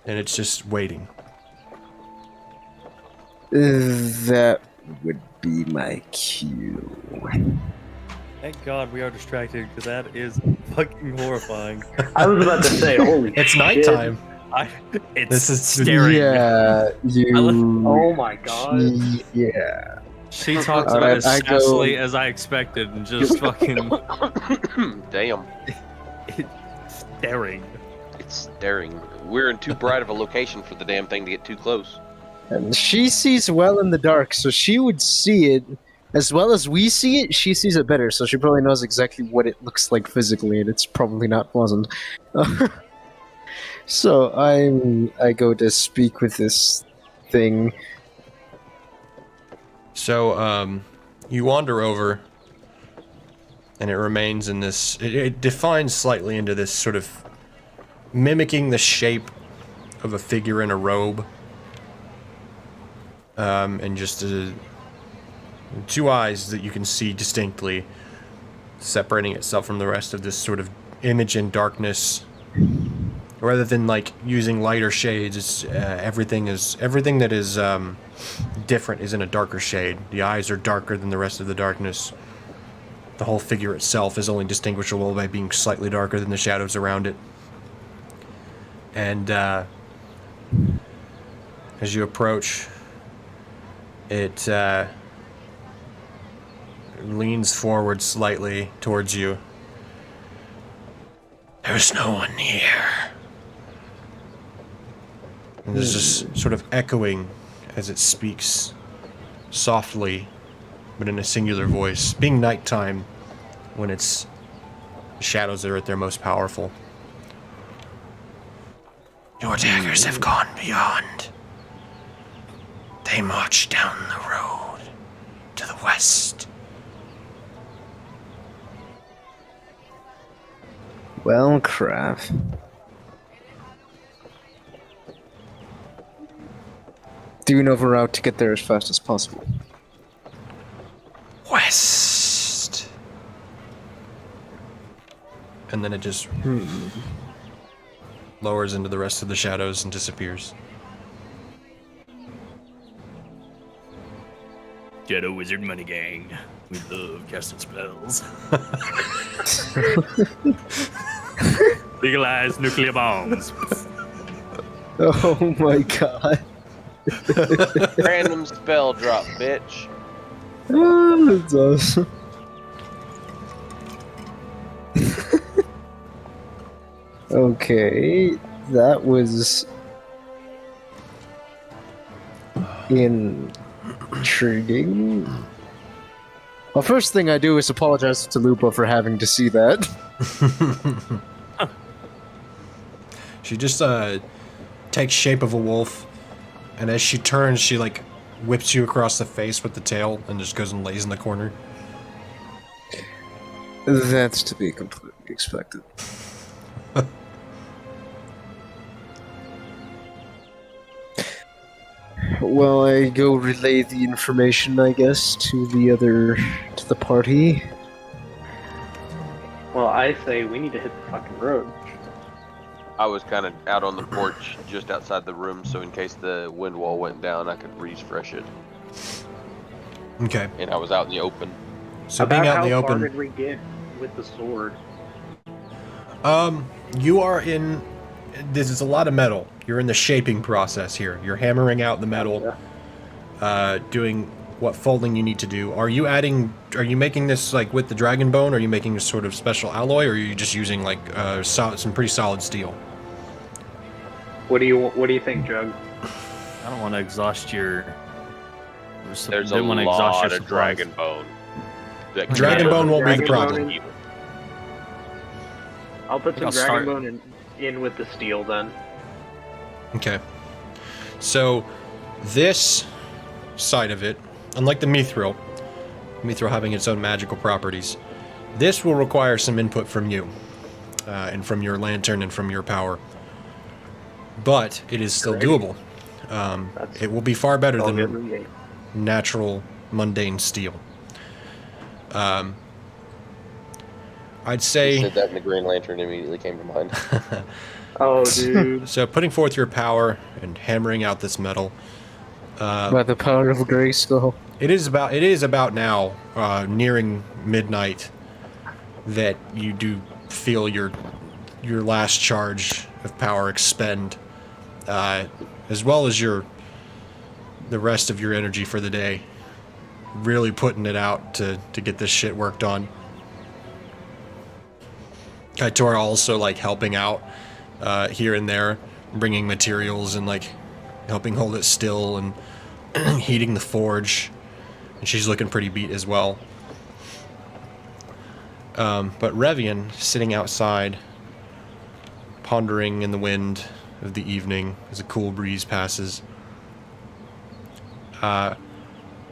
And it's just waiting. That would be my cue. Thank God we are distracted, because that is fucking horrifying. I was about to say, holy It's shit. nighttime. It's This is staring. Yeah, you. Oh my god. Yeah. She talks All about right, as I go- sassily as I expected, and just fucking Damn. staring. It's staring. We're in too bright of a location for the damn thing to get too close. And she sees well in the dark, so she would see it as well as we see it. She sees it better, so she probably knows exactly what it looks like physically, and it's probably not pleasant. So I go to speak with this thing. So, you wander over, and it remains in this... It defines slightly into this sort of mimicking the shape of a figure in a robe. And just two eyes that you can see distinctly, separating itself from the rest of this sort of image in darkness. Rather than like using lighter shades, it's everything that is different is in a darker shade. The eyes are darker than the rest of the darkness. The whole figure itself is only distinguishable by being slightly darker than the shadows around it. And as you approach, it leans forward slightly towards you. There's no one here. And there's this sort of echoing as it speaks softly, but in a singular voice, being nighttime when the shadows are at their most powerful. Your daggers have gone beyond. They march down the road to the west. Well, crap. Do you know of a route to get there as fast as possible? West. And then it just lowers into the rest of the shadows and disappears. Shadow Wizard Money Gang. We love casting spells. Legalize nuclear bombs. Oh my god. Random spell drop, bitch. Oh, that's awesome. Okay, that was intriguing. Well, first thing I do is apologize to Lupo for having to see that. She just takes shape of a wolf, and as she turns, she like whips you across the face with the tail and just goes and lays in the corner. That's to be completely expected. Well, I go relay the information, I guess, to the party. Well, I say we need to hit the fucking road. I was kind of out on the porch just outside the room, so in case the wind wall went down, I could refresh it. Okay. And I was out in the open. So being out in the How far open, did we get with the sword? you are in. This is a lot of metal. You're in the shaping process here. You're hammering out the metal, doing what folding you need to do. Are you making this like with the dragon bone? Or are you making a sort of special alloy, or are you just using like some pretty solid steel? What do you think, Jug? I don't want to exhaust your. There's a didn't wanna exhaust your lot of supplies. dragon bone. Dragon bone won't be the Dragon problem. bone I'll put some I'll dragon start- bone in with the steel then. Okay. So, this side of it unlike the mithril having its own magical properties, this will require some input from you, and from your lantern and from your power. But it is still doable. It will be far better than natural, mundane steel. I'd say... You said that and the Green Lantern immediately came to mind. Oh, dude. So putting forth your power and hammering out this metal... By the power of Grayskull. It is about now, nearing midnight, that you do feel your last charge of power expend, as well as the rest of your energy for the day. Really putting it out to get this shit worked on. Kaitora also like helping out here and there, bringing materials and like helping hold it still and heating the forge. And she's looking pretty beat as well. But Revian, sitting outside, pondering in the wind of the evening as a cool breeze passes,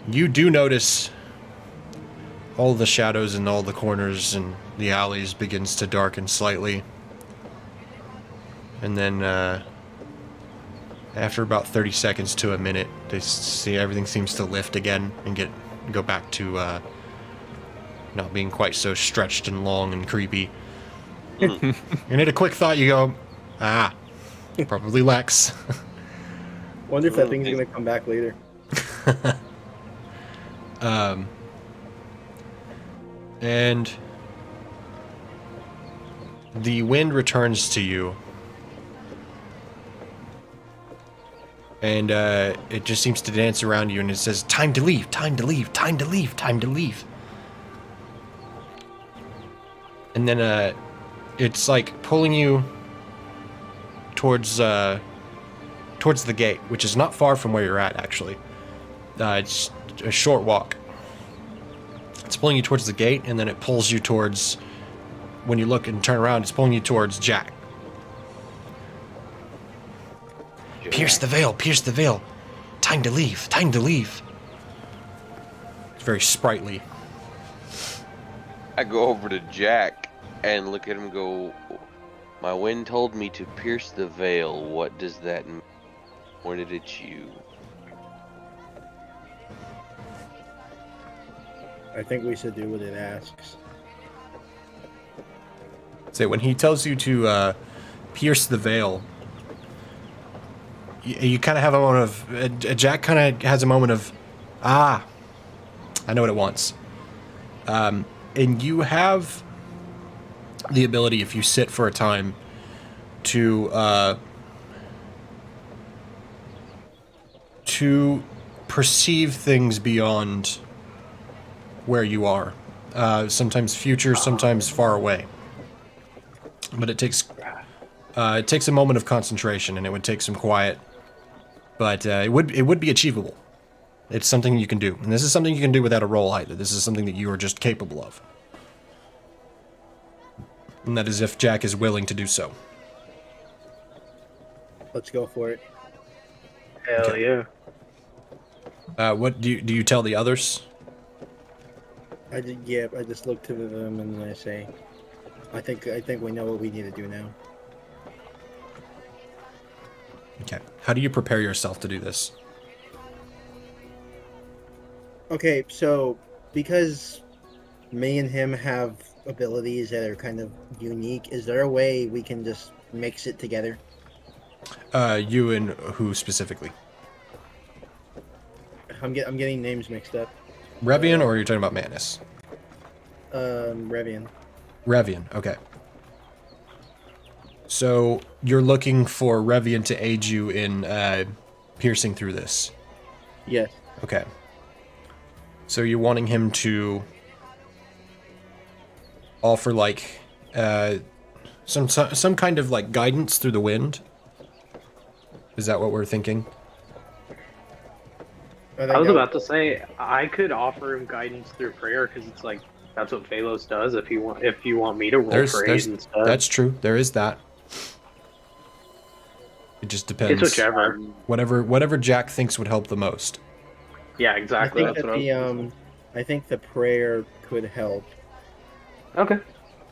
you do notice all the shadows in all the corners and the alleys begins to darken slightly. And then, after about 30 seconds to a minute, they see everything seems to lift again and go back to not being quite so stretched and long and creepy. And at a quick thought, you go, probably Lex. Wonder if that thing's gonna come back later. And the wind returns to you. And it just seems to dance around you and it says, time to leave, time to leave, time to leave, time to leave. And then it's like pulling you towards the gate, which is not far from where you're at, actually. It's a short walk. It's pulling you towards the gate, and then it pulls you towards, when you look and turn around, it's pulling you towards Jack. Pierce the veil, pierce the veil. Time to leave, time to leave. It's very sprightly. I go over to Jack and look at him and go, my wind told me to pierce the veil. What does that mean? Pointed at you. I think we should do what it asks. So when he tells you to pierce the veil, you kind of have a moment of... Jack kind of has a moment of, I know what it wants. And you have the ability, if you sit for a time, to perceive things beyond where you are. Sometimes future, sometimes far away. But it takes a moment of concentration, and it would take some quiet. But it would be achievable. It's something you can do. And this is something you can do without a roll either. This is something that you are just capable of. And that is if Jack is willing to do so. Let's go for it. Hell Okay. yeah. What do you tell the others? I just look to them and I say, I think we know what we need to do now. Okay. How do you prepare yourself to do this? Okay, so because me and him have abilities that are kind of unique, is there a way we can just mix it together? You and who specifically? I'm getting names mixed up. Revian, or are you talking about Manus? Revian. Revian, okay. So you're looking for Revian to aid you in piercing through this? Yes. Okay. So you're wanting him to offer like some kind of like guidance through the wind? Is that what we're thinking? I was about to say I could offer him guidance through prayer because it's like that's what Phalos does. If you want me to roll for aid instead, that's true. There is that. It just depends. It's whichever. Whatever Jack thinks would help the most. Yeah, I exactly. think That's that what I think the prayer could help. Okay.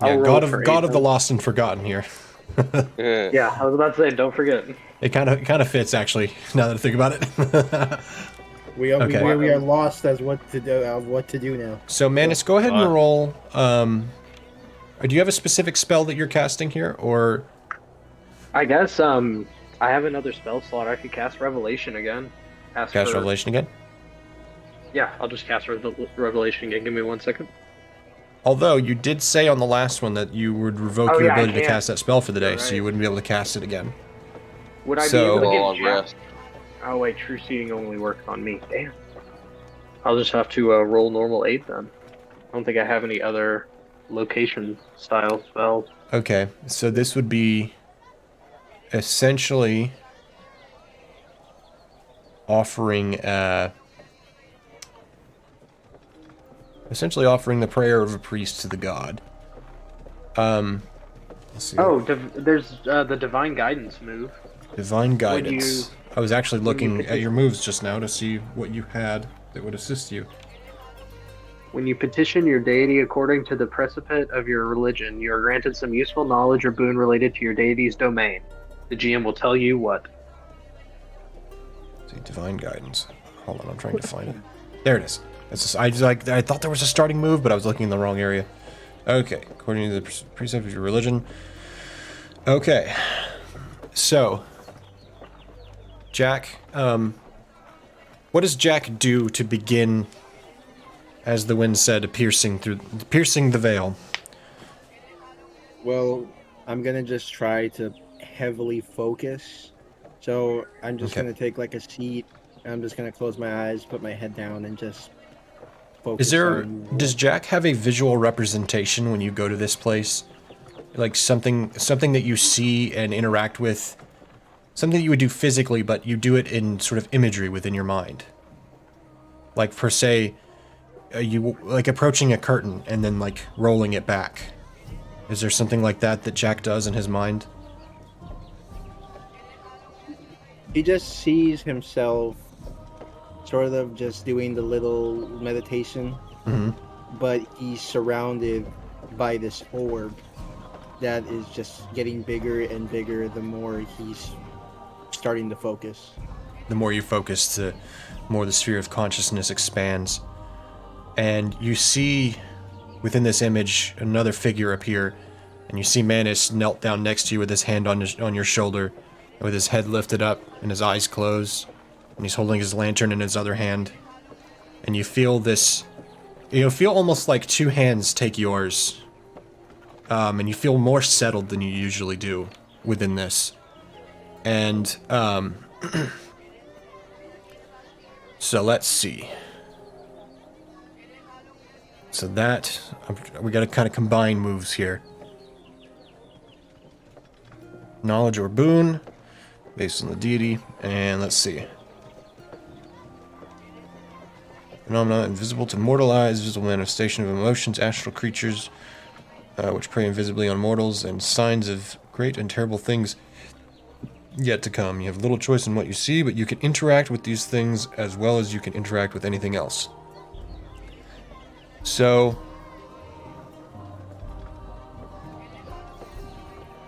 Yeah, I'll roll for 8 God of the then. lost and forgotten here. Yeah, I was about to say, don't forget. It kind of fits actually. Now that I think about it. We are, Okay. we are lost as what to do now. So Manus, go ahead and Uh, roll. Do you have a specific spell that you're casting here, or I guess I have another spell slot. I could cast Revelation again. cast for- Revelation again? Yeah, I'll just cast Revelation again. Give me 1 second. Although you did say on the last one that you would revoke Oh, your yeah, I ability to can't. cast that spell for the day, You're so right. you wouldn't be able to cast it again. Would I So- be able Long to get Jack? rest. Oh wait, true seeding only works on me. Damn. I'll just have to roll normal 8 then. I don't think I have any other location style spells. Okay, so this would be essentially offering the prayer of a priest to the god. Let's see. Oh, there's the divine guidance move. Divine guidance. I was actually looking at your moves just now to see what you had that would assist you. When you petition your deity according to the precipit of your religion, you are granted some useful knowledge or boon related to your deity's domain. The GM will tell you what. See, divine guidance. Hold on, I'm trying to find it. There it is. I thought there was a starting move, but I was looking in the wrong area. Okay, according to the precept of your religion. Okay, so Jack, what does Jack do to begin, as the wind said, piercing the veil? Well, I'm gonna just try to heavily focus. So I'm just gonna take like a seat. I'm just gonna close my eyes, put my head down, and just focus. Does Jack have a visual representation when you go to this place? Like something that you see and interact with? Something that you would do physically, but you do it in sort of imagery within your mind. Like, per se, you like approaching a curtain and then like rolling it back. Is there something like that Jack does in his mind? He just sees himself sort of just doing the little meditation, but he's surrounded by this orb that is just getting bigger and bigger the more he's starting to focus. The more you focus, the more the sphere of consciousness expands. And you see within this image another figure appear, and you see Manus knelt down next to you with his hand on your shoulder, with his head lifted up and his eyes closed, and he's holding his lantern in his other hand. And you feel this, you feel almost like two hands take yours, and you feel more settled than you usually do within this. And so let's see. So that, we gotta kind of combine moves here. Knowledge or boon, based on the deity, and let's see. Phenomena invisible to mortal eyes, visible manifestation of emotions, astral creatures, which prey invisibly on mortals, and signs of great and terrible things yet to come. You have little choice in what you see, but you can interact with these things as well as you can interact with anything else. So,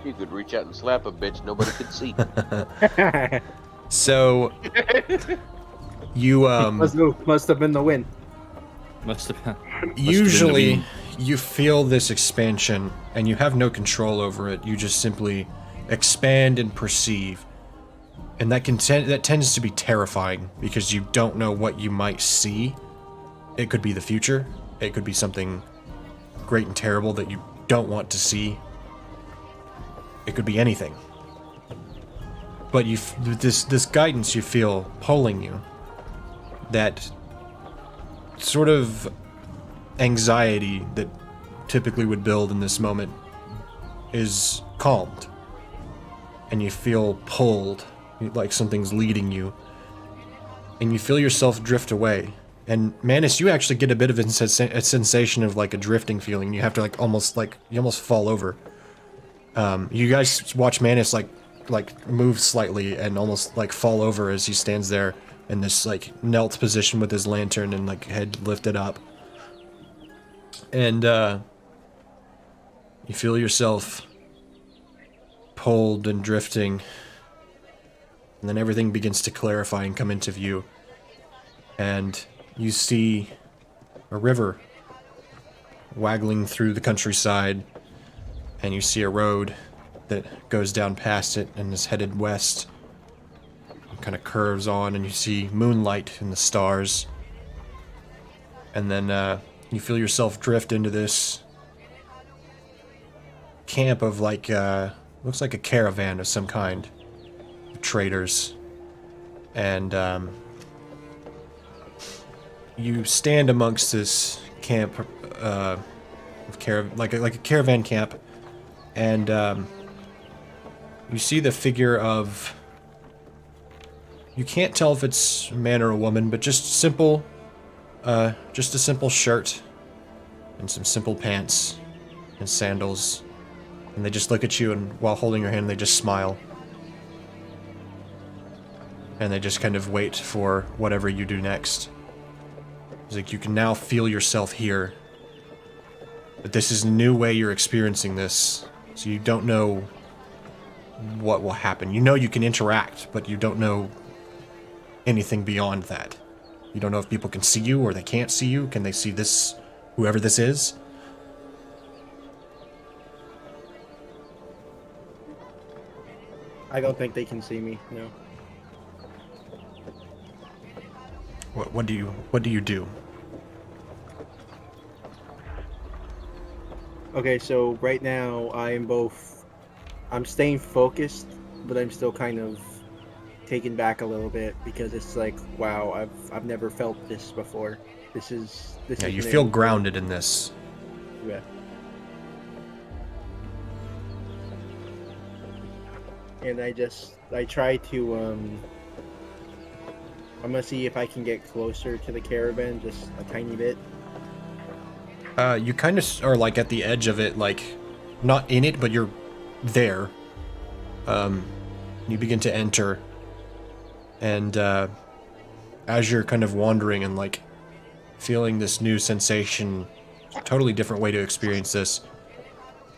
You could reach out and slap a bitch, nobody could see. so you Must have been the win. Must have been. usually you feel this expansion and you have no control over it. You just simply expand and perceive, and that tends to be terrifying because you don't know what you might see. It could be the future. It could be something great and terrible that you don't want to see. It could be anything. But this guidance you feel pulling you, that sort of anxiety that typically would build in this moment is calmed. And you feel pulled, like something's leading you. And you feel yourself drift away. And Manus, you actually get a bit of a sensation of like a drifting feeling. You have to you almost fall over. You guys watch Manus like move slightly and almost like fall over as he stands there in this like knelt position with his lantern and like head lifted up. And you feel yourself pulled and drifting, and then everything begins to clarify and come into view. And you see a river waggling through the countryside, and you see a road that goes down past it and is headed west. It kind of curves on, and you see moonlight and the stars. And then you feel yourself drift into this camp of like, looks like a caravan of some kind. Traders. And you stand amongst this camp, like a caravan camp, and you see the figure of, you can't tell if it's a man or a woman, but just a simple shirt and some simple pants and sandals, and they just look at you, and while holding your hand they just smile. And they just kind of wait for whatever you do next. It's like you can now feel yourself here. But this is a new way you're experiencing this. So you don't know what will happen. You know you can interact, but you don't know anything beyond that. You don't know if people can see you or they can't see you. Can they see this, whoever this is? I don't think they can see me, no. What do you do? Okay, so right now I'm staying focused, but I'm still kind of taken back a little bit because it's like, wow, I've never felt this before. This is Yeah, you feel grounded in this. Yeah. And I try to I'm gonna see if I can get closer to the caravan just a tiny bit. You kind of are like at the edge of it, like not in it, but you're there. You begin to enter, and as you're kind of wandering and like feeling this new sensation, totally different way to experience this,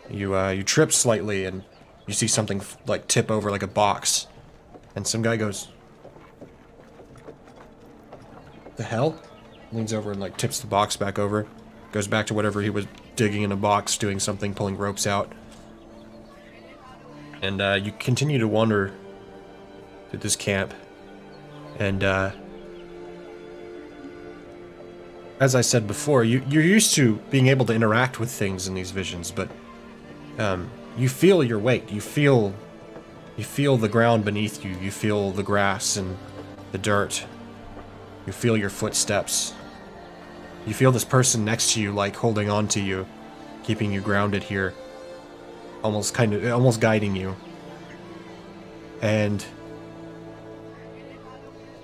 you trip slightly and you see something like tip over like a box, and some guy goes, "The hell?" Leans over and like tips the box back over, goes back to whatever he was digging in a box, doing something, pulling ropes out. And you continue to wander through this camp, and as I said before, you're used to being able to interact with things in these visions, but you feel your weight. You feel the ground beneath you. You feel the grass and the dirt. You feel your footsteps. You feel this person next to you, like holding on to you, keeping you grounded here, almost guiding you. And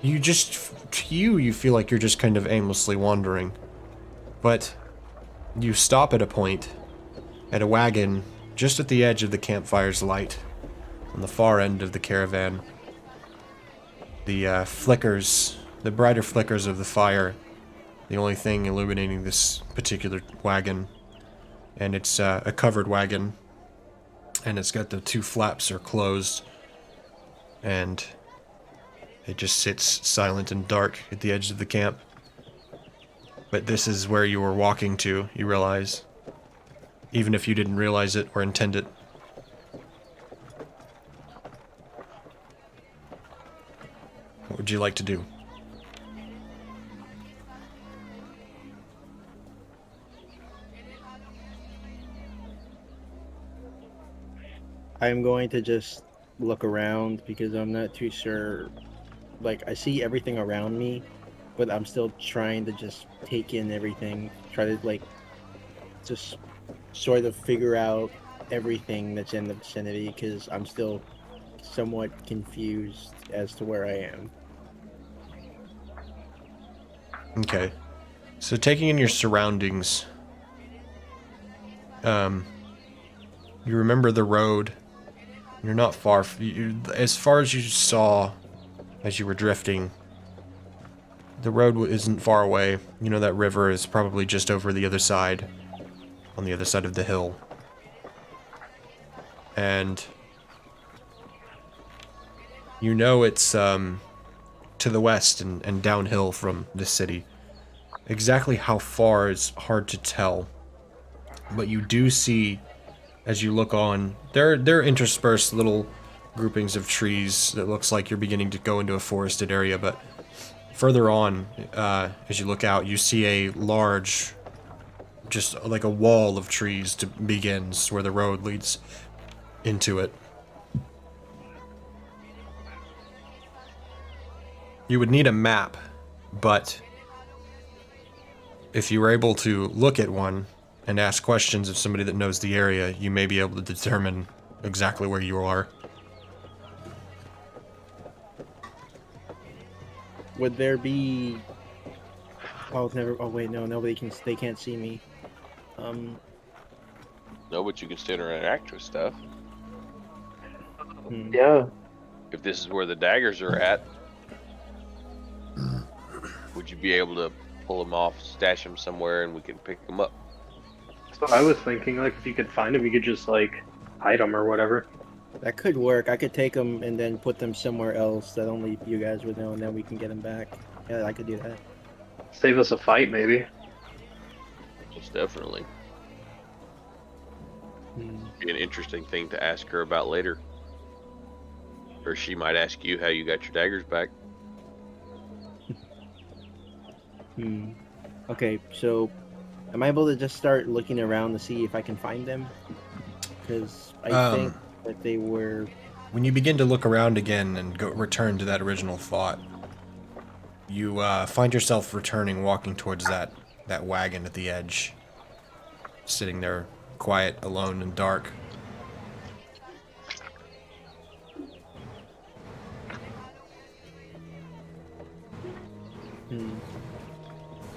you feel like you're just kind of aimlessly wandering. But you stop at a point, at a wagon, just at the edge of the campfire's light, on the far end of the caravan. The flickers, the brighter flickers of the fire, the only thing illuminating this particular wagon. And it's a covered wagon, and it's got the two flaps are closed, and it just sits silent and dark at the edge of the camp. But this is where you were walking to, you realize, even if you didn't realize it or intend it. What would you like to do? I'm going to just look around because I'm not too sure. Like, I see everything around me, but I'm still trying to just take in everything. Try to, like, just sort of figure out everything that's in the vicinity because I'm still somewhat confused as to where I am. Okay. So taking in your surroundings, you remember the road. You're not far. As far as you saw as you were drifting, the road isn't far away. You know that river is probably just over the other side, on the other side of the hill. And you know it's to the west and downhill from the city. Exactly how far is hard to tell, but you do see, as you look on, there are interspersed little groupings of trees that looks like you're beginning to go into a forested area, but further on, as you look out, you see a large, just like a wall of trees begins where the road leads into it. You would need a map, but if you were able to look at one and ask questions of somebody that knows the area, you may be able to determine exactly where you are. Would there be? Oh, never. Oh wait, no. Nobody can. They can't see me. No, but you can still interact with stuff. Yeah. If this is where the daggers are at, would you be able to pull them off, stash them somewhere, and we can pick them up? So I was thinking, like, if you could find them, you could just, like, hide them or whatever. That could work. I could take them and then put them somewhere else that only you guys would know, and then we can get them back. Yeah, I could do that. Save us a fight, maybe. Most definitely. Be an interesting thing to ask her about later. Or she might ask you how you got your daggers back. Okay, so am I able to just start looking around to see if I can find them? Because I think that they were... When you begin to look around again and return to that original thought, you find yourself returning, walking towards that wagon at the edge, sitting there quiet, alone, and dark.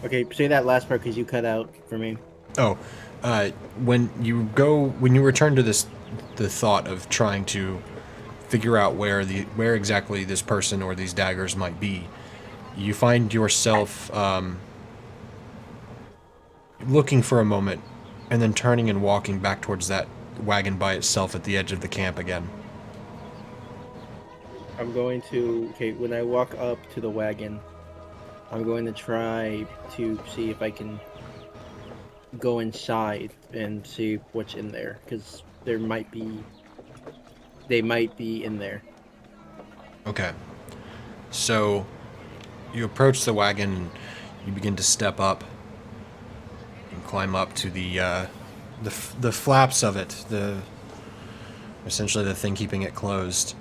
Okay, say that last part because you cut out for me. Oh, when you return to the thought of trying to figure out where exactly this person or these daggers might be, you find yourself looking for a moment, and then turning and walking back towards that wagon by itself at the edge of the camp again. I'm going to... Okay, when I walk up to the wagon, I'm going to try to see if I can go inside and see what's in there, because they might be in there. Okay. So you approach the wagon and you begin to step up and climb up to the flaps of it, essentially the thing keeping it closed.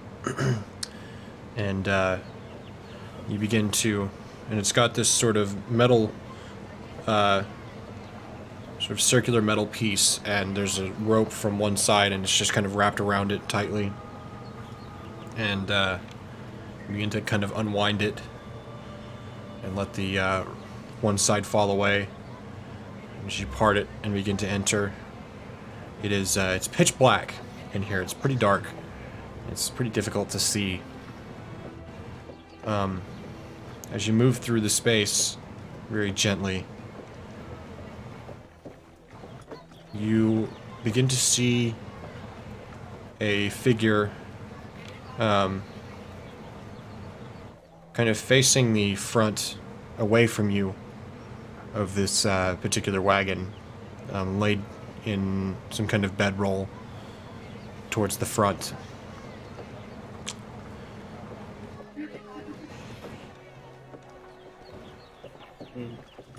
And you begin to, and it's got this sort of metal, sort of circular metal piece, and there's a rope from one side, and it's just kind of wrapped around it tightly. And you begin to kind of unwind it and let the one side fall away. And as you part it and begin to enter, it's pitch black in here. It's pretty dark. It's pretty difficult to see. As you move through the space very gently, you begin to see a figure kind of facing the front away from you of this particular wagon, laid in some kind of bedroll towards the front.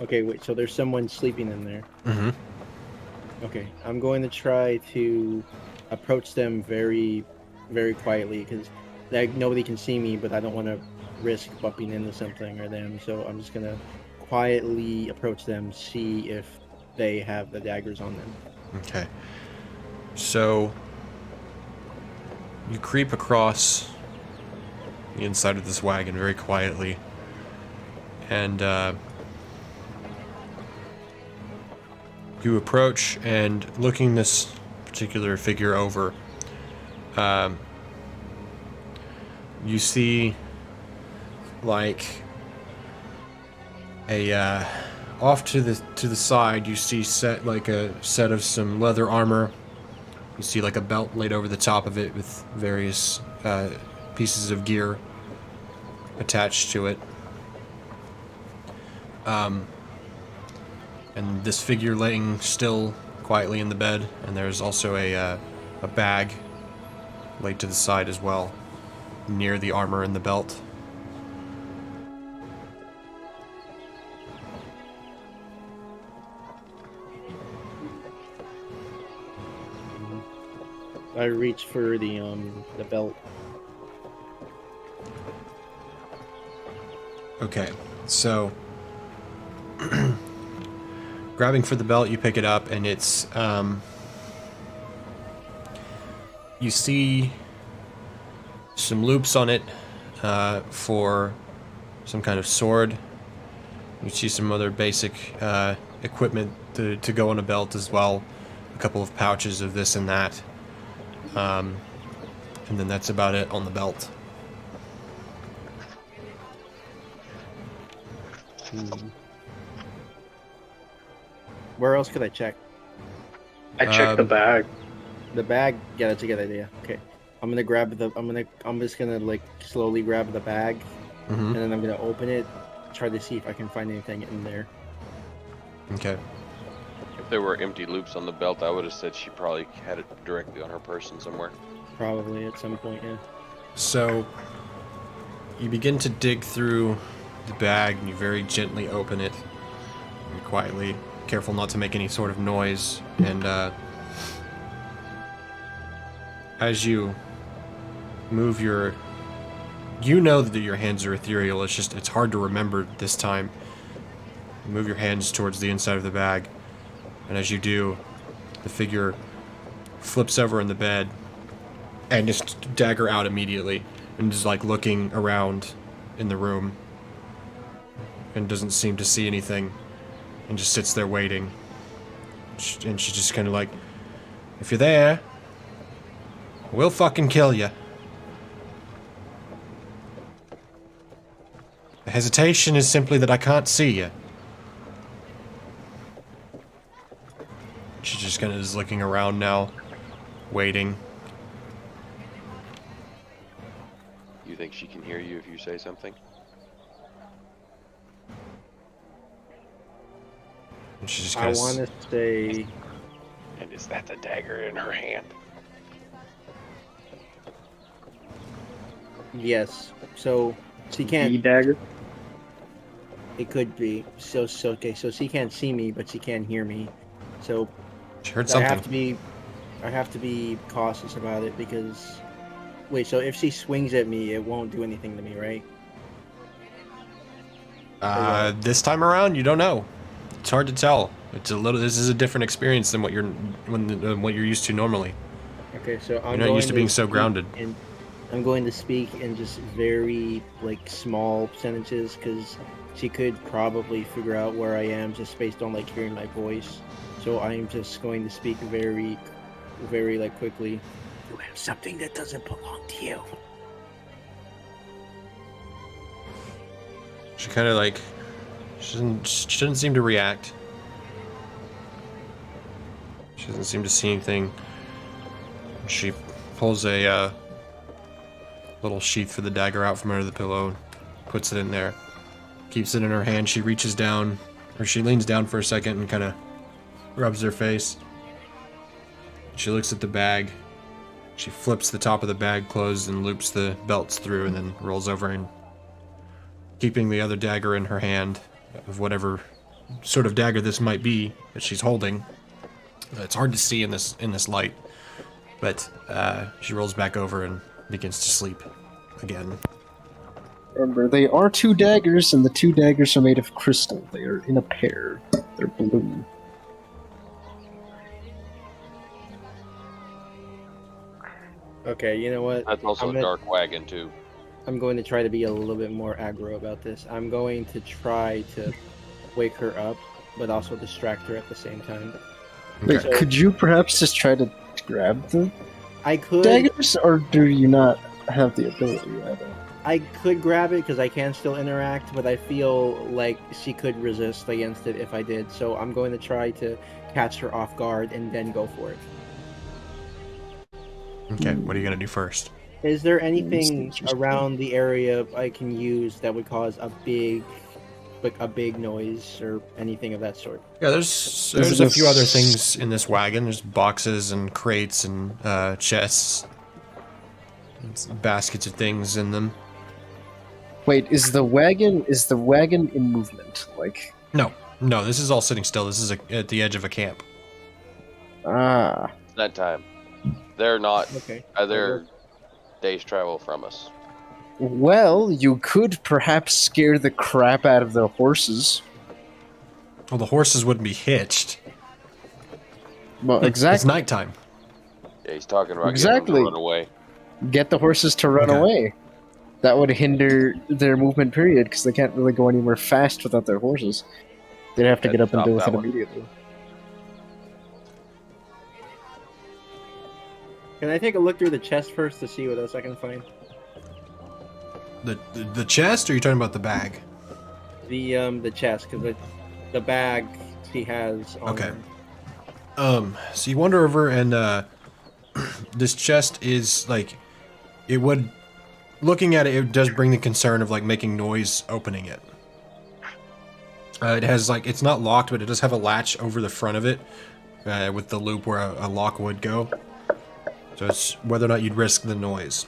Okay, wait, so there's someone sleeping in there. Mm-hmm. Okay, I'm going to try to approach them very, very quietly, because nobody can see me, but I don't want to risk bumping into something or them, so I'm just going to quietly approach them, see if they have the daggers on them. Okay. So you creep across the inside of this wagon very quietly, and you approach, and looking this particular figure over, you see like off to the side, you see a set of some leather armor. You see like a belt laid over the top of it with various pieces of gear attached to it. And this figure laying still quietly in the bed, and there's also a bag laid to the side as well, near the armor and the belt. I reach for the belt. Okay, so grabbing for the belt, you pick it up, and it's you see some loops on it for some kind of sword. You see some other basic equipment to go on a belt as well. A couple of pouches of this and that. And then that's about it on the belt. Where else could I check? I checked the bag. The bag? Yeah, that's a good idea. Okay. I'm just gonna like slowly grab the bag, and then I'm gonna open it, try to see if I can find anything in there. Okay. If there were empty loops on the belt, I would have said she probably had it directly on her person somewhere. Probably at some point, yeah. So you begin to dig through the bag, and you very gently open it, and quietly, careful not to make any sort of noise, and as you move you know that your hands are ethereal, it's hard to remember this time. You move your hands towards the inside of the bag, and as you do, the figure flips over in the bed and just dagger out immediately, and is like looking around in the room and doesn't seem to see anything, and just sits there waiting. And she's just kind of like, if you're there, we'll fucking kill you. The hesitation is simply that I can't see you. She just kind of is looking around now, waiting. You think she can hear you if you say something? And she just I kind want to say... And is that the dagger in her hand? Yes. So she can't... E-dagger? It could be. Okay, so she can't see me, but she can hear me. So she heard I something. have to be cautious about it because... Wait, so if she swings at me, it won't do anything to me, right? This time around, you don't know. It's hard to tell. This is a different experience than what you're used to normally. Okay, so You're not used to being so grounded. I'm going to speak in just very like small percentages because she could probably figure out where I am just based on like hearing my voice. So I'm just going to speak very, very like quickly. You have something that doesn't belong to you. She kind of like, she doesn't seem to react. She doesn't seem to see anything. She pulls a little sheath for the dagger out from under the pillow, puts it in there, keeps it in her hand. She reaches down, or she leans down for a second and kind of rubs her face. She looks at the bag. She flips the top of the bag closed and loops the belts through, and then rolls over and, keeping the other dagger in her hand, of whatever sort of dagger this might be that she's holding. It's hard to see in this light, but she rolls back over and begins to sleep again. Remember, they are two daggers, and the two daggers are made of crystal. They are in a pair. They're blue. Okay, you know what? That's also a dark wagon, too. I'm going to try to be a little bit more aggro about this. I'm going to try to wake her up, but also distract her at the same time. Wait, So- could you perhaps just try to grab the I could. daggers, or do you not have the ability? I could grab it because I can still interact, but I feel like she could resist against it if I did. So I'm going to try to catch her off guard and then go for it. Okay, what are you gonna do first? Is there anything around the area I can use that would cause a big noise or anything of that sort? Yeah, there's a few other things in this wagon. There's boxes and crates and chests, and baskets of things in them. Wait, is the wagon in movement? Like, No, this is all sitting still. This is at the edge of a camp. ah, That time. They're not. Okay. They're days travel from us. well, you could perhaps scare the crap out of the horses. Well, the horses wouldn't be hitched. Well, It's exactly. nighttime. Yeah, he's talking about Exactly. getting them to run away. Get the horses to run Okay. away. That would hinder their movement period because they can't really go anywhere fast without their horses. They'd have to Yeah, get up and stop deal with that it one. immediately. Can I take a look through the chest first to see what else I can find? The chest, or are you talking about the bag? The chest, because the bag she has on Okay. her. So you wander over, and this chest is like, it would, looking at it, it does bring the concern of like making noise opening it. It has like, it's not locked, but it does have a latch over the front of it, with the loop where a lock would go. So it's whether or not you'd risk the noise.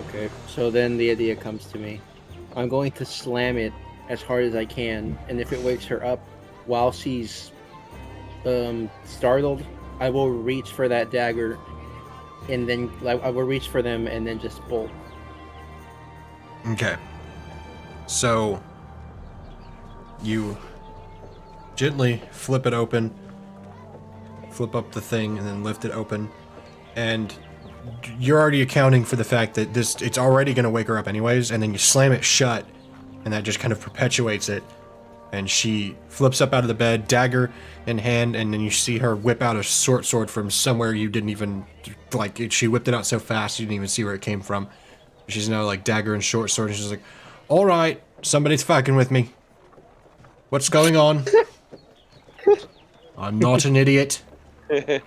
Okay, so then the idea comes to me. I'm going to slam it as hard as I can, and if it wakes her up while she's startled, I will reach for that dagger, and then I will reach for them and then just bolt. Okay. So you gently flip it open, flip up the thing, and then lift it open, and you're already accounting for the fact that it's already going to wake her up anyways, and then you slam it shut, and that just kind of perpetuates it. And she flips up out of the bed, dagger in hand, and then you see her whip out a short sword from somewhere you didn't even, like, she whipped it out so fast you didn't even see where it came from. She's now like dagger and short sword, and she's like, all right, somebody's fucking with me. What's going on? I'm not an idiot. I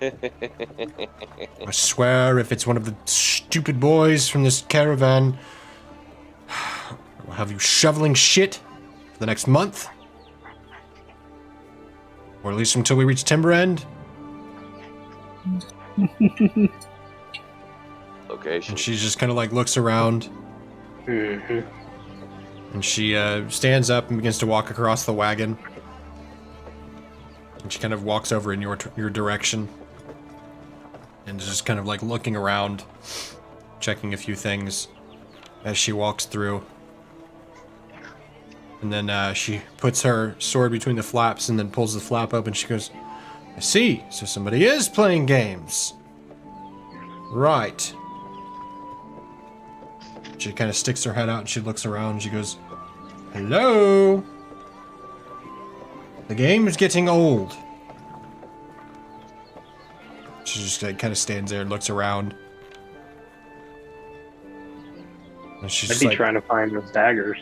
swear if it's one of the stupid boys from this caravan, I'll have you shoveling shit for the next month. Or at least until we reach Timber End. Location. And she just kind of like looks around. Mm-hmm. And she stands up and begins to walk across the wagon. And she kind of walks over in your direction. And is just kind of like looking around, checking a few things as she walks through. And then she puts her sword between the flaps and then pulls the flap open. She goes, I see, so somebody is playing games. Right. She kind of sticks her head out and she looks around and she goes, hello? The game is getting old. She just like, kind of stands there and looks around. And she's I'd just be like, trying to find those daggers.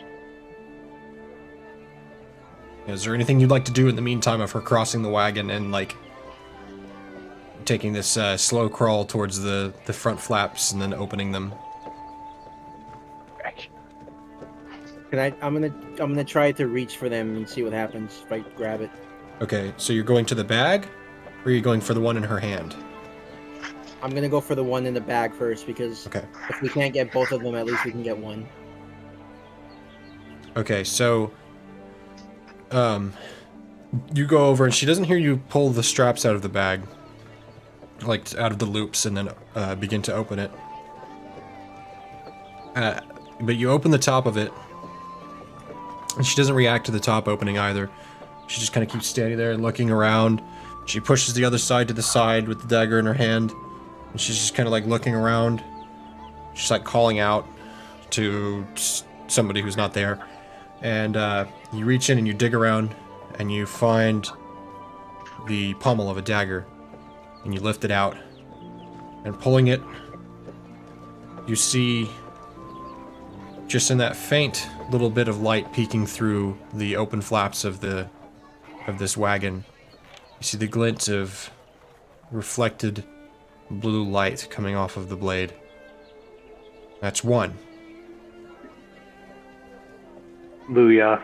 is there anything you'd like to do in the meantime of her crossing the wagon and like taking this slow crawl towards the front flaps and then opening them? I'm gonna try to reach for them and see what happens if I grab it. Okay, so you're going to the bag, or are you going for the one in her hand? I'm gonna go for the one in the bag first because Okay. if we can't get both of them, at least we can get one. Okay, so you go over and she doesn't hear you pull the straps out of the bag, like out of the loops, and then begin to open it. But you open the top of it, and she doesn't react to the top opening either. She just kind of keeps standing there and looking around. She pushes the other side to the side with the dagger in her hand, and she's just kind of like looking around. She's like calling out to somebody who's not there. And you reach in and you dig around, and you find the pommel of a dagger, and you lift it out, and pulling it, you see, just in that faint little bit of light peeking through the open flaps of this wagon, you see the glint of reflected blue light coming off of the blade. That's one. Booyah.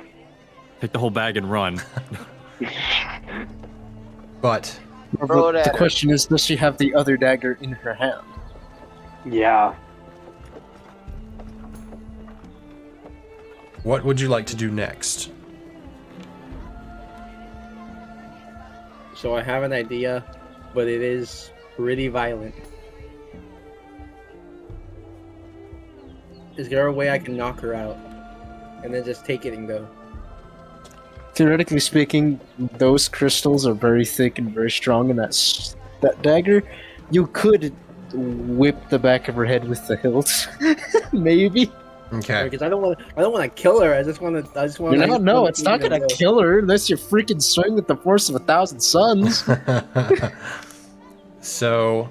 Take the whole bag and run. But Throw it The at her. question is, does she have the other dagger in her hand? Yeah. what would you like to do next? So I have an idea, but it is pretty violent. Is there a way I can knock her out and then just take it and go? Theoretically speaking, those crystals are very thick and very strong, and that dagger, you could whip the back of her head with the hilt, maybe. Okay. Because I don't want to kill her. I just want to. You know, no, it's not gonna kill her unless you freaking swing with the force of 1,000 suns. So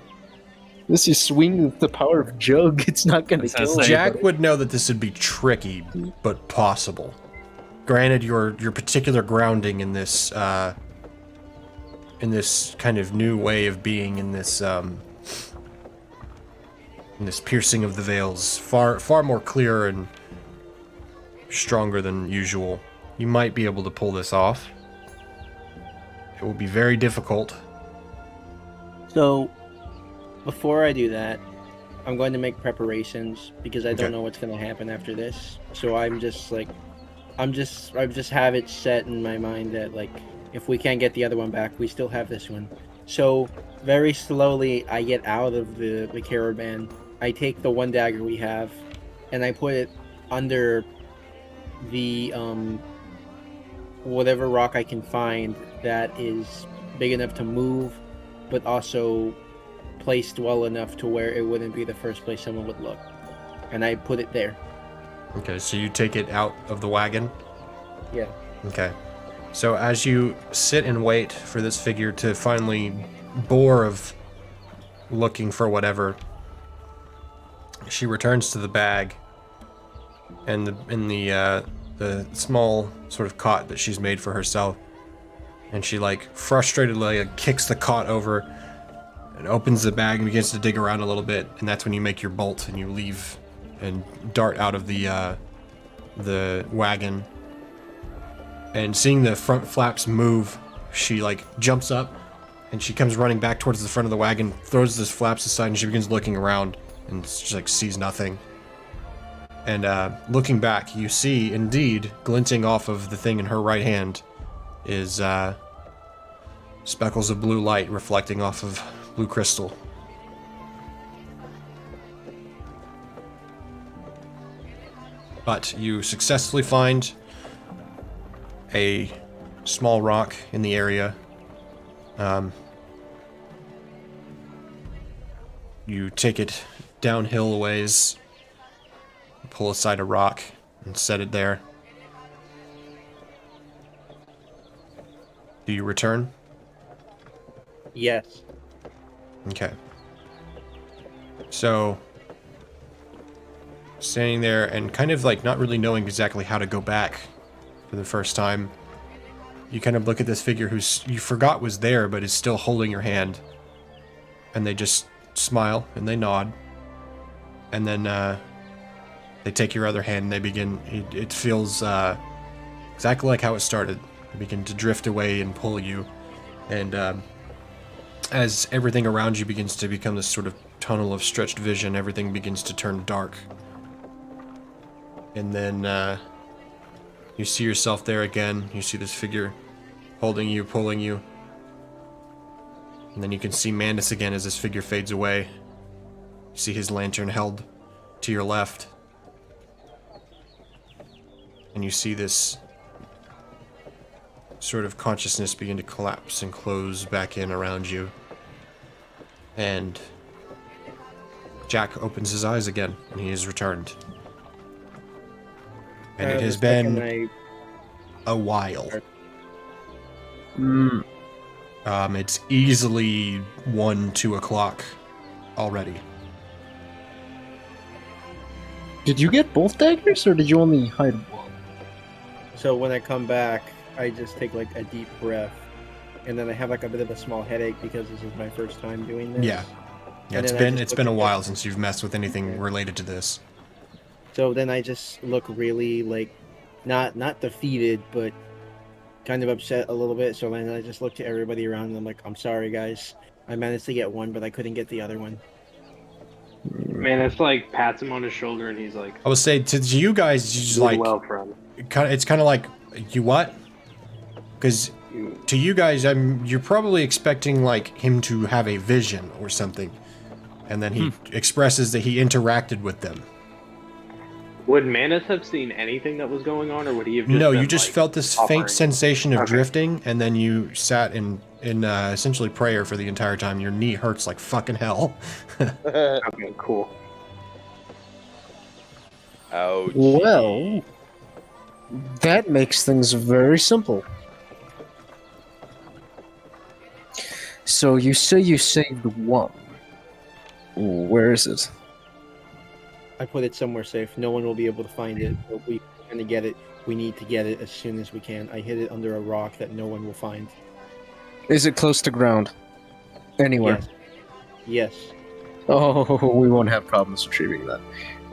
Unless you swing with the power of Jug, it's not gonna kill her. Jack would know that this would be tricky, but possible. Granted, your particular grounding in this kind of new way of being in this piercing of the veils, far more clear and stronger than usual. You might be able to pull this off. It will be very difficult. So, before I do that, I'm going to make preparations because I don't know what's going to happen after this. So I just have it set in my mind that, like, if we can't get the other one back, we still have this one. So very slowly, I get out of the caravan. I take the one dagger we have, and I put it under the whatever rock I can find that is big enough to move, but also placed well enough to where it wouldn't be the first place someone would look. And I put it there. Okay, so you take it out of the wagon? Yeah. Okay. So as you sit and wait for this figure to finally bore of looking for whatever, she returns to the bag and the small sort of cot that she's made for herself, and she frustratedly kicks the cot over and opens the bag and begins to dig around a little bit, and that's when you make your bolt and you leave and dart out of the wagon. And seeing the front flaps move, she jumps up and she comes running back towards the front of the wagon, throws those flaps aside, and she begins looking around and just sees nothing. And looking back, you see indeed glinting off of the thing in her right hand is speckles of blue light reflecting off of blue crystal. But you successfully find a small rock in the area. You take it downhill a ways, pull aside a rock, and set it there. Do you return? Yes. Okay. So, standing there and kind of not really knowing exactly how to go back for the first time, you kind of look at this figure who you forgot was there but is still holding your hand, and they just smile and they nod, and then they take your other hand and they begin, it feels exactly like how it started. They begin to drift away and pull you, and as everything around you begins to become this sort of tunnel of stretched vision, everything begins to turn dark. And then you see yourself there again. You see this figure holding you, pulling you. And then you can see Mandus again as this figure fades away. You see his lantern held to your left. And you see this sort of consciousness begin to collapse and close back in around you. And Jack opens his eyes again, and he has returned. And it has been a while. It's easily 1-2 o'clock already. Did you get both daggers, or did you only hide one? So when I come back, I just take like a deep breath, and then I have like a bit of a small headache because this is my first time doing this. Yeah. Yeah, And it's then I been just it's look been a at while since you've messed with anything related to this. So then I just look really like, not defeated, but kind of upset a little bit. So then I just look to everybody around and I'm like, I'm sorry guys, I managed to get one, but I couldn't get the other one. Man, it's like pats him on his shoulder and he's like, I would say to you guys, you just "Did like well, friend." it's kind of like you what? Because to you guys, you're probably expecting like him to have a vision or something, and then he expresses that he interacted with them. Would Manus have seen anything that was going on, or would he have just No, been, you just like, felt this offering? faint sensation of Okay. drifting, and then you sat in essentially prayer for the entire time. Your knee hurts like fucking hell. Okay, cool. Ouch. Well, that makes things very simple. So you say you saved one. Where is it? I put it somewhere safe. No one will be able to find it. But we're gonna get it. We need to get it as soon as we can. I hid it under a rock that no one will find. Is it close to ground? Anywhere? Yes. Oh, we won't have problems retrieving that.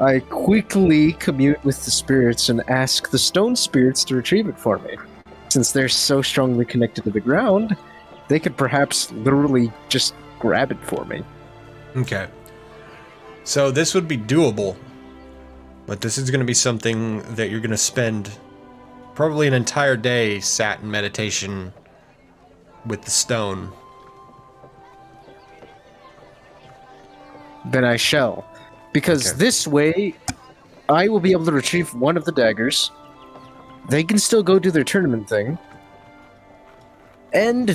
I quickly commune with the spirits and ask the stone spirits to retrieve it for me. Since they're so strongly connected to the ground, they could perhaps literally just grab it for me. Okay. So this would be doable, but this is going to be something that you're going to spend probably an entire day sat in meditation with the stone. Then I shall. Because Okay. this way, I will be able to retrieve one of the daggers. They can still go do their tournament thing. And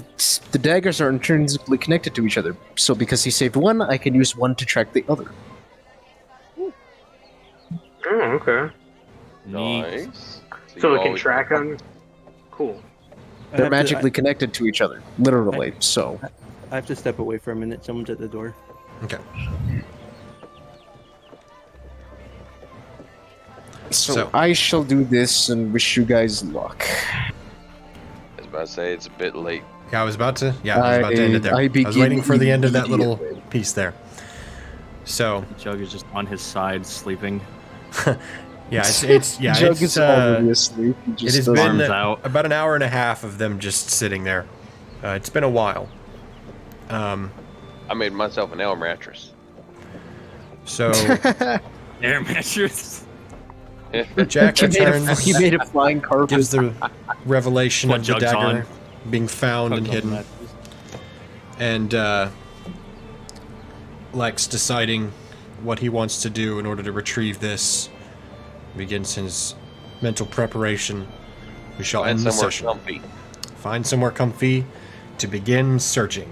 the daggers are intrinsically connected to each other. So because he saved one, I can use one to track the other. Oh, okay. Nice. So you we can always- track him. Cool. They're magically connected to each other. Literally, so. I have to step away for a minute. Someone's at the door. Okay. So I shall do this and wish you guys luck. I was about to say it's a bit late. Yeah, I was about to. Yeah, I was about to end it there. I I was begin waiting for the end of that little immediately. piece there. So Jug is just on his side sleeping. yeah, it's yeah, Jug it's is already asleep. He it just has doesn't- been Arms out. about an hour and a half of them just sitting there. It's been a while. I made myself an L mattress. So Air mattress. Jack He made, returns, he made a flying carpet. gives the revelation What of the Jug's dagger on. being found and Tucked on the hidden, mattress. and Lex deciding what he wants to do in order to retrieve this begins his mental preparation. We shall Find end the somewhere session. comfy. Find somewhere comfy to begin searching.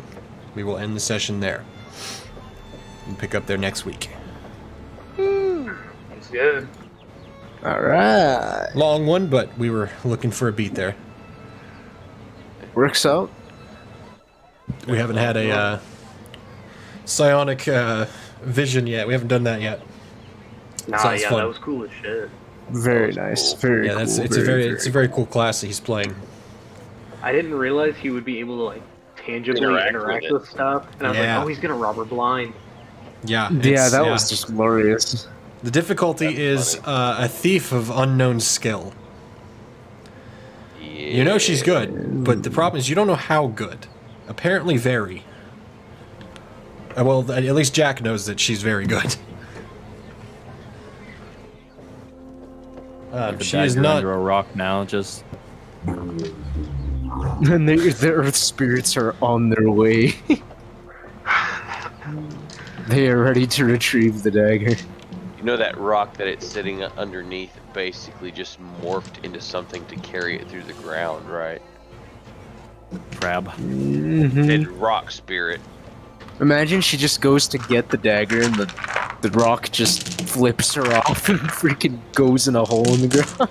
We will end the session there and pick up there next week. That's good. Alright. Long one, but we were looking for a beat there. Works out. We haven't had a psionic vision yet. We haven't done that yet. Nah, Sounds yeah, fun. that was cool as shit. Very That was nice. cool. Very Yeah, cool. that's it's a very cool class that he's playing. I didn't realize he would be able to like tangibly Interact interact with with, it. stuff, and I was Yeah. like, oh, he's gonna rob her blind. Yeah, Yeah, it's- that was just glorious. The difficulty That's is a thief of unknown skill. Yeah. You know she's good, but the problem is you don't know how good. Apparently, very. Well, at least Jack knows that she's very good. The She is dagger not. under a rock now. Just And the earth spirits are on their way. They are ready to retrieve the dagger. You know that rock that it's sitting underneath basically just morphed into something to carry it through the ground, right? crab. Dead rock spirit. Imagine she just goes to get the dagger and the rock just flips her off and freaking goes in a hole in the ground.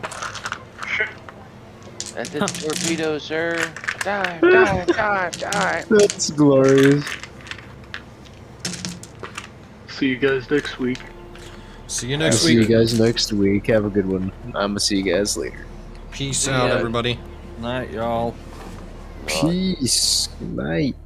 That's a torpedo, sir. Dive, dive, dive, dive. That's glorious. See you guys next week. See you I'll next see you week. guys next week. Have a good one. I'm gonna see you guys later. Peace out, everybody. Night, y'all. Peace. Good night.